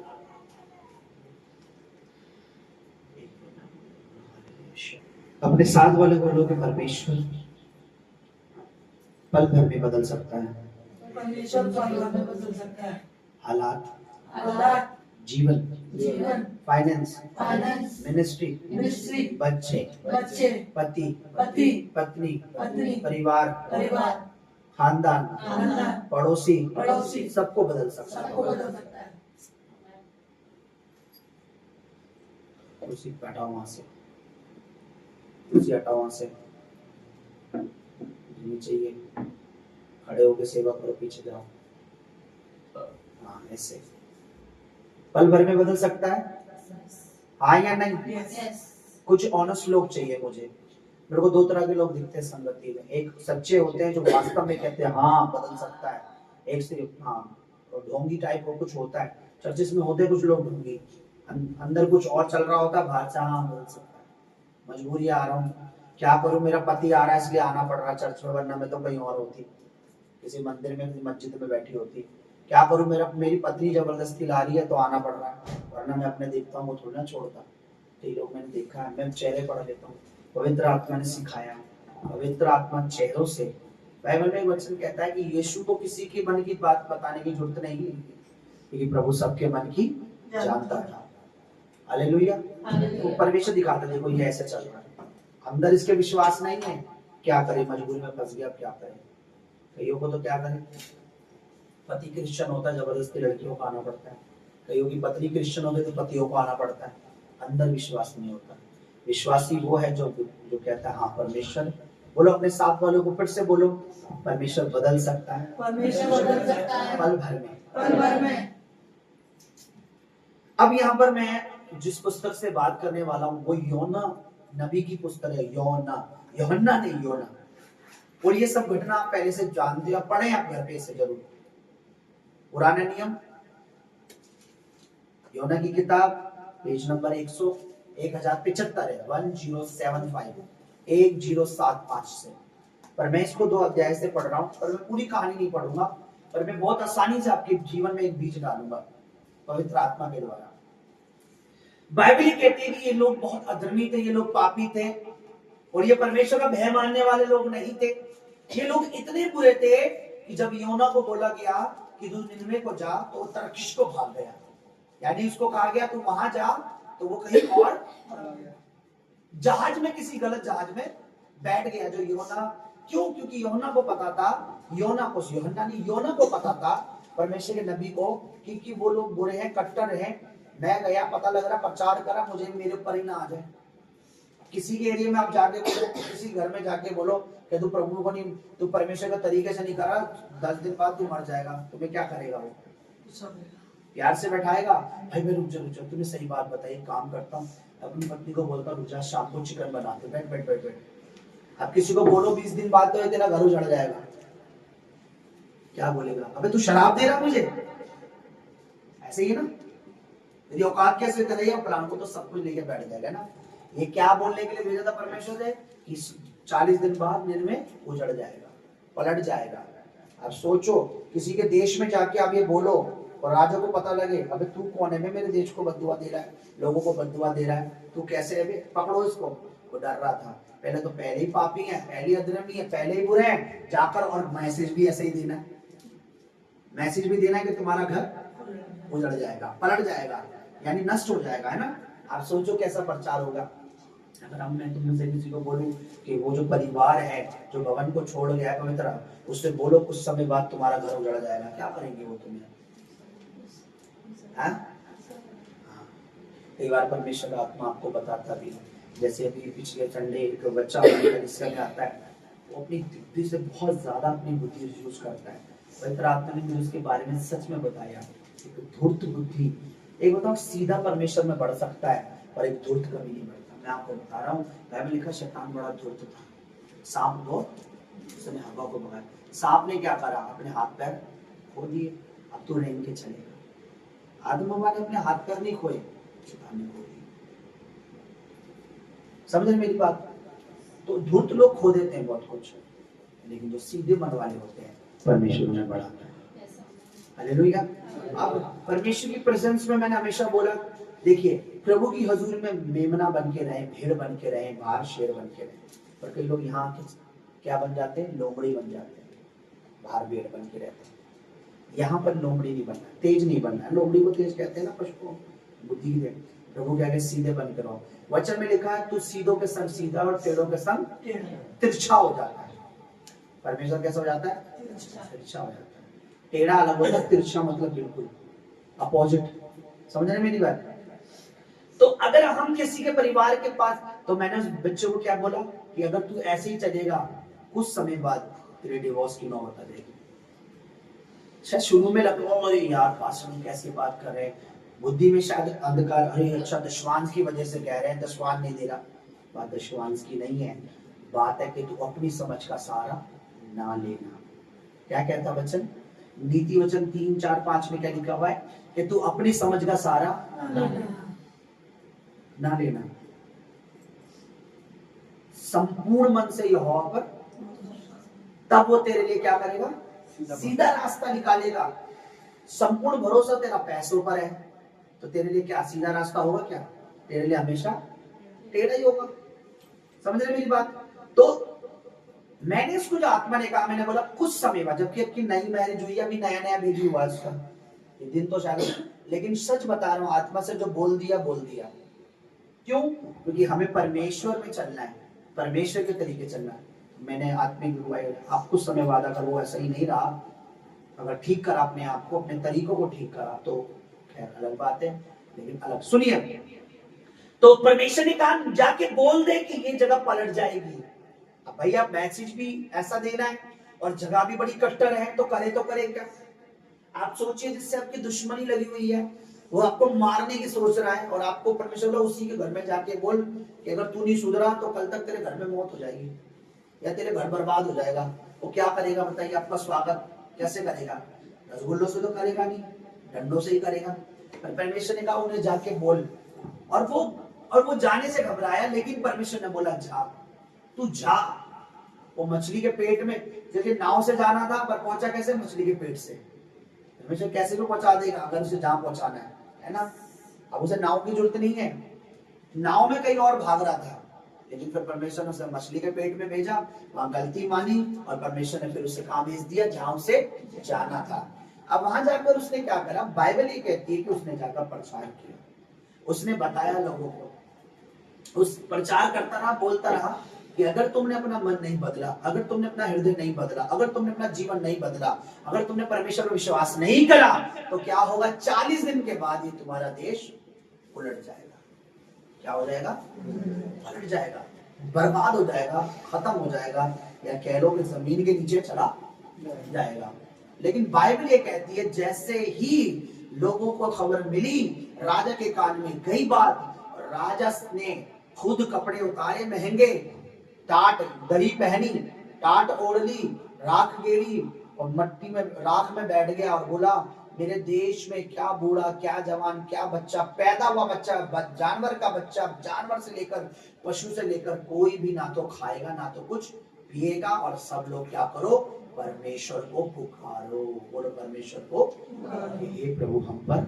बोलो कि परमेश्वर पल भर में बदल सकता है। परमेश्वर पल भर में बदल सकता है। हालात, जीवन, फाइनेंस, मिनिस्ट्री, बच्चे, पति, पत्नी, परिवार, खानदान, पड़ोसी, सबको बदल सकता है। कुर्सी हटाओ वहां से, कुर्सी हटाओ वहां से, चाहिए खड़े होकर सेवा करो, पीछे जाओ। हाँ ऐसे पल भर में बदल सकता है, हाँ या नहीं? कुछ ऑनेस्ट लोग चाहिए मुझे। मेरे को दो तरह के लोग दिखते हैं संगति में, एक सच्चे होते हैं जो वास्तव में कहते हैं हाँ बदल सकता है, एक सिर्फ हाँ ढोंगी टाइप को कुछ होता है। चर्चिस में होते कुछ लोग ढोंगी, अंदर कुछ और चल रहा होता है, बाहर से हाँ बदल सकता है। मजबूरी आ रहा हूँ, क्या करूं, मेरा पति आ रहा है इसलिए आना पड़ रहा चर्च में, वरना मैं तो कहीं और होती, किसी मंदिर में, किसी मस्जिद में बैठी होती। क्या करूं, मेरी पत्नी जबरदस्ती ला रही है तो आना पड़ रहा है, वरना मैं अपने देखता हूँ वो थोड़ी ना छोड़ता। कई लोग मैंने देखा है, मैं चेहरे पढ़ लेता हूँ, पवित्र आत्मा ने सिखाया, पवित्र आत्मा चेहरों से। बाइबल में एक वचन कहता है कि यीशु को किसी के मन की बात बताने की जरूरत नहीं है, क्योंकि प्रभु सबके मन की जानता था। हालेलुया। तो परमेश्वर दिखाता, देखो ये ऐसे चल रहा है, अंदर इसके विश्वास नहीं है, क्या करे, मजबूरी में फंस गया, क्या करे। कईयों को तो क्या करे, पति क्रिश्चियन होता है जबरदस्ती लड़कियों को आना पड़ता है, कईयों की पत्नी क्रिश्चियन होती है तो पतियों को आना पड़ता है, अंदर विश्वास नहीं होता। विश्वासी वो है जो कहता है हाँ परमेश्वर, बोलो अपने साथ वालों को फिर से बोलो, परमेश्वर बदल सकता है, पल भर में। अब यहाँ पर मैं जिस पुस्तक से बात करने वाला हूँ वो योना नबी की पुस्तक है, यूहन्ना नहीं योना। और ये सब घटना आप पहले से जानते हो, पढ़े आप घर पे इसे जरूर। पुराने नियम योना की किताब पेज नंबर 1075 है, 1075 से। पर मैं इसको 2 अध्याय से पढ़ रहा हूँ, पर मैं पूरी कहानी नहीं पढ़ूंगा, पर मैं बहुत आसानी से आपके जीवन में एक बीज डालूंगा पवित्र आत्मा के द्वारा। बाइबल कहती है कि ये लोग बहुत अधर्मी थे, ये लोग पापी थे, और ये परमेश्वर का भय मानने वाले लोग नहीं थे। ये लोग इतने बुरे थे कि जब योना को बोला गया कि तू निनवे को जा, तो वो तरकीश को भाग गया। यानी उसको कहा गया तू वहां जा, तो वो कहीं और जहाज में, किसी गलत जहाज में बैठ गया। जो योना, क्यों? क्योंकि योना को पता था, योना को पता था परमेश्वर के नबी को कि वो लोग बुरे हैं, कट्टर हैं। मैं गया, पता लग रहा, प्रचार करा, मुझे मेरे ऊपर ही ना आ जाए। किसी के एरिया में आप जाके बोलो, किसी घर में जाके बोलो कि तू प्रभु को नहीं, तू परमेश्वर का तरीके से नहीं करा, 10 दिन बाद तू मर जाएगा, तुम्हें क्या करेगा वो? प्यार से बैठाएगा, भाई मैं रुक जा, तूने सही बात बताई, काम करता हूँ, अपनी पत्नी को बोलता रुक जा, शाम को चिकन बनाते, बैठ। अब किसी को बोलो 20 दिन बाद तो तेरा घर उजड़ जाएगा, क्या बोलेगा? अबे तू शराब दे रहा मुझे, ऐसे ही ना। यदि औकात कैसे करेगा, प्लान को तो सब कुछ लेके बैठ जाएगा ना। ये क्या बोलने के लिए भेजा था परमेश्वर ने कि 40 दिन बाद निनवे उजड़ जाएगा, पलट जाएगा। अब सोचो, किसी के देश में जाके आप ये बोलो और राजा को पता लगे, अबे तू कौन है, मैं मेरे देश को बददुआ दे रहा है, लोगों को बददुआ दे रहा है, तू कैसे है, पकड़ो इसको। वो डर रहा था, पहले ही पापी है, पहले अधर्मी है, पहले ही बुरे हैं, जाकर और मैसेज भी ऐसे ही देना है, मैसेज भी देना है कि तुम्हारा घर उजड़ जाएगा, पलट जाएगा, यानी नष्ट हो जाएगा, है ना। आप सोचो कैसा प्रचार होगा। अगर मैं तुम में से किसी को बोलूं कि वो जो परिवार है जो भवन को छोड़ गया है पवित्र, उससे बोलो कुछ समय बाद तुम्हारा घर उजड़ जाएगा, क्या करेंगे वो तुम्हें? हाँ? कई बार परमेश्वर का आत्मा आपको बताता भी है, जैसे अभी पिछले संडे एक बच्चा कलीसिया में आता है, वो अपनी बुद्धि से बहुत ज्यादा अपनी बुद्धि यूज करता है। पवित्र आत्मा ने मुझे उसके बारे में सच में बताया, एक धूर्त बुद्धि, एक बताओ सीधा परमेश्वर में बढ़ सकता है और एक धूर्त कभी नहीं बढ़ता। मैं आपको बता रहा हूँ, बाइबल लिखा शैतान बड़ा धूर्त था, सांप को उसने हवा को भगाया, सांप ने क्या करा, अपने हाथ पैर खो दिए, अब तो रेंग के चलेगा। आदम हवा ने अपने हाथ पैर नहीं खोए, शैतान ने खो दिए। समझ मेरी बात? तो धूर्त लोग खो देते हैं बहुत कुछ, लेकिन जो सीधे मन वाले होते हैं परमेश्वर उन्हें बढ़ाता है। हालेलुया। अब परमेश्वर की प्रेजेंस में मैंने हमेशा बोला, देखिए प्रभु की हजूर में मेमना बन के रहे, भेड़ बन के रहे, बाहर शेर बन के रहे। पर कई लोग यहाँ क्या बन जाते हैं, लोमड़ी बन जाते हैं, बाहर भेड़ बन के रहते हैं। यहाँ पर लोमड़ी नहीं बनना, तेज नहीं बनना। लोमड़ी को तेज कहते हैं ना, पशु को बुद्धि दे। प्रभु क्या कहते, सीधे बन के रहो। वचन में लिखा है, तू सीधों के संग सीधा और टेढ़ों के संग तिरछा हो जाता है। परमेश्वर कैसा हो जाता है? तिरछा हो जाता है। टेढ़ा अलग होता है, तिरछा मतलब बिल्कुल अपोजिट। समझ रहे मेरी बात? तो अगर हम किसी के परिवार के पास, तो मैंने उस बच्चे को क्या बोला कि अगर तू ऐसे ही चलेगा कुछ समय बाद तेरे डिवोर्स की नौबत आ जाएगी। शायद शुरू में लगा, अरे यार पास्टर कैसे बात कर रहे हैं, बुद्धि में शायद अंधकार, अरे अच्छा दशवांश की वजह से कह रहे हैं, दशवांश नहीं दे रहा। बात दशवांश की नहीं है, बात है कि तू अपनी समझ का सहारा ना लेना। क्या कहता वचन? नीति वचन 3-4-5 में क्या लिखा हुआ है कि तू अपनी समझ का सहारा ना लेना, संपूर्ण मन से यहोवा पर, तब वो तेरे लिए क्या करेगा? सीधा रास्ता निकालेगा। संपूर्ण भरोसा तेरा पैसों पर है, तो तेरे लिए क्या सीधा रास्ता होगा? क्या तेरे लिए हमेशा टेढ़ा ही होगा। समझ रहे मेरी बात? तो मैंने इसको जो आत्मा ने कहा, मैंने बोला कुछ समय बाद, जबकि आपकी नई मैरिज हुई, अभी नया नया बेबी हुआ उसका, ये दिन तो शायद, लेकिन सच बता रहा हूँ, आत्मा से जो बोल दिया बोल दिया। क्यों? क्योंकि हमें परमेश्वर में चलना है, परमेश्वर के तरीके चलना है। मैंने आत्मिक अगुवाई, आप कुछ समय बाद अगर वो ऐसा ही नहीं रहा, अगर ठीक करा अपने आप को, अपने तरीकों को ठीक करा, तो खैर अलग बात है, लेकिन अलग। सुनिए, तो परमेश्वर ने कहा जाके बोल दे कि ये जगह पलट जाएगी। अब भैया मैसेज भी ऐसा देना है और जगह भी बड़ी कट्टर है, तो करे क्या? आप सोचिए, जिससे आपकी दुश्मनी लगी हुई है, वो आपको मारने की सोच रहा है, और आपको परमेश्वर उसी के घर में जाके बोल कि अगर तू नहीं सुधरा तो कल तक तेरे घर में मौत हो जाएगी या तेरे घर बर्बाद हो जाएगा। वो क्या करेगा बताइए? आपका स्वागत कैसे करेगा? रसगुल्लों से तो करेगा नहीं, डंडों से ही करेगा। पर परमेश्वर ने कहा उन्हें जाके बोल, और वो जाने से घबराया, लेकिन परमेश्वर ने बोला जा, तू जा। वो मछली के पेट में, जैसे नाव से जाना था, पर पहुंचा कैसे? मछली के पेट से। परमेश्वर कैसे भी पहुंचा देगा अगर उसे जहां पहुंचाना है ना। अब उसे नाव की जरूरत नहीं है, नाव में कहीं और भाग रहा था, लेकिन फिर परमेश्वर ने उसे मछली के पेट में भेजा, वहां गलती मानी, और परमेश्वर ने फिर उसे कहां भेज दिया? जहां उसे जाना था। अब वहां जाकर उसने क्या करा? बाइबल ये कहती है कि उसने जाकर प्रचार किया, उसने बताया लोगों को, उस प्रचार करता रहा, बोलता रहा कि अगर तुमने अपना मन नहीं बदला, अगर तुमने अपना हृदय नहीं बदला, अगर तुमने अपना जीवन नहीं बदला, अगर तुमने परमेश्वर पर विश्वास नहीं करा, तो क्या होगा? 40 दिन के बाद ये तुम्हारा देश उलट जाएगा। क्या हो जाएगा? पलट जाएगा, बर्बाद हो जाएगा, खत्म हो जाएगा, या कह लो कि जमीन के नीचे चला जाएगा। लेकिन बाइबल ये कहती है, जैसे ही लोगों को खबर मिली, राजा के कान में गई बात, राजा ने खुद कपड़े उतारे महंगे, टाट दरी पहनी, टाट ओढ़ ली, राख गेड़ी, और मट्टी में राख में बैठ गया और बोला, मेरे देश में क्या बूढ़ा, क्या जवान, क्या बच्चा, पैदा हुआ बच्चा, जानवर का बच्चा, जानवर से लेकर पशु से लेकर कोई भी ना तो खाएगा ना तो कुछ पिएगा, और सब लोग क्या करो? परमेश्वर को पुकारो। बोलो परमेश्वर को, हे प्रभु हम पर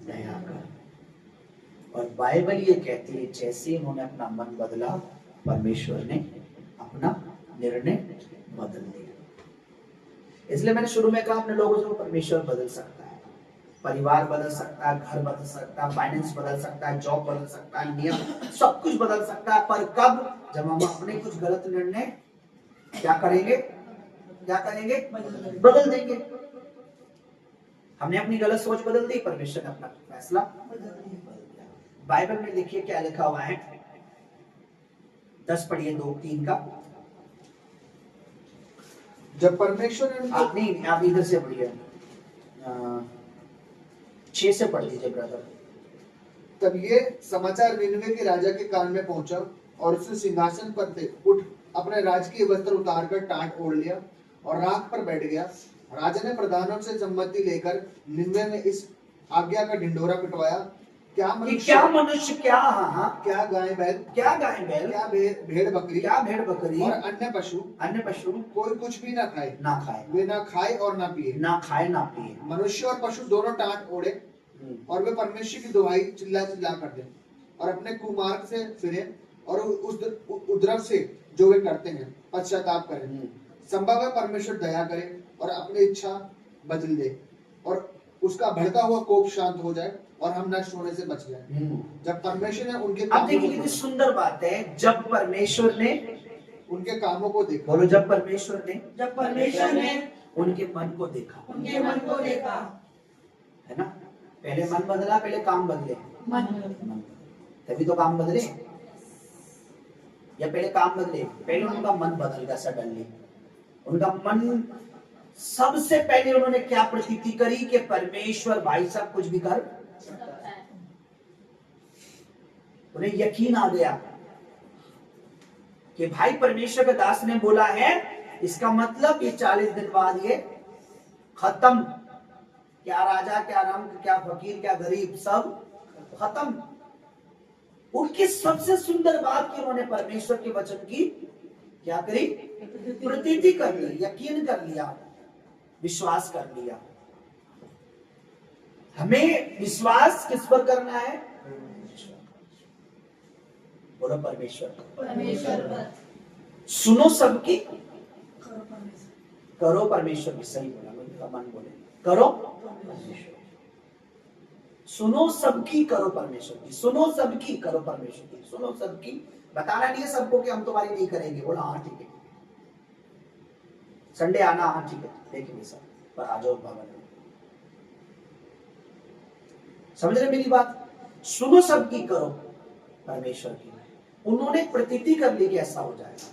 दया कर। और बाइबल ये कहती है, जैसे उन्होंने अपना मन बदला, परमेश्वर ने अपना निर्णय बदल दिया। इसलिए मैंने शुरू में कहा अपने लोगों से परमेश्वर बदल सकता है, परिवार बदल सकता है, घर बदल सकता है, फाइनेंस बदल सकता है, जॉब बदल सकता है, नियम सब कुछ बदल सकता है। पर कब? जब हम अपने कुछ गलत निर्णय क्या करेंगे? बदल देंगे। हमने अपनी गलत सोच बदल दी, परमेश्वर ने अपना फैसला बदल दिया। बाइबल में देखिए क्या लिखा हुआ है, 10 पढ़िए 2-3 का। जब परमेश्वर ने आप नहीं, आप इधर से पढ़िए, 6 से पढ़ दीजिए ब्रदर। तब ये समाचार निनवे के राजा के कान में पहुंचा और उसने सिंहासन पर से उठ अपने राजकीय वस्त्र उतारकर टाट ओढ़ लिया और राख पर बैठ गया। राजा ने प्रधानों से सम्मति लेकर निनवे में इस आज्ञा का ढिंढोरा पिटवाया, क्या मनुष्य, क्या गाय बैल, क्या भेड़ बकरी और अन्य पशु कोई कुछ भी ना खाए, वे ना खाए और ना पिए। मनुष्य और पशु दोनों टाट ओढ़े और वे परमेश्वर की दुहाई चिल्ला कर दें और अपने कुमार्ग से फिरे और उस उपद्रव से जो वे करते हैं पश्चाताप करें। संभव है परमेश्वर दया करे और अपनी इच्छा बदल दे और उसका भड़का हुआ कोप शांत हो जाए और हम नष्ट होने से बच जाए। जब परमेश्वर ने उनके अब देखिए कितनी सुंदर बात है, जब परमेश्वर ने उनके कामों को देखा। बोलो, जब परमेश्वर ने उनके मन को देखा, है ना। पहले मन बदला, पहले काम बदले, तभी तो काम बदले। या पहले काम बदले, पहले उनका मन बदल गया सडनली। उनका मन, सबसे पहले उन्होंने क्या प्रतीति करी कि परमेश्वर भाई साहब कुछ भी कर सकता है। उन्हें यकीन आ गया कि भाई परमेश्वर के दास ने बोला है, इसका मतलब ये 40 दिन बाद ये खत्म। क्या राजा, क्या रंग, क्या फकीर, क्या गरीब, सब खत्म। उनकी सबसे सुंदर बात कि उन्होंने परमेश्वर के वचन की क्या करी? प्रतीति कर ली, यकीन कर लिया, विश्वास कर लिया। हमें विश्वास किस पर करना है? बोलो, परमेश्वर पर। सुनो सबकी, करो परमेश्वर की। सही बोला, मन बोले, करो परमेश्वर। सुनो सबकी, करो परमेश्वर की। सुनो सबकी, करो परमेश्वर की। सुनो सबकी, बताना नहीं है सबको कि हम तुम्हारी नहीं करेंगे। बोला हाँ ठीक है, संडे आना, हाँ ठीक है, देखेंगे सब, पर आ जाओ भवन में। समझ रहे मेरी बात? सुनो सबकी, करो परमेश्वर की। उन्होंने प्रतीति कर ली कि ऐसा हो जाएगा।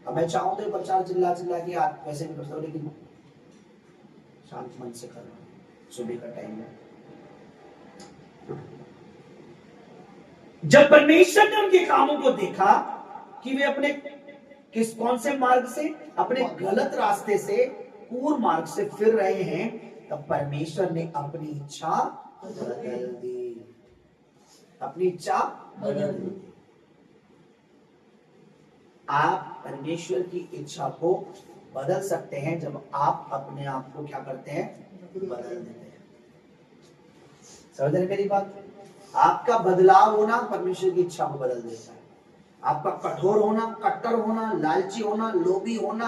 अब मैं चाहूं तो प्रचार चिल्ला के आप वैसे नहीं कर सकते, लेकिन शांत मन से करना। सुबह का टाइम है। जब परमेश्वर ने उनके कामों को देखा कि वे अपने कौन से मार्ग से, अपने गलत रास्ते से, कूर मार्ग से फिर रहे हैं, तब परमेश्वर ने अपनी इच्छा बदल दी। अपनी इच्छा बदल दी। आप परमेश्वर की इच्छा को बदल सकते हैं जब आप अपने आप को क्या करते हैं? बदल देते हैं। समझ रहे मेरी बात? आपका बदलाव होना परमेश्वर की इच्छा को बदल देता है। आपका कठोर होना, कट्टर होना, लालची होना, लोभी होना,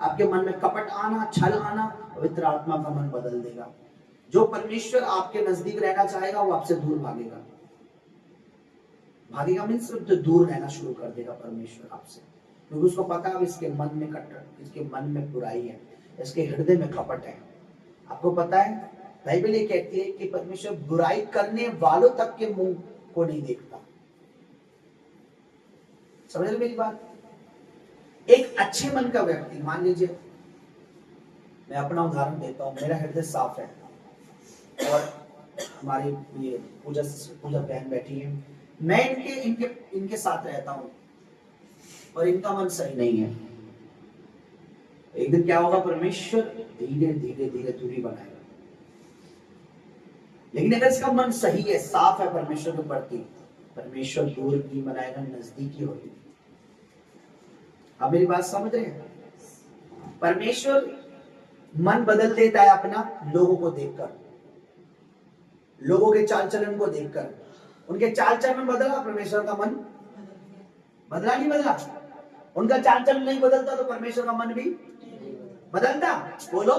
आपके मन में कपट आना, छल आना, पवित्र आत्मा का मन बदल देगा। जो परमेश्वर आपके नजदीक रहना चाहेगा वो आपसे दूर भागेगा। मीन्स सिर्फ दूर रहना शुरू कर देगा परमेश्वर आपसे, क्योंकि उसको पता है इसके मन में कट्टर, इसके मन में बुराई है, इसके हृदय में कपट है। आपको पता है बाइबल ये कहती है कि परमेश्वर बुराई करने वालों तक के मुंह को नहीं देखता। समझ रहे मेरी बात? एक अच्छे मन का व्यक्ति, मान लीजिए मैं अपना उदाहरण देता हूं, मेरा हृदय साफ है और हमारी ये पूजा बहन बैठी है, मैं इनके साथ रहता हूं और इनका मन सही नहीं है। एक दिन क्या होगा? परमेश्वर धीरे धीरे धीरे दूरी बनाएगा। लेकिन अगर इसका मन सही है, साफ है परमेश्वर के प्रति, परमेश्वर दूर नहीं बनाएगा, नजदीकी होगी। अब मेरी बात समझ रहे हैं? परमेश्वर मन बदल देता है अपना लोगों को देखकर, लोगों के चाल चलन को देखकर। उनके चाल चलन बदला, परमेश्वर का मन बदला नहीं बदला? उनका चाल चलन नहीं बदलता तो परमेश्वर का मन भी बदलता? बोलो,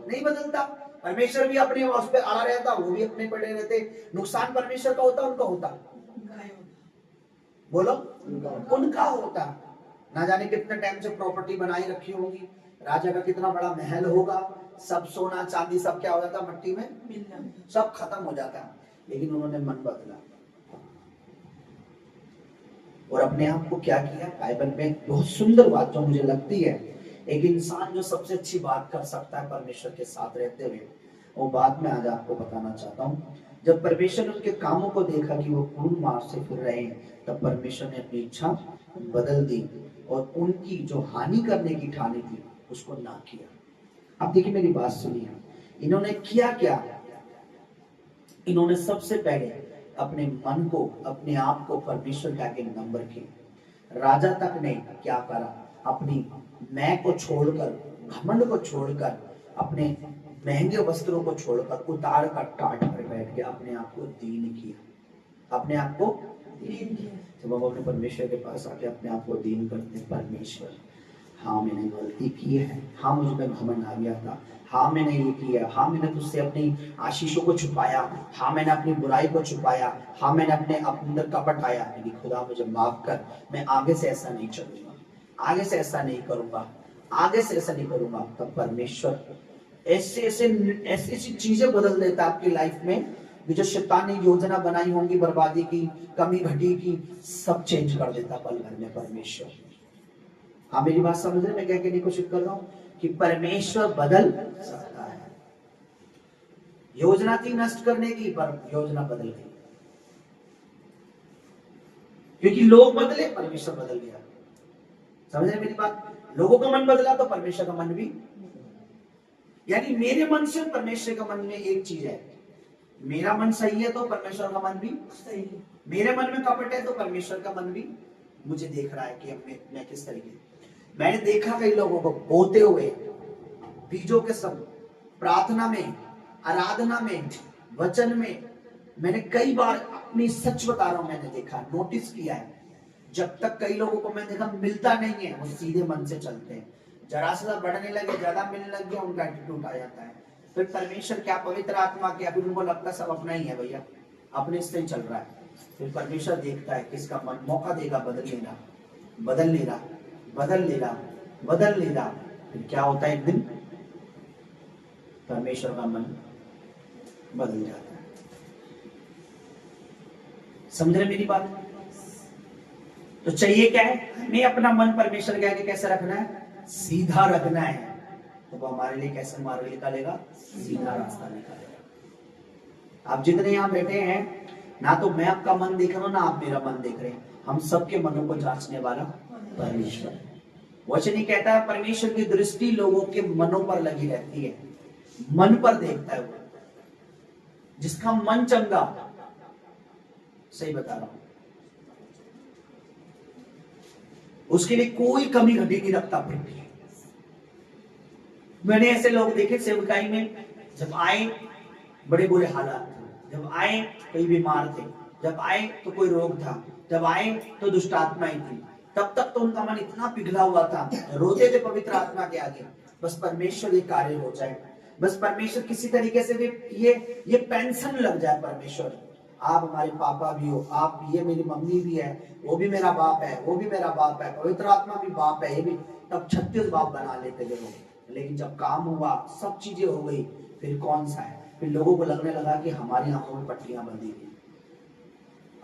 नहीं बदलता। परमेश्वर भी अपने उस पर अड़ा रहता, वो भी अपने पड़े रहते। नुकसान परमेश्वर का होता, उनका होता? बोलो, उनका होता। ना जाने कितने टाइम से प्रॉपर्टी बनाई रखी होगी, राजा का कितना बड़ा महल होगा, सब सोना चांदी सब क्या हो जाता, मट्टी में सब खत्म हो जाता। लेकिन उन्होंने मन बदला और अपने आप को क्या किया। बाइबल में बहुत सुंदर बात जो मुझे लगती है, एक इंसान जो सबसे अच्छी बात कर सकता है परमेश्वर के साथ रहते हुए, वो बात मैं आज आपको बताना चाहता हूँ। जब परमेश्वर ने उनके कामों को देखा कि वो पूर्ण मार्ग से फिर रहे हैं, तब परमेश्वर ने अपनी इच्छा बदल दी और उनकी जो हानि करने की ठानी थी उसको ना किया। अब देखिए मेरी बात सुनिए, इन्होंने किया क्या? इन्होंने सबसे पहले अपने मन को, अपने आप को परमेश्वर के आगे नम्र किया। राजा तक ने क्या करा, अपनी मैं को छोड़कर, घमंड को छोड़कर, अपने महंगे वस्त्रों को छोड़कर उतार कर टाट पर बैठ गया, अपने आप को दीन किया, अपने आप को दीन किया। जब हम अपने परमेश्वर के पास आके अपने आप को दीन करते हैं, परमेश्वर हाँ मैंने गलती की है, हाँ मुझ पर घमंड आ गया था, हाँ मैंने ये किया, हाँ मैंने तुझसे अपनी आशीषों को छुपाया, हाँ मैंने अपनी बुराई को छुपाया, हाँ मैंने अपने अंदर कपट आया, मेरी खुदा मुझे माफ कर, मैं आगे से ऐसा नहीं चलूंगा, आगे से ऐसा नहीं करूंगा, आगे से ऐसा नहीं करूंगा। तब परमेश्वर ऐसे ऐसे ऐसी चीजें बदल देता आपकी लाइफ में, जो शैतान ने योजना बनाई होंगी बर्बादी की, कमी घटी की, सब चेंज कर देता पल भर में परमेश्वर। हाँ मेरी बात समझ रहे मैं क्या कहने की कोशिश कर रहा हूँ कि परमेश्वर बदल सकता है। योजना थी नष्ट करने की, पर योजना बदल गई, क्योंकि लोग बदले, परमेश्वर बदल गया। समझ रहे मेरी बात? लोगों का मन बदला तो परमेश्वर का मन भी, यानी मेरे मन से परमेश्वर का मन में एक चीज है, मेरा मन सही है तो परमेश्वर का मन भी सही है, मेरे मन में कपट है तो परमेश्वर का मन भी मुझे देख रहा है कि मैं किस तरीके। मैंने देखा कई लोगों को बोते हुए बीजों के संग, प्रार्थना में, आराधना में, वचन में, मैंने कई बार अपनी सच बता रहा हूं, मैंने देखा, नोटिस किया है, जब तक कई लोगों को मैं देखा मिलता नहीं है, वो सीधे मन से चलते हैं, जरा सा बढ़ने लगे, ज्यादा मिलने लग गया, उनका एटीट्यूड आ जाता है। फिर परमेश्वर क्या, पवित्र आत्मा क्या, फिर उनको लगता है सब अपना ही है भैया, अपने से ही चल रहा है। फिर परमेश्वर देखता है किसका मन, मौका देगा, बदल लेगा, बदल लेगा, बदल लेगा, बदल लेगा। फिर क्या होता है, एक दिन परमेश्वर का मन बदल जाता है। समझ रहे मेरी बात? तो चाहिए क्या है, हमें अपना मन परमेश्वर के आगे कैसे रखना है, सीधा रखना है। तो वो हमारे लिए कैसे मार्ग निकालेगा, सीधा रास्ता निकालेगा। आप जितने यहाँ बैठे हैं, ना तो मैं आपका मन देख रहा हूं, ना आप मेरा मन देख रहे हैं, हम सबके मनों को जांचने वाला परमेश्वर। वचन ही कहता है परमेश्वर की दृष्टि लोगों के मनों पर लगी रहती है, मन पर देखता है वो। जिसका मन चंगा, सही बता रहा हूं, उसके लिए कोई कमी घटी नहीं रखता पृथ्वी। मैंने ऐसे लोग देखे सेवकाई में, जब आए बड़े बुरे हालात थे, जब आए कई बीमार थे, जब आए तो कोई रोग था, जब आए तो दुष्ट आत्माएं थी, तब तक तो उनका मन इतना पिघला हुआ था, रोते थे पवित्र आत्मा के आगे, बस परमेश्वर ये कार्य हो जाए, बस परमेश्वर किसी तरीके से भी ये पेंशन लग जाए। परमेश्वर आप हमारे पापा भी हो, आप, ये मेरी मम्मी भी है, वो भी मेरा बाप है, वो भी मेरा बाप है, पवित्र आत्मा भी बाप है, ये भी, तब 36 बाप बना लेते थे लोग। लेकिन जब काम हुआ, सब चीजें हो गई, फिर कौन सा है, फिर लोगों को लगने लगा कि हमारी आंखों में पट्टियां बंधी थी।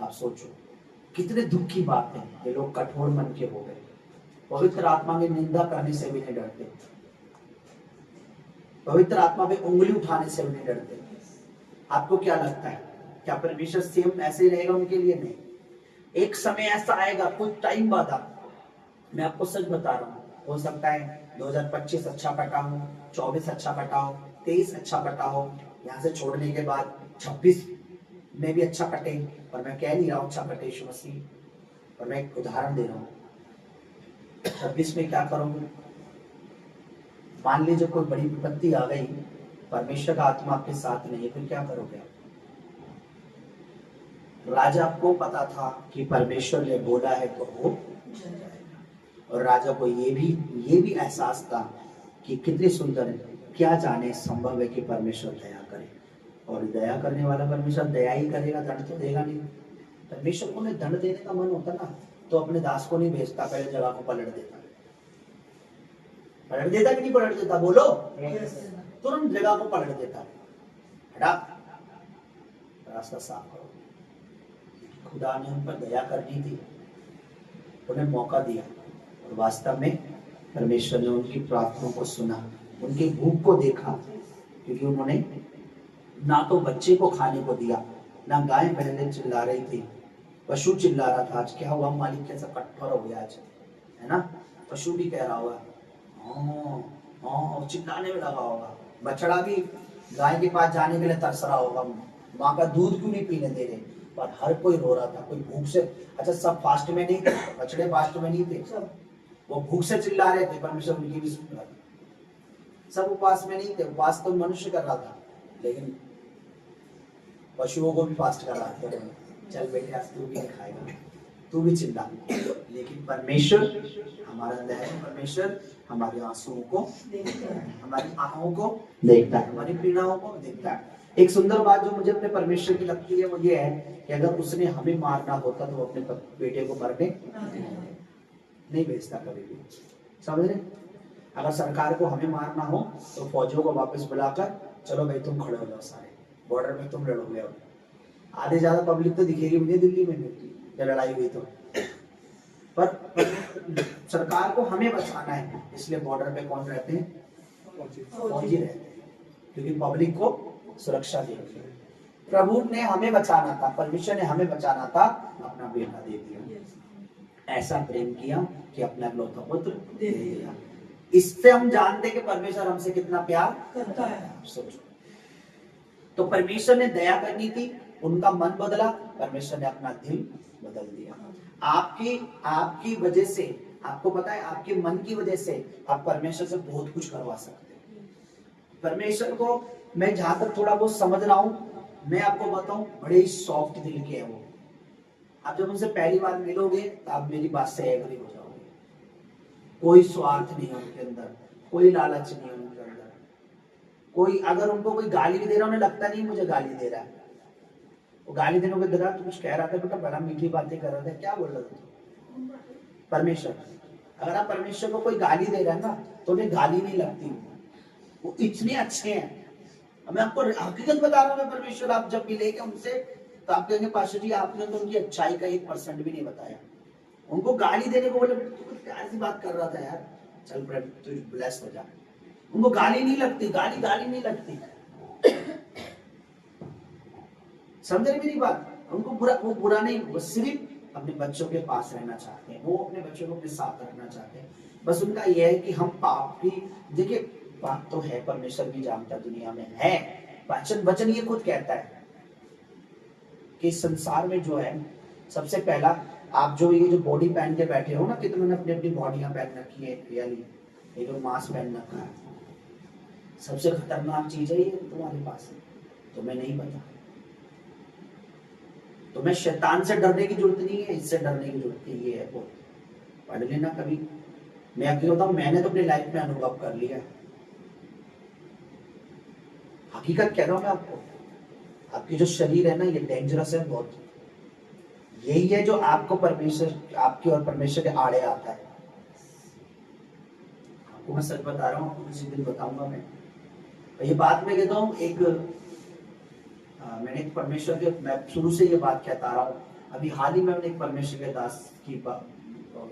आप सोचो कितने दुख की बात है, ये लोग कठोर मन के हो गए, पवित्र आत्मा की निंदा करने से भी नहीं डरते, पवित्र आत्मा पे उंगली उठाने से भी नहीं डरते। आपको क्या लगता है, क्या परमेश्वर सेम ऐसे ही रहेगा उनके लिए? नहीं, एक समय ऐसा आएगा, कुछ टाइम बाद, मैं आपको सच बता रहा हूँ, हो सकता है 2025 अच्छा कटा हो, 24 अच्छा कटा हो, 23 अच्छा कटा हो, यहाँ से छोड़ने के बाद 26 में भी अच्छा कटे, और मैं कह नहीं रहा हूँ अच्छा कटे यीशु मसीह, और मैं एक उदाहरण दे रहा हूँ। 26 में क्या करोगे? मान लीजिए कोई बड़ी विपत्ति आ गई, परमेश्वर का आत्मा आपके साथ नहीं है, फिर क्या करोगे आप? राजा को पता था कि परमेश्वर ने बोला है तो हो और राजा को ये भी एहसास था कि कितनी सुंदर है, क्या जाने संभव है कि परमेश्वर दया करे, और दया करने वाला परमेश्वर दया ही करेगा, दंड तो देगा नहीं। परमेश्वर को दंड देने का मन होता ना तो अपने दास को नहीं भेजता, पहले जगह को पलट देता कि नहीं पलट देता, बोलो। तुरंत जगह को पलट देता, हटा रास्ता साफ करो। खुदा ने उन पर दया करनी थी, उन्हें मौका दिया, और वास्तव में परमेश्वर ने उनकी प्रार्थनाओं को सुना, उनकी भूख को देखा, क्योंकि उन्होंने ना तो बच्चे को खाने को दिया, ना गाय पहले चिल्ला रही थी, पशु चिल्ला रहा था। आज क्या हुआ मालिक, कैसा कठोर हो गया आज, है ना। पशु भी कह रहा होगा, चिल्लाने में लगा होगा, बछड़ा भी गाय के पास जाने के लिए तरस रहा होगा, माँ का दूध क्यों नहीं पीने दे रहे, पर हर कोई रो रहा था, कोई भूख से। अच्छा, सब फास्ट में नहीं थे, बछड़े फास्ट में नहीं थे, वो भूख से चिल्ला रहे थे, परमेश्वर उनकी भी सुन रहा था। सब उपवास में नहीं थे, उपवास तो मनुष्य कर रहा था, लेकिन पशुओं को भी फास्ट कर रहा था, चल बेटे आज तू भी नहीं खाएगा, तू भी चिल्ला। लेकिन परमेश्वर हमारा दया, परमेश्वर हमारे आंसुओं को, हमारी आहों को देखता है, हमारी पीड़ाओं को देखता है। एक सुंदर बात जो मुझे अपने परमेश्वर की लगती है वो ये है कि अगर उसने हमें मारना होता तो वो अपने बेटे को मरने नहीं भेजता कभी भी, समझ रहे। अगर सरकार को हमें मारना हो तो फौजियों को वापस बुलाकर, चलो भाई तुम खड़े हो जाओ, सारे बॉर्डर में तुम लड़ोगे। अब आधे ज्यादा पब्लिक तो दिखेगी मुझे दिल्ली में जब लड़ाई हुई तो, पर सरकार को हमें बचाना है, इसलिए बॉर्डर पे कौन रहते हैं, फौजी रहते हैं, क्योंकि पब्लिक को सुरक्षा देनी है। प्रभु ने हमें बचाना था, परमेश्वर ने हमें बचाना था, अपना बेटा दे दिया। ऐसा प्रेम किया कि अपना इकलौता पुत्र दे दिया। इससे हम जानते हैं कि परमेश्वर हमसे कितना प्यार करता है। सोचो, तो परमेश्वर ने दया करनी थी, उनका मन बदला, परमेश्वर ने अपना दिल बदल दिया। आपकी वजह से, आपको पता है, आपके मन की वजह से आप परमेश्वर से बहुत कुछ करवा सकते हैं। परमेश्वर को मैं जहां तक थोड़ा बहुत समझ रहा हूं, मैं आपको बताऊं, बड़े ही सॉफ्ट दिल के हैं वो। आप जब उनसे पहली बार मिलोगे तो आप मेरी बात से एग्री हो जाओगे। कोई स्वार्थ नहीं है उनके अंदर, कोई लालच नहीं है उनके अंदर, कोई अगर उनको कोई गाली भी दे रहा, उन्हें लगता नहीं मुझे गाली दे रहा है। वो गाली देने को दे रहा, तो कुछ कह रहा था, बेटा बड़ा मीठी बातें कर रहा था, क्या बोल रहा था परमेश्वर। अगर आप परमेश्वर को कोई गाली दे रहा है ना तो उन्हें गाली नहीं लगती, वो इतने अच्छे हैं। मैं आपको हकीकत बता रहा हूँ, परमेश्वर आप जब मिलेंगे उनसे तो आप कहेंगे पाशा जी आपने तो उनकी अच्छाई का 1% भी नहीं बताया। उनको गाली देने को बोले, तू प्यार से बात कर रहा था यार, चल तू ब्लेस हो जा। उनको गाली नहीं लगती, गाली नहीं लगती, समझ मेरी बात। उनको वो बुरा नहीं, वो सिर्फ अपने बच्चों के पास रहना चाहते हैं, वो अपने बच्चों को अपने साथ रखना चाहते हैं। बस उनका यह है कि हम पाप की, देखिए बात तो है, परमेश्वर भी जानता दुनिया में है, वचन ये खुद कहता है कि संसार में जो है सबसे पहला, आप जो ये जो बॉडी पहन के बैठे हो ना, कितनों ने अपनी अपनी बॉडियां पहन रखी है, ये जो मास्क पहन रखा है, सबसे खतरनाक चीज है ये तुम्हारे पास, तुम्हें नहीं पता। तुम्हें शैतान से डरने की जरूरत नहीं है, इससे डरने की जरूरत है, ये है वो, पढ़ लेना कभी। मैं आपको बताऊं, मैंने तो अपनी लाइफ में अनुभव कर लिया है, हकीकत कह रहा हूं मैं आपको। आपकी जो शरीर है ना, ये डेंजरस है बहुत। यही है जो आपको परमेश्वर, आपकी और परमेश्वर के आड़े आता है। आपको मैं सच बता रहा हूँ, आपको किसी दिन बताऊंगा मैं। ये बात मैं कहता हूँ, मैंने एक परमेश्वर के, मैं शुरू से ये बात कहता आ रहा हूँ, अभी हाल ही में मैंने एक परमेश्वर के दास की बात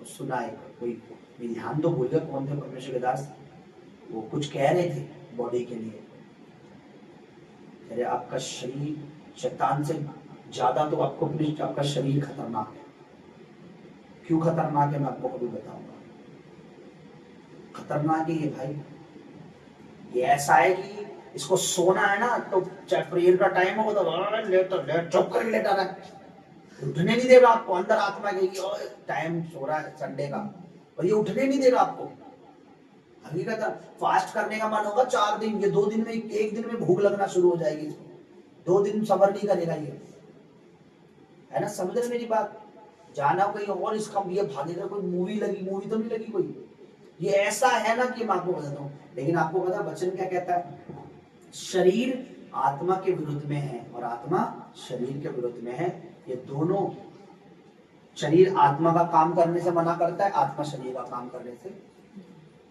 सुना है, कोई ध्यान तो भूल गया कौन थे परमेश्वर के दास, वो कुछ कह रहे थे बॉडी के लिए। अरे आपका शरीर शैतान से ज्यादा तो आपको आपका शरीर खतरनाक है। क्यों खतरनाक है मैं आपको कभी बताऊंगा। खतरनाक है ये भाई, ये ऐसा है कि इसको सोना है ना, तो चाहे प्रेयर का टाइम हो तो लेट चुप कर लेटा रहा है, उठने नहीं देगा आपको। अंदर आत्मा कहेगी टाइम सो रहा है संडे का, और ये उठने नहीं देगा आपको। हकीकत है, फास्ट करने का मन होगा 4 दिन, ये 2 दिन में, 1 दिन में भूख लगना शुरू हो जाएगी इसको, 2 दिन सबर नहीं करेगा ये, है ना। समझ रहे मेरी बात। जाना कहीं और, इसका ये भागेगा, कोई मूवी तो नहीं लगी कोई। ये ऐसा है ना कि मैं आपको बताता हूँ, लेकिन आपको पता वचन क्या कहता है? शरीर आत्मा के विरुद्ध में है और आत्मा शरीर के विरुद्ध में है। ये दोनों, शरीर आत्मा का काम करने से मना करता है, आत्मा शरीर का काम करने से।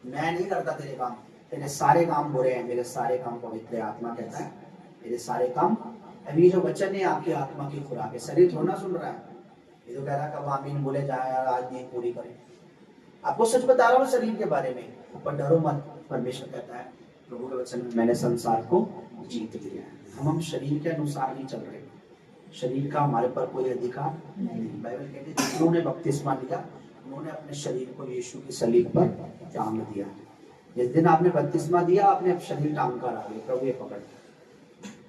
मैं नहीं करता तेरे काम, तेरे सारे काम बुरे हैं, मेरे सारे काम पवित्र है। आत्मा कहता है मेरे सारे काम। अभी जो वचन है आपकी आत्मा की खुराक है, शरीर थोड़ा ना सुन रहा है। ये तो कह रहा है कब आमीन बोले जाए यार, आज नहीं पूरी करें। आपको सच बता रहा हूँ शरीर के बारे में, पर डरो मत। परमेश्वर कहता है प्रभु के वचन में, मैंने संसार को जीत लिया है। हम शरीर के अनुसार नहीं चल रहे, शरीर का हमारे पर कोई अधिकार नहीं। बाइबल कहती है जिन्होंने बपतिस्मा लिया उन्होंने अपने शरीर को यीशु की सलीब पर टांग दिया। जिस दिन आपने बपतिस्मा दिया आपने अब शरीर टांग कर आ गए, प्रभु ये पकड़।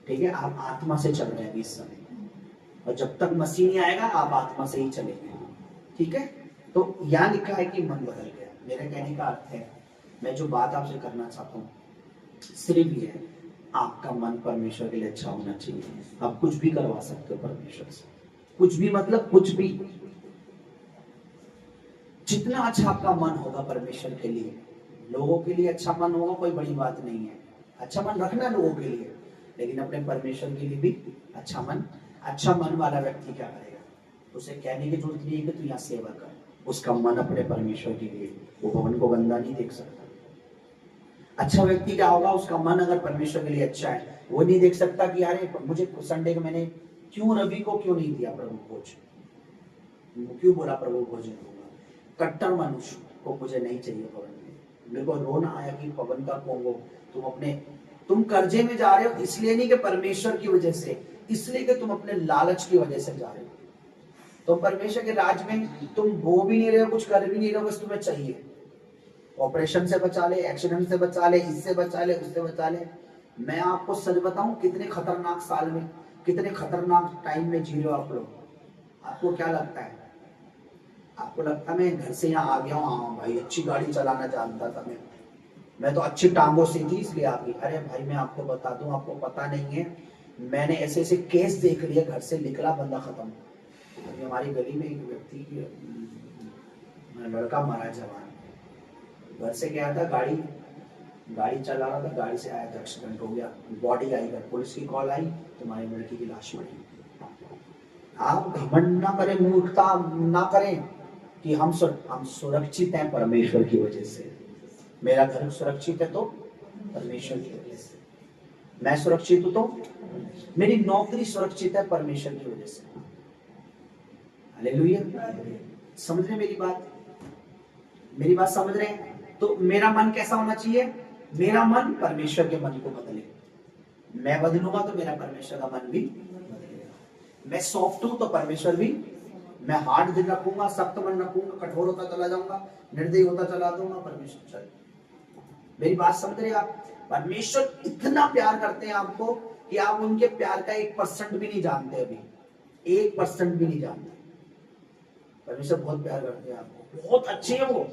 ठीक है, आप आत्मा से चल रहे हैं इस समय, और जब तक मसीह नहीं आएगा आप आत्मा से ही चलेंगे। ठीक है, तो यहाँ लिखा है कि मन बदल गया। मेरे कहने का अर्थ है, मैं जो बात आपसे करना चाहता हूँ सिर्फ ये है, आपका मन परमेश्वर के लिए अच्छा होना चाहिए। आप कुछ भी करवा सकते हो परमेश्वर से, कुछ भी मतलब कुछ भी। जितना अच्छा आपका मन होगा परमेश्वर के लिए, लोगों के लिए अच्छा मन होगा, कोई बड़ी बात नहीं है। अच्छा मन रखना लोगों के लिए, लेकिन अपने परमेश्वर के लिए भी अच्छा मन। अच्छा मन वाला व्यक्ति क्या करेगा? उसे कहने की जरूरत नहीं है कि तू यहाँ सेवा कर, उसका मन अपने परमेश्वर के लिए, वो भवन को गंदा नहीं देख सकता। अच्छा व्यक्ति क्या होगा? उसका मन अगर परमेश्वर के लिए अच्छा है, वो नहीं देख सकता कि यार मुझे संडे को मैंने क्यों, रवि को क्यों नहीं दिया प्रभु भोज, क्यों बोला प्रभु भोजन होगा। कट्टर मनुष्य को मुझे नहीं चाहिए भवन में, मेरे को रोना आया कि पवन का पोंगो, तुम कर्जे में जा रहे हो, इसलिए नहीं कि परमेश्वर की वजह से, इसलिए कि तुम अपने लालच की वजह से जा रहे हो। तुम परमेश्वर के राज में तुम वो भी नहीं रहे हो, कुछ कर भी नहीं रहे हो, बस तुम्हें चाहिए ऑपरेशन से बचा ले, एक्सीडेंट से बचा ले, इससे बचा ले, उससे बचा ले। मैं आपको सच बताऊं, कितने खतरनाक साल में, कितने खतरनाक टाइम में जी रहे हो आप लोग। आपको क्या लगता है? आपको लगता है मैं घर से यहाँ आ गया हूँ? हाँ भाई, अच्छी गाड़ी चलाना जानता था मैं तो अच्छी टांगों से थी इसलिए आ गई। अरे भाई मैं आपको बता दूं, आपको पता नहीं है, मैंने ऐसे ऐसे केस देख लिए, घर से निकला बंदा खत्म। अभी हमारी गली में एक व्यक्ति की लड़का मारा जवान, घर से गया था, गाड़ी चला रहा था, गाड़ी से आया था, एक्सीडेंट हो गया, बॉडी आई, घर पुलिस की कॉल आई, तुम्हारी लड़की की लाश पड़ी। आप घमंड ना करें, मूर्खता ना करें कि हम सुरक्षित हैं परमेश्वर की वजह से। मेरा घर सुरक्षित है तो परमेश्वर की वजह से, मैं सुरक्षित हूं तो, मेरी नौकरी सुरक्षित है परमेश्वर की वजह से। हालेलुया। समझ रहे मेरी बात समझ रहे हैं? तो मेरा मन कैसा होना चाहिए? मेरा मन परमेश्वर के मन को बदले। मैं बदलूंगा तो मेरा परमेश्वर का मन भी बदलेगा। मैं सॉफ्ट हूं तो परमेश्वर भी, मैं हार्ड दिल रखूंगा, सख्त मन रखूंगा, कठोर होता चला जाऊंगा, निर्दयी होता चला जाऊंगा, परमेश्वर चल। मेरी बात समझ रहे आप? परमेश्वर इतना प्यार करते हैं आपको कि आप उनके प्यार का 1% भी नहीं जानते, अभी 1% भी नहीं जानते। परमेश्वर बहुत प्यार करते हैं आपको, बहुत अच्छे हैं वो।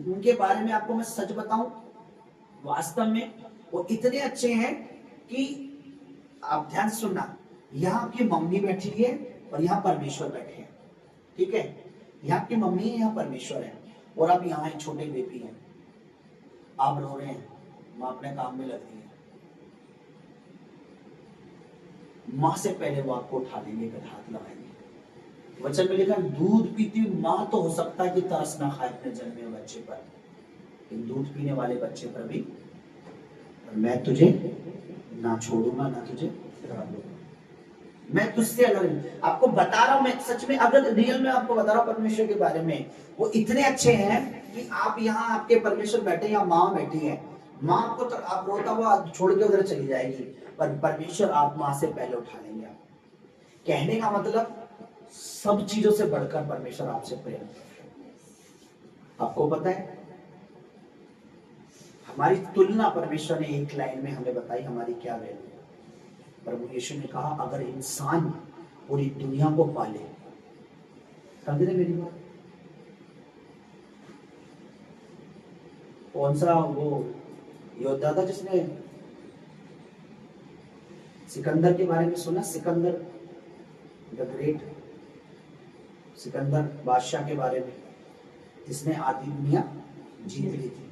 उनके बारे में आपको मैं सच बताऊं, वास्तव में वो इतने अच्छे हैं कि आप ध्यान से सुनना, यहाँ आपकी मम्मी बैठी है और यहाँ परमेश्वर बैठे हैं। ठीक है, यहाँ आपकी मम्मी है, यहाँ परमेश्वर है, और आप यहाँ एक छोटे बेबी हैं, आप रो रहे हैं, माँ अपने काम में लगी है। माँ से पहले वो आपको उठा लेंगे, हाथ लगाएंगे। वचन में लिखा, दूध पीती हुई माँ तो हो सकता है कि तरस ना खाए अपने जन्मे हुए बच्चे पर, लेकिन दूध पीने वाले बच्चे पर भी मैं तुझे ना छोड़ूंगा ना तुझे गिरा दूंगा। मैं तुझसे अलग आपको बता रहा हूं, मैं सच में, अगर रियल में आपको बता रहा हूं परमेश्वर के बारे में, वो इतने अच्छे हैं कि आप यहाँ आपके परमेश्वर बैठे, यहाँ माँ बैठी है, माँ आपको तो आप रोता हुआ छोड़ के उधर चली जाएगी, पर परमेश्वर आप माँ से पहले उठा लेंगे। आप कहने का मतलब, सब चीजों से बढ़कर परमेश्वर आपसे प्रेम करते हैं। आपको पता है, हमारी तुलना परमेश्वर ने एक लाइन में हमें बताई, हमारी क्या वैल्यू है। प्रभु यीशु ने कहा, अगर इंसान पूरी दुनिया को पाले, समझ रहे मेरी बात? कौन सा वो योद्धा था जिसने सिकंदर के बारे में सुना? सिकंदर द ग्रेट, सिकंदर बादशाह के बारे में, जिसने आधी दुनिया जीत ली थी।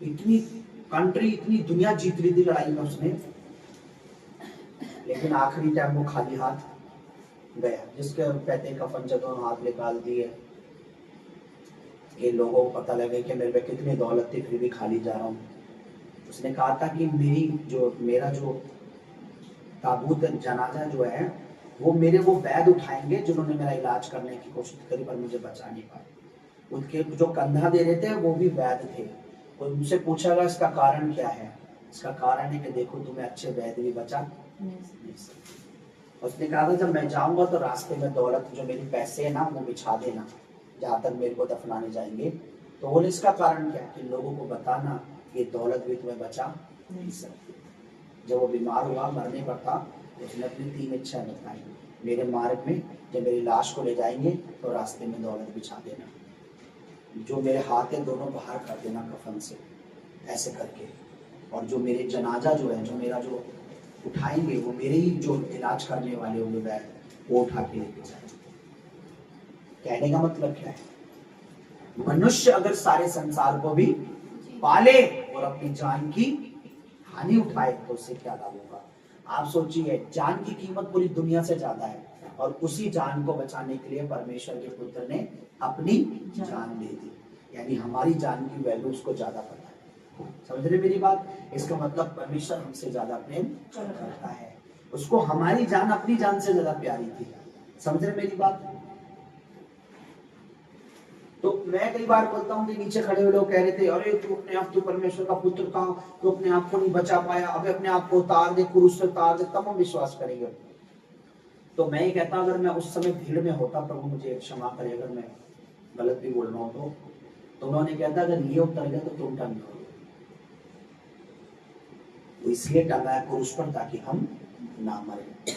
इतनी कंट्री, इतनी दुनिया जीत ली थी लड़ाई में उसने, लेकिन आखिरी टाइम वो खाली हाथ गया। जिसके पैते कफन से दोनों हाथ निकाल दिए कि लोगों को पता लगे कि मेरे पे कितनी दौलत थी, फिर भी खाली जा रहा हूँ। उसने कहा था कि मेरा जो ताबूत जनाजा जो है वो मेरे वो वैद उठाएंगे जिन्होंने मेरा इलाज करने की कोशिश करी पर मुझे बचा नहीं पाए। उनके जो कंधा दे रहे थे वो भी वैद थे। और उनसे पूछा गया इसका कारण क्या है? इसका कारण है कि देखो तुम्हें अच्छे वैद भी बचा नहीं सकते। उसने कहा था जब मैं जाऊंगा तो रास्ते में दौलत जो मेरी पैसे है ना वो बिछा देना जहां तक मेरे को दफनाने जाएंगे। तो बोले इसका कारण क्या है? कि लोगों को बताना कि दौलत भी तुम्हें बचा नहीं सकती। जब वो बीमार हुआ, मरने पर था, उसने अपनी 3 इच्छाएं बताई। मेरे मार्ग में जब मेरी लाश को ले जाएंगे तो रास्ते में दौलत बिछा देना, जो मेरे हाथ है दोनों बाहर कर देना कफन से ऐसे करके, और जो मेरे जनाजा जो है, जो मेरा जो उठाएंगे वो मेरे ही जो इलाज करने वाले होंगे वैद, वो उठा के लेके जाएंगे। कहने का मतलब क्या है? मनुष्य अगर सारे संसार को भी पाले और अपनी जान की हानि उठाए तो उससे क्या लाभ होगा? आप सोचिए, जान की कीमत पूरी दुनिया से ज्यादा है, और उसी जान को बचाने के लिए परमेश्वर के पुत्र ने अपनी जान दे दी। यानी हमारी जान की वैल्यू उसको ज्यादा पता है। समझ रहे मेरी बात? इसका मतलब परमेश्वर हमसे ज्यादा प्रेम करता है, उसको हमारी जान अपनी जान से ज्यादा प्यारी थी। समझ रहे मेरी बात? तो मैं कई बार बोलता हूँ कि नीचे खड़े हुए लोग कह रहे थे अरे तू अपने आप, तू परमेश्वर का पुत्र का, तू अपने आप को नहीं बचा पाया, अबे अपने आप को उतार दे, क्रूस से उतार दे, तब हम विश्वास करेंगे। तो मैं ये कहता अगर मैं उस समय भीड़ में होता, प्रभु मुझे क्षमा करे अगर मैं गलत भी बोल रहा हूँ, तो उन्होंने कहता अगर ये उतर गया तो तुम टंग जाओगे। वो इसलिए टंगा है क्रूस पर ताकि हम ना मरे।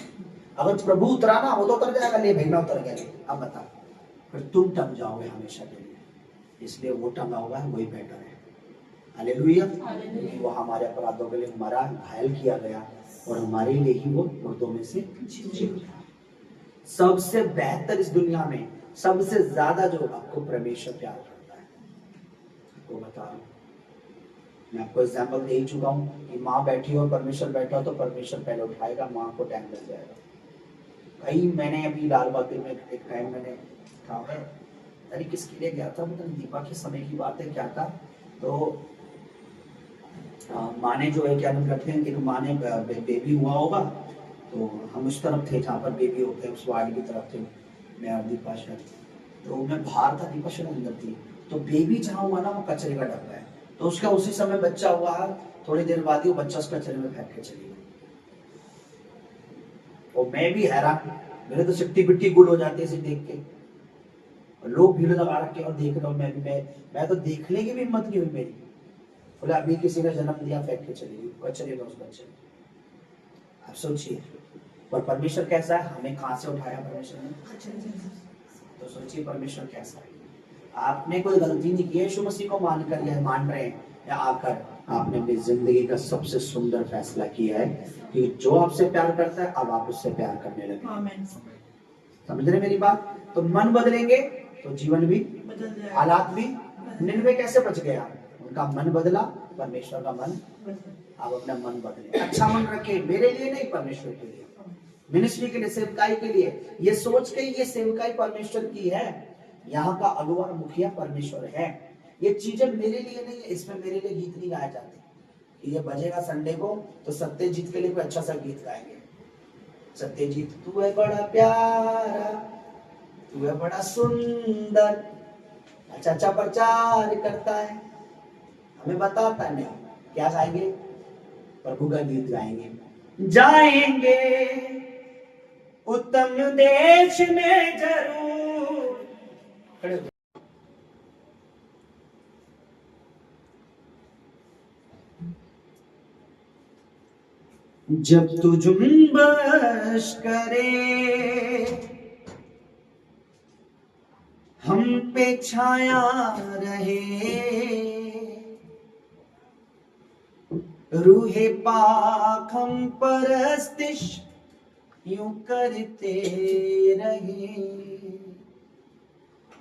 अगर प्रभु उतरा ना, वो तो उतर जाएगा, ले भाई मैं उतर गया, अब बता, फिर तुम टंग जाओगे हमेशा के लिए। इसलिए वो टंगा हुआ है, वही बेटर है। हालेलुया। क्योंकि वो हमारे अपराधों के लिए मरा, घायल किया गया, और हमारे लिए ही वो मुर्दों में से जी उठा। सबसे बेहतर इस दुनिया में, सबसे ज्यादा जो आपको परमेश्वर प्यार करता है, वो बता रहा हूं मैं आपको। एग्जाम्पल दे ही चुका हूँ कि माँ बैठी हो और परमेश्वर बैठा हो तो परमेश्वर पहले उठाएगा, माँ को टाइम लग जाएगा। कहीं मैंने अभी लाल बहादुर में एक टाइम मैंने था, अरे किसके लिए गया था, मतलब दीपा के समय की बात है, क्या था, तो माँ ने जो है क्या नाम करते हैं, एक माँ ने बेबी हुआ होगा, तो हम उस तरफ थे जहाँ पर बेबी होते हैं, उस वार्ड की तरफ थे, मैं और दीपा शायद, तो मैं बाहर था, दीपा शायद अंदर थी। तो बेबी जहाँ हुआ ना वो कचरे का डब्बा है, तो उसका उसी समय बच्चा हुआ, थोड़ी देर बाद ही वो बच्चा उस कचरे में फेंक के चली गई। और मैं भी हैरान, मेरे तो सिट्टी पिट्टी गुल हो जाती है इसे देख के, और लोग भीड़ लगा रखे और देख रहा हूँ, मैं तो देखने की भी हिम्मत नहीं हुई मेरी। बोले अभी किसी ने जन्म दिया, फेंक के चली गई कचरे में उस बच्चे ने। आप सोचिए, और परमेश्वर कैसा है, हमें कहां से उठाया परमेश्वर ने, तो सोचिए परमेश्वर कैसा है। आपने कोई गलती नहीं की है, यीशु मसीह को मान रहे हैं, या आकर आपने अपनी जिंदगी का सबसे सुंदर फैसला किया है कि जो आपसे प्यार करता है अब आप उससे प्यार करने लगे। समझ रहे मेरी बात? तो मन बदलेंगे तो जीवन भी, हालात भी। निन्वे कैसे बच गया? उनका मन बदला, परमेश्वर का मन, आप अपना मन बदले, अच्छा मन रखे, मेरे लिए नहीं परमेश्वर के लिए, मिनिस्ट्री के लिए, सेवकाई के लिए, ये सोच के ये सेवकाई परमेश्वर की है, यहाँ का अगुवा मुखिया परमेश्वर है, ये चीजें मेरे लिए नहीं है। इसमें मेरे लिए गीत नहीं गाए जाते कि ये बजेगा संडे को तो सत्यजीत के लिए कोई अच्छा सा गीत गाएंगे, सत्यजीत तू है बड़ा प्यारा, तू है बड़ा सुंदर, अच्छा अच्छा प्रचार करता है, हमें बताता नहीं, क्या गाएंगे? प्रभु का गीत गाएंगे, जाएंगे उत्तम देश में जरूर। खड़े हो। जब तू जुम्बश करे हम पे छाया रहे, रूहे पाक हम परस्तिश यूं करते रहे।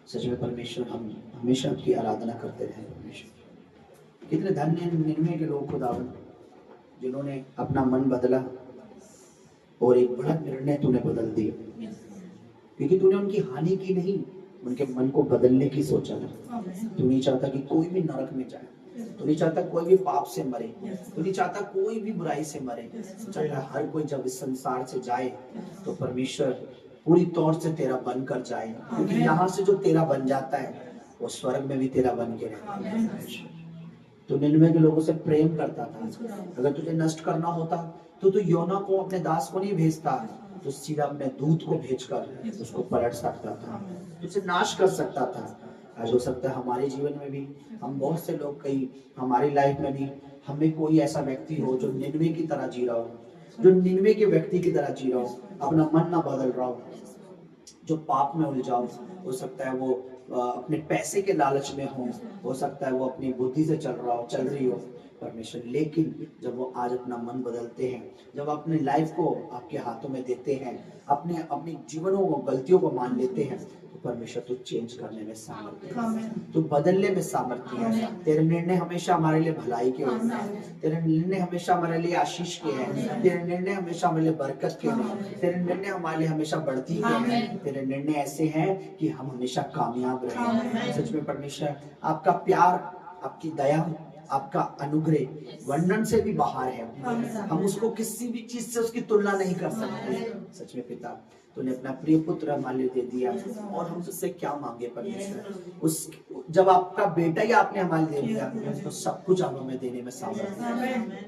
सच में परमेश्वर, हम हमेशा आपकी आराधना करते रहे। परमेश्वर, कितने धन्य हैं निन्वे के लोग खुदावन, जिन्होंने अपना मन बदला और एक बड़ा निर्णय तूने बदल दिया, क्योंकि तूने उनकी हानि की नहीं, उनके मन को बदलने की सोचा था। तू नहीं चाहता कि कोई भी नरक में जाए, तू नहीं चाहता कोई भी पाप से मरे, तू नहीं चाहता कोई भी बुराई से मरे। चाहे हर कोई जब इस संसार से जाए तो परमेश्वर पूरी तौर से तेरा बनकर जाए, क्योंकि यहाँ से जो तेरा बन जाता है वो स्वर्ग में भी तेरा बन के रहता है। तो निन्वे के लोगों से प्रेम करता था। अगर तुझे नष्ट करना होता तो तू योना को, अपने दास को नहीं भेजता, तो सीधा अपने दूत को भेजकर उसको पलट सकता था, तुझे नाश कर सकता था। आज हो सकता है हमारे जीवन में भी, हम बहुत से लोग, कई हमारी लाइफ में भी हमें कोई ऐसा व्यक्ति हो जो निन्वे की तरह जी रहा हो, जो निन्वे के व्यक्ति की तरह जी रहा हो, अपना मन ना बदल रहा हो, जो पाप में उलझाओ। हो सकता है वो अपने पैसे के लालच में हो सकता है वो अपनी बुद्धि से चल रही हो परमेश्वर। लेकिन जब वो आज अपना मन बदलते हैं, जब अपनी लाइफ को आपके हाथों में देते हैं, अपने जीवनों को, गलतियों को मान लेते हैं, तो परमेश्वर तू चेंज करने में सामर्थ्य है, तू बदलने में सामर्थ्य है। तेरे निर्णय हमेशा हमारे लिए भलाई के होते हैं, तेरे निर्णय हमेशा हमारे लिए आशीष के हैं, तेरे निर्णय हमेशा हमारे लिए बरकत के हैं, तेरे निर्णय हमारे लिए हमेशा बढ़ती के हैं। तेरे निर्णय ऐसे हैं कि हम हमेशा कामयाब रहे। सच में परमेश्वर, आपका प्यार, आपकी दया, आपका अनुग्रह वर्णन से भी बाहर है। हम उसको किसी भी चीज से उसकी तुलना नहीं कर सकते। सच में पिता, तूने अपना प्रिय पुत्र हमारे लिए दे दिया, और हम तुझसे क्या मांगे परमेश्वर। उस जब आपका बेटा ही आपने हमारे लिए दे दिया, तो सब कुछ आप हमें देने में सामर्थ्य है।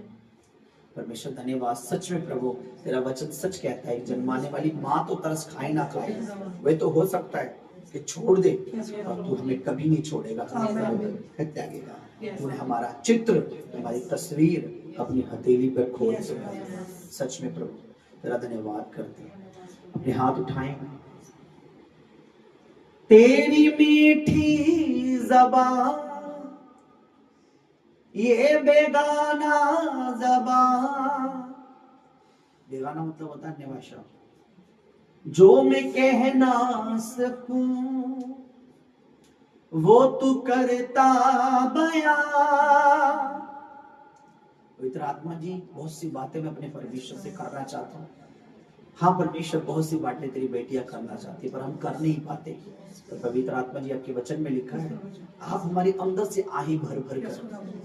परमेश्वर धन्यवाद। सच में प्रभु, तेरा वचन सच कहता है, जन्माने वाली माँ तो तरस खाए ना खाए, वह तो हो सकता है कि छोड़ दे, और तू हमें कभी नहीं छोड़ेगा, त्यागेगा। तूने हमारा चित्र, हमारी तस्वीर अपनी हथेली पर खोल दिया। सच में प्रभु तेरा धन्यवाद करते हैं। अपने हाथ उठाएं। तेरी मीठी ज़बान, ये बेगाना ज़बान, बेगाना मतलब होता है अन्य भाषा, जो मैं कह ना सकूं वो तू करता बयां। पवित्र आत्मा जी, बहुत सी बातें मैं अपने परमेश्वर से करना चाहता हूँ। हाँ परमेश्वर, बहुत सी बातें तेरी बेटियां करना चाहती है, पर हम कर नहीं पाते। तो पवित्र आत्मा जी, आपके वचन में लिखा है, आप हमारे अंदर से आही भर भर कर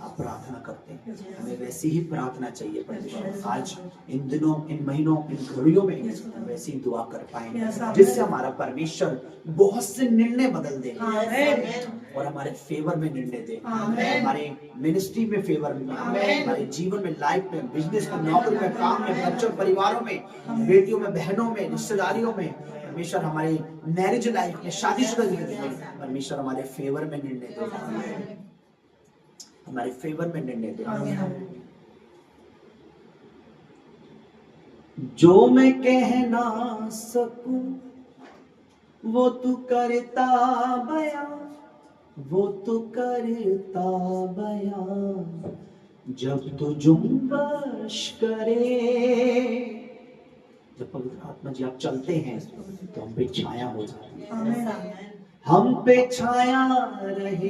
आप प्रार्थना करते हैं। हमें वैसी ही प्रार्थना चाहिए परमेश्वर। आज इन दिनों, इन महीनों, इन घड़ियों में हम वैसी ही दुआ कर पाए, जिससे हमारा परमेश्वर बहुत से निर्णय बदल दे और हमारे फेवर में निर्णय दे, हमारे मिनिस्ट्री में फेवर में, हमारे जीवन में, लाइफ में, बिजनेस में, नौकरी में, काम में, बच्चों, परिवारों में, बेटियों में, बहनों में, रिश्तेदारियों में, परमेश्वर हमारे मैरिज लाइफ में, शादीशुदा जिंदगी में, परमेश्वर हमारे फेवर में निर्णय दे, हमारे फेवर में निर्णय दे। जो मैं कह ना सकूं वो तू करता बयां, वो तू करता बयां। जब तू जुम्बश करे, जब पवित्र आत्मा जी आप चलते हैं तो हम पे छाया हो जाती है, हम पे छाया रहे,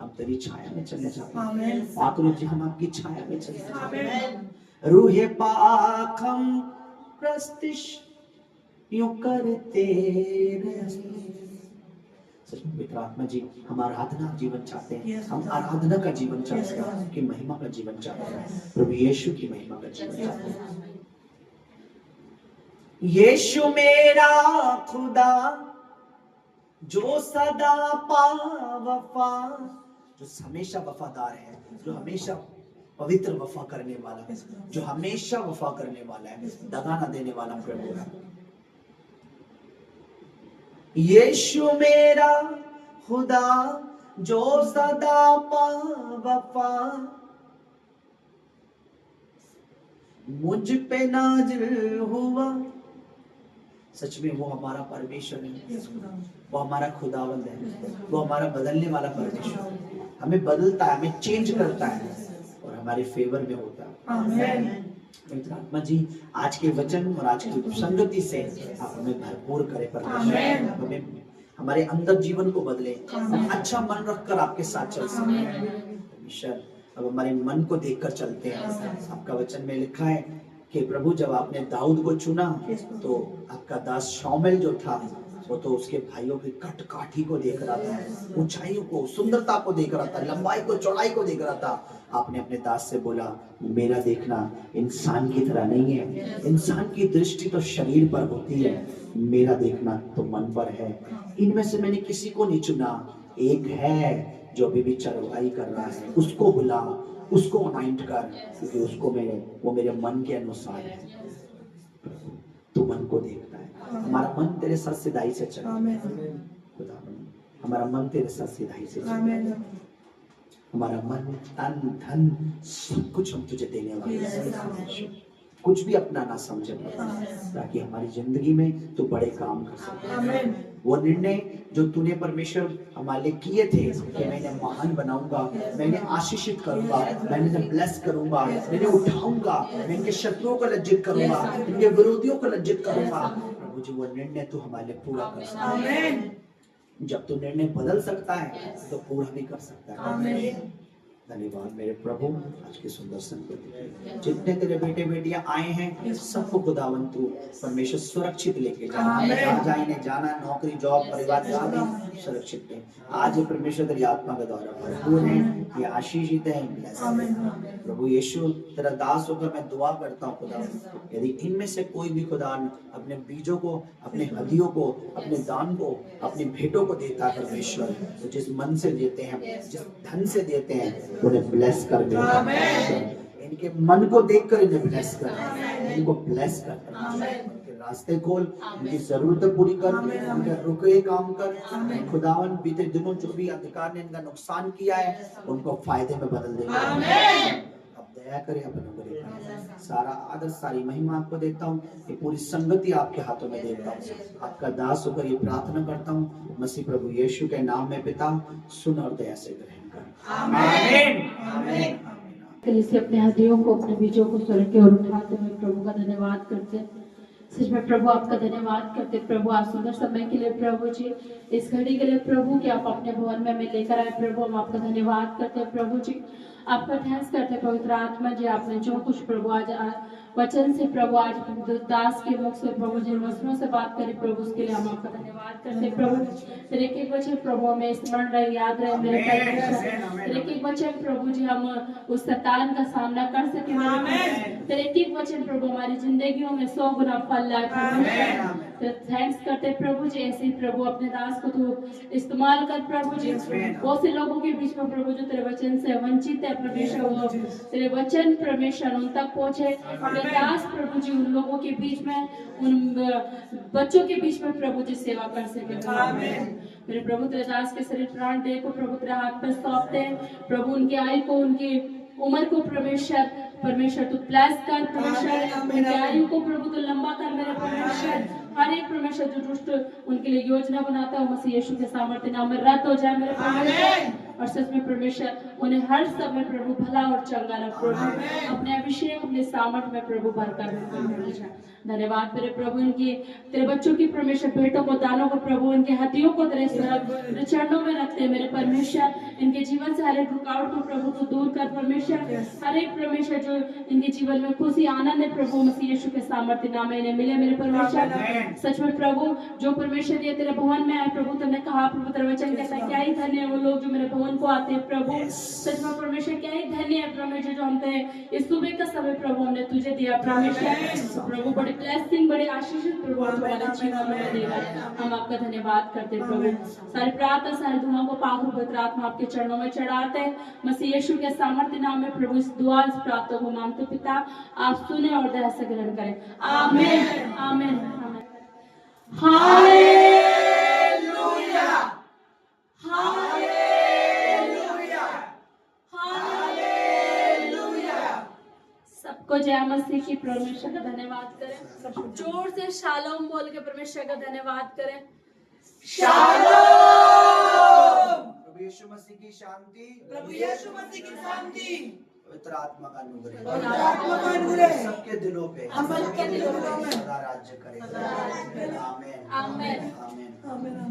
हम तेरी छाया में चले जाते हैं। आत्मा जी, हम आपकी छाया में चले जाते हैं। रूहे पाक हम प्रस्तिश यूं करते रहे। पवित्र आत्मा जी, हम आराधना जीवन चाहते हैं, हम आराधना का जीवन चाहते हैं, कि महिमा का जीवन चाहते हैं, प्रभु यीशु की महिमा का जीवन चाहते हैं। यीशु मेरा खुदा जो सदा वफा, जो हमेशा वफादार है, जो हमेशा पवित्र वफा करने वाला है, जो हमेशा वफा करने वाला है, दगा न देने वाला प्रभु है। यीशु मेरा खुदा जो सदा वफा, मुझ पे नाज़िल हुआ। सच में वो हमारा परमेश्वर है, वो हमारा खुदावंद है, वो हमारा बदलने वाला परमेश्वर, हमें बदलता है, हमें चेंज करता है और हमारे फेवर में होता है। पवित्र आत्मा जी आज के वचन और आज की संगति से आप हमें भरपूर करें परमेश्वर, हमें हमारे अंदर जीवन को बदले, हम अच्छा मन रखकर आपके साथ चल सकें परमेश्वर। अब हमारे मन को देखकर चलते हैं। आपका वचन में लिखा है कि प्रभु जब आपने दाऊद को चुना तो आपका दास शाऊल जो था वो तो उसके भाइयों की कट काठी को देख रहा था, ऊंचाइयों को, सुंदरता को देख रहा था, लंबाई को, चौड़ाई को देख रहा था। आपने अपने दास से बोला मेरा देखना इंसान की तरह नहीं है, इंसान की दृष्टि तो शरीर पर होती है, मेरा देखना तो मन पर है। इनमें से मैंने किसी को नहीं चुना, एक है जो अभी भी चरवाई कर रहा है, उसको बुला, उसको अनाइंट कर, क्योंकि उसको वो मेरे मन के अनुसार है। तू मन को देखता है, हमारा मन तेरे साथ सिधाई से चले, हमारा मन तेरे साथ सिधाई से चले, हमारा मन तन धन सब कुछ हम तुझे देने वाले हैं, कुछ भी अपना ना समझे, ताकि हमारी जिंदगी में तू बड़े काम कर सके। वो निर्णय जो तूने परमेश्वर हमारे लिए किए थे कि मैं इन्हें महान बनाऊंगा, मैं इन्हें आशीषित करूंगा, मैं इन्हें ब्लेस करूंगा, मैं इन्हें उठाऊंगा, मैं इनके शत्रुओं को लज्जित करूंगा, इनके विरोधियों को लज्जित करूंगा। प्रभु जी वो निर्णय तू हमारे लिए पूरा कर सकता है। जब तू निर्णय बदल सकता है तो पूरा भी कर सकता है। धन्यवाद मेरे प्रभु आज की सुंदर संगति, जितने तेरे बेटे बेटियां आए हैं सबको खुदावन तू परमेश्वर सुरक्षित लेके जा, जहाँ इन्हें जाना, नौकरी, जॉब, परिवार जहाँ भी सुरक्षित है। आज ये परमेश्वर तेरी आत्मा का द्वारा भरपूर है, ये आशीषित है, प्रभु यीशु तेरा दास होकर मैं दुआ करता हूँ खुदा, यदि इनमें से कोई भी खुदा अपने बीजों को, अपने हदियों को, अपने दान को, अपनी भेंटों को देता है परमेश्वर, तो जिस मन से देते हैं, जिस धन से देते हैं उन्हें ब्लेस कर दे, इनके मन को देखकर इन्हें ब्लेस कर, इनको ब्लेस कर, इनके रास्ते खोल, इनकी जरूरतें पूरी कर, इनके रुके काम कर। खुदावन बीते दिनों जो भी अधिकार ने इनका नुकसान किया है उनको फायदे में बदल देगा। अब दया करे, अपना सारा आदर, सारी महिमा आपको देता हूँ, ये पूरी संगति आपके हाथों में देता हूँ। आपका दास होकर ये प्रार्थना करता हूँ मसीह प्रभु यीशु के नाम में पिता, सुन और दया से ग्रहण कर। आमीन आमीन। कलीसिया अपने हृदयों को, अपने बीजों को स्वर्ग की ओर उठाते हुए प्रभु का धन्यवाद करते हैं। सच में प्रभु आपका धन्यवाद करते प्रभु, आज सुंदर समय के लिए प्रभु जी, इस घड़ी के लिए प्रभु कि आप अपने भवन में हमें लेकर आए प्रभु, हम आपका धन्यवाद करते हैं प्रभु जी, आपका थैंक्स करते हैं पवित्र आत्मा जी, आपने जो कुछ प्रभु आज वचन से प्रभु आज दास के मुख से प्रभु जिन वचनों से बात करी प्रभु, उसके लिए हम आपका धन्यवाद करते प्रभु। तेरे एक वचन प्रभु हमें स्मरण रहे, याद रहे मेरे परमेश्वर, तेरे एक वचन प्रभु जी हम उस शैतान का सामना कर सके। तेरे एक वचन प्रभु हमारी जिंदगियों में 100 गुना फल लाए प्रभु। थैंक्स करते प्रभु जी, ऐसे ही प्रभु अपने दास को तू इस्तेमाल कर प्रभु जी, बहुत से लोगों के बीच में प्रभु जो तेरे वचन से वंचित है परमेश्वर, वो तेरे वचन परमेश्वर उन तक पहुंचे। दास प्रभु जी उन लोगों के बीच में, उन बच्चों के बीच में प्रभु जी सेवा कर सके। मेरे प्रभु तेरे दास के शरीर प्राण देह को प्रभु तेरे हाथ पर सौंपते हैं प्रभु, उनकी आयु को, उनकी उम्र को परमेश्वर तू ब्लेस कर परमेश्वर, उनकी आयु को प्रभु तू लंबा कर मेरे परमेश्वर। हर एक परमेश्वर जो दुष्ट उनके लिए योजना बनाता है मसीह यीशु के सामर्थ्य नाम में रद्द हो जाए मेरे परमेश्वर। और सच में परमेश्वर उन्हें हर समय प्रभु भला और चंगा रख प्रभु, अपने अभिषेक अपने सामर्थ्य में प्रभु भरकर। धन्यवाद तेरे प्रभु, इनकी तेरे बच्चों की परमेश्वर भेंटों को, दानों को प्रभु, इनके हथियों को तेरे चरणों में रखते हैं मेरे परमेश्वर। इनके जीवन से हर एक रुकावट को प्रभु को दूर कर परमेश्वर, हर एक परमेश्वर जो इनके जीवन में खुशी आनंद है प्रभु मसीह यीशु के सामर्थ्य नाम में इन्हें मिले मेरे परमेश्वर। सच में प्रभु जो परमेश्वर ये तेरे भवन में आए प्रभु, तुमने कहा प्रभु तेरे वचन कहता है क्या ही धन्य है वो लोग जो मेरे भवन को आते हैं प्रभु। सच में परमेश्वर क्या ही धन्य है परमेश्वर जो हमने इस सुबह का समय प्रभु हमने तुझे दिया परमेश्वर। प्रभु बड़ी ब्लेसिंग, बड़ी आशीषित प्रभु हमारे जीवन में देगा, हम आपका धन्यवाद करते प्रभु। सारी प्रार्थना सारी दुआओं को पाक पवित्र आत्मा आपके चरणों में चढ़ाते हैं मसीह यीशु के सामर्थ्य नाम में प्रभु। इस दुआ इस प्रार्थना को मांगते पिता, आप सुने और दया से ग्रहण करें। आमीन आमीन हालेलुया हालेलुया हालेलुया। सबको जय मसीह की परमेश्वर का धन्यवाद करें, जोर से शालोम बोल के परमेश्वर का धन्यवाद करें। शालोम। प्रभु यीशु मसीह की शांति, प्रभु यीशु मसीह की शांति, पवित्र आत्मा का अनुग्रह, पवित्र आत्मा का अनुग्रह पूरे सबके दिलों पे हम सबके दिलों में सदा राज्य करेगा। आमीन आमीन। आमीन। आमीन।